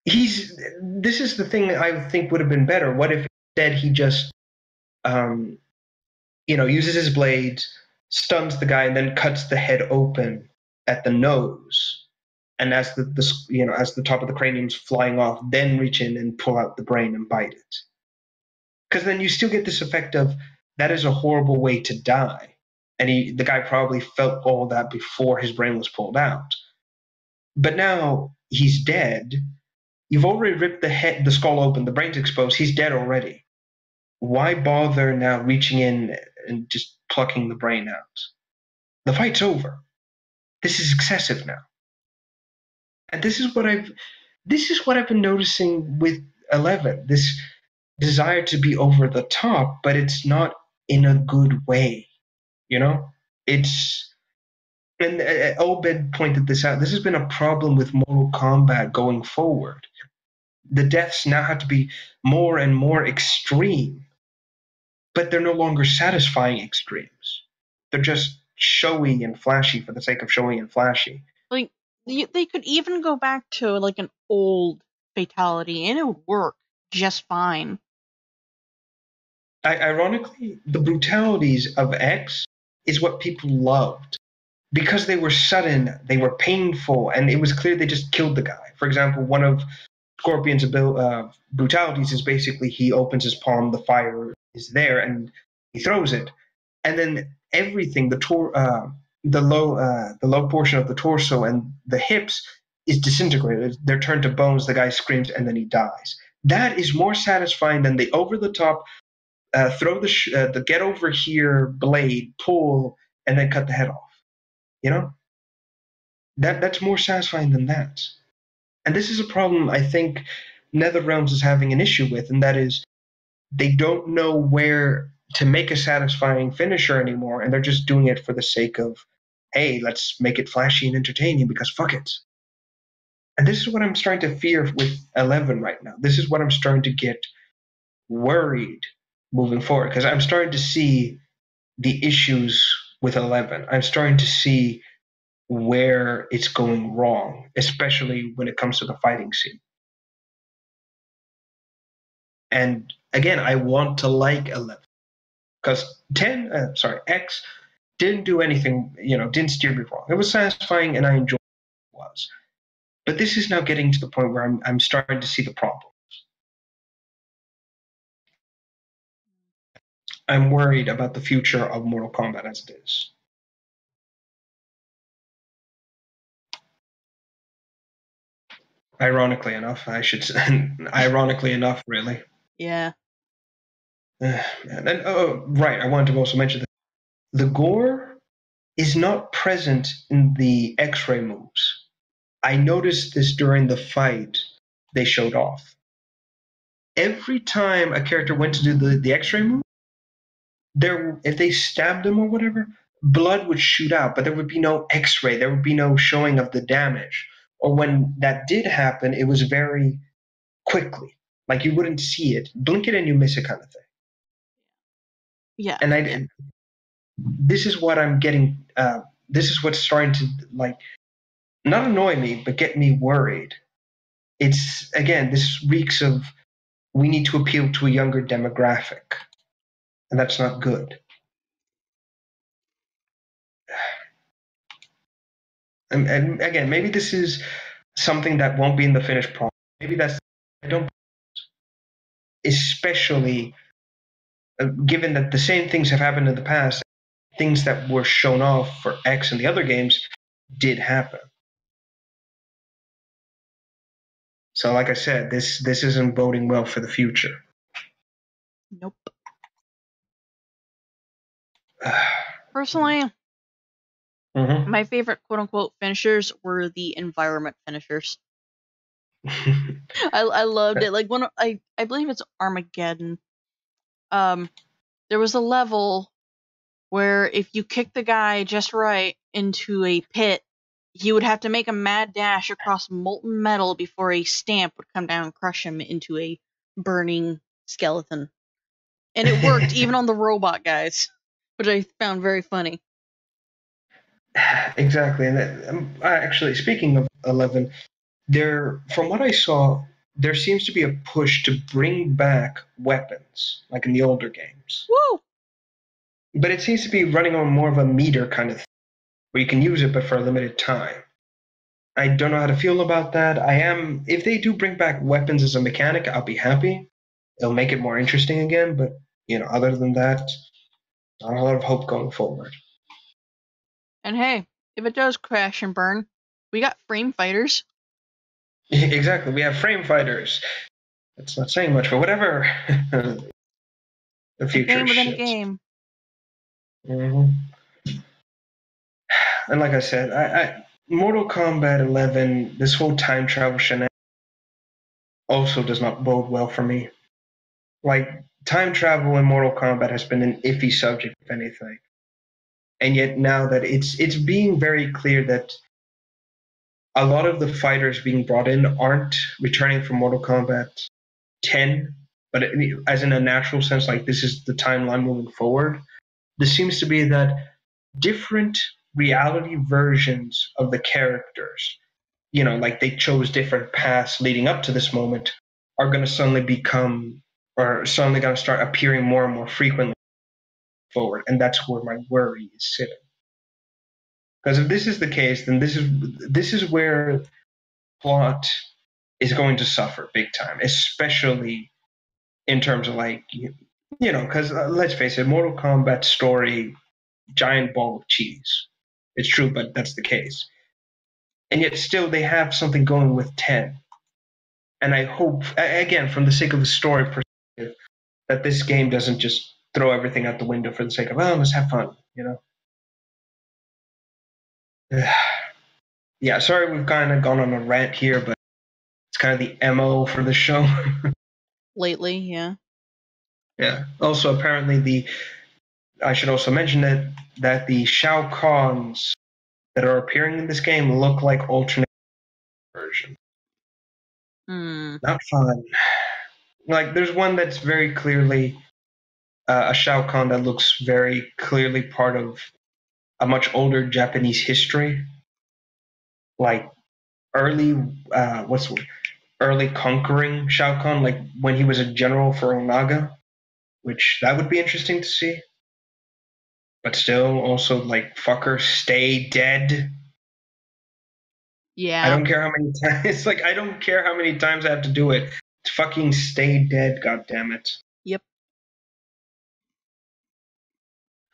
This is the thing I think would have been better. What if instead he just, uses his blades, stuns the guy, and then cuts the head open at the nose, and as the top of the cranium's flying off, then reach in and pull out the brain and bite it. Because then you still get this effect of that is a horrible way to die, and the guy probably felt all that before his brain was pulled out. But now he's dead. You've already ripped the skull open, the brain's exposed, he's dead already. Why bother now reaching in and just plucking the brain out? The fight's over. This is excessive now. And this is what I've been noticing with 11. This desire to be over the top, but it's not in a good way. It's And Obed pointed this out. This has been a problem with Mortal Kombat going forward. The deaths now have to be more and more extreme, but they're no longer satisfying extremes. They're just showy and flashy for the sake of showy and flashy. Like, they could even go back to, like, an old fatality, and it would work just fine. Ironically, the brutalities of X is what people loved. Because they were sudden, they were painful, and it was clear they just killed the guy. For example, one of Scorpion's brutalities is basically he opens his palm, the fire is there, and he throws it, and then everything, the low portion of the torso and the hips is disintegrated. They're turned to bones. The guy screams, and then he dies. That is more satisfying than the over the top throw the get over here blade, pull, and then cut the head off. You know, that's more satisfying than that. And this is a problem I think NetherRealms is having an issue with, and that is they don't know where to make a satisfying finisher anymore, and they're just doing it for the sake of, hey, let's make it flashy and entertaining because fuck it. And this is what I'm starting to fear with 11 right now. This is what I'm starting to get worried moving forward, because I'm starting to see the issues with 11. I'm starting to see where it's going wrong, especially when it comes to the fighting scene. And again, I want to like 11 because X didn't do anything, didn't steer me wrong. It was satisfying and I enjoyed what it was. But this is now getting to the point where I'm starting to see the problem. I'm worried about the future of Mortal Kombat as it is. Ironically enough, I should say. Ironically enough, really. Yeah. And right, I wanted to also mention that the gore is not present in the X-ray moves. I noticed this during the fight they showed off. Every time a character went to do the X-ray move, if they stabbed him or whatever, blood would shoot out, but there would be no X-ray. There would be no showing of the damage. Or when that did happen, it was very quickly. Like you wouldn't see it. Blink it and you miss it kind of thing. Yeah. And this is what I'm getting. This is what's starting to not annoy me, but get me worried. It's again, this reeks of we need to appeal to a younger demographic, and that's not good. And again, maybe this is something that won't be in the finished product. Maybe that's I don't, especially given that the same things have happened in the past. Things that were shown off for X and the other games did happen. So, like I said, this isn't boding well for the future. Nope. Personally, my favorite quote-unquote finishers were the environment finishers. I loved it. Like I believe it's Armageddon. There was a level where if you kick the guy just right into a pit, he would have to make a mad dash across molten metal before a stamp would come down and crush him into a burning skeleton. And it worked even on the robot guys, which I found very funny. Exactly. And actually, speaking of 11, from what I saw, there seems to be a push to bring back weapons, like in the older games. Woo! But it seems to be running on more of a meter kind of thing, where you can use it, but for a limited time. I don't know how to feel about that. If they do bring back weapons as a mechanic, I'll be happy. It'll make it more interesting again, but, other than that, not a lot of hope going forward. And hey, if it does crash and burn, we got frame fighters. Exactly, we have frame fighters. That's not saying much, but whatever. The future game within shit. a game. Mm-hmm. And like I said, Mortal Kombat 11, this whole time travel shenanigans also does not bode well for me. Like, time travel in Mortal Kombat has been an iffy subject, if anything. and yet now that it's being very clear that a lot of the fighters being brought in aren't returning from Mortal Kombat 10, but as in a natural sense, like this is the timeline moving forward. This seems to be that different reality versions of the characters, like they chose different paths leading up to this moment, are going to suddenly become, or suddenly going to start appearing more and more frequently forward. And that's where my worry is sitting. Because if this is the case, then this is where plot is going to suffer big time, especially in terms of like, because let's face it, Mortal Kombat story, giant ball of cheese. It's true, but that's the case. And yet still they have something going with 10. And I hope, again, from the sake of the story perspective, that this game doesn't just throw everything out the window for the sake of, let's have fun, Yeah, sorry we've kind of gone on a rant here, but it's kind of the MO for the show. Lately, yeah. Yeah. Also, apparently I should also mention that the Shao Kahns that are appearing in this game look like alternate versions. Not fun. Like, there's one that's very clearly a Shao Kahn that looks very clearly part of a much older Japanese history, like early early conquering Shao Kahn, like when he was a general for Onaga, which that would be interesting to see. But still, also like fucker, stay dead. Yeah. I don't care how many times. It's like I don't care how many times I have to do it. Fucking stay dead, god damn it. Yep.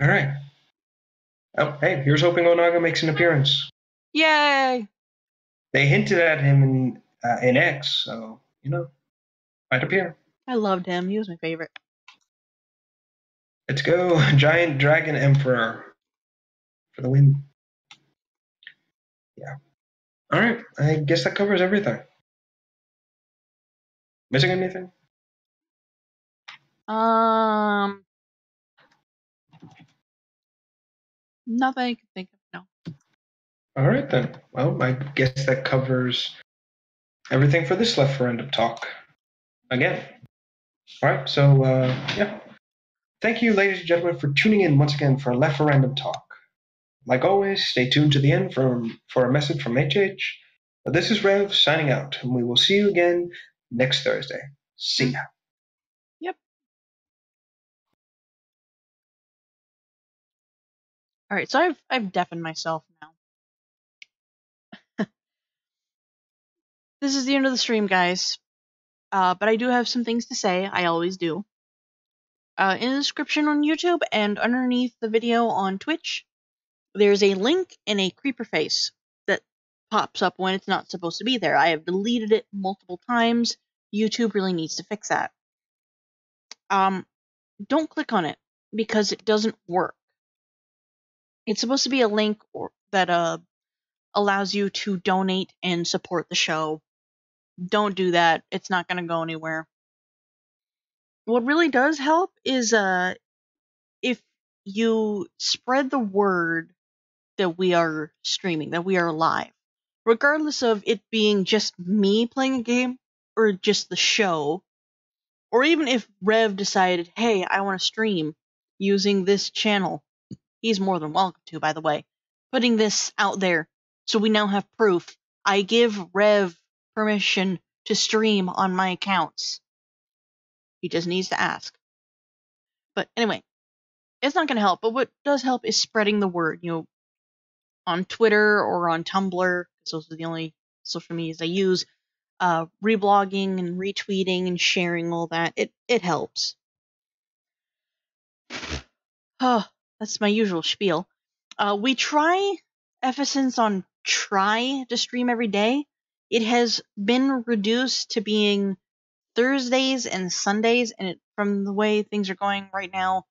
All right. Oh, hey, here's hoping Onaga makes an appearance. Yay! They hinted at him in X, so might appear. I loved him. He was my favorite. Let's go, Giant Dragon Emperor for the win. Yeah. All right. I guess that covers everything. Missing anything? Nothing I can think of. No. All right then. Well, I guess that covers everything for this referendum talk. Again. All right. So yeah. Thank you, ladies and gentlemen, for tuning in once again for referendum talk. Like always, stay tuned to the end for a message from HH. But this is Rev signing out, and we will see you again next Thursday. See ya. Yep. All right, so I've deafened myself now. This is the end of the stream, guys. But I do have some things to say. I always do. In the description on YouTube and underneath the video on Twitch, there's a link and a creeper face that pops up when it's not supposed to be there. I have deleted it multiple times. YouTube really needs to fix that. Don't click on it because it doesn't work. It's supposed to be a link that allows you to donate and support the show. Don't do that. It's not going to go anywhere. What really does help is if you spread the word that we are streaming, that we are live. Regardless of it being just me playing a game or just the show, or even if Rev decided, hey, I want to stream using this channel, he's more than welcome to, by the way. Putting this out there so we now have proof. I give Rev permission to stream on my accounts. He just needs to ask. But anyway, it's not going to help, but what does help is spreading the word. On Twitter or on Tumblr, because those are the only social medias I use, reblogging and retweeting and sharing all that, it helps. Oh, that's my usual spiel. We try, ever since on try to stream every day, it has been reduced to being Thursdays and Sundays, and from the way things are going right now,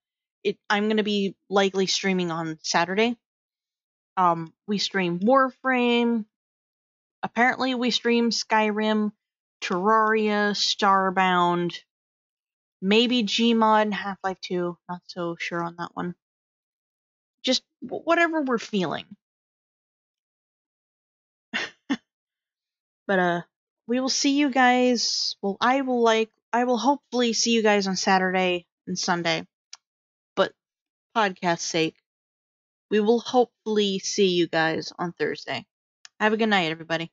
I'm going to be likely streaming on Saturday. We stream Warframe. Apparently, we stream Skyrim, Terraria, Starbound, maybe Gmod and Half-Life 2. Not so sure on that one. just whatever we're feeling. But we will see you guys. Well, I will hopefully see you guys on Saturday and Sunday. But podcast sake, we will hopefully see you guys on Thursday. Have a good night, everybody.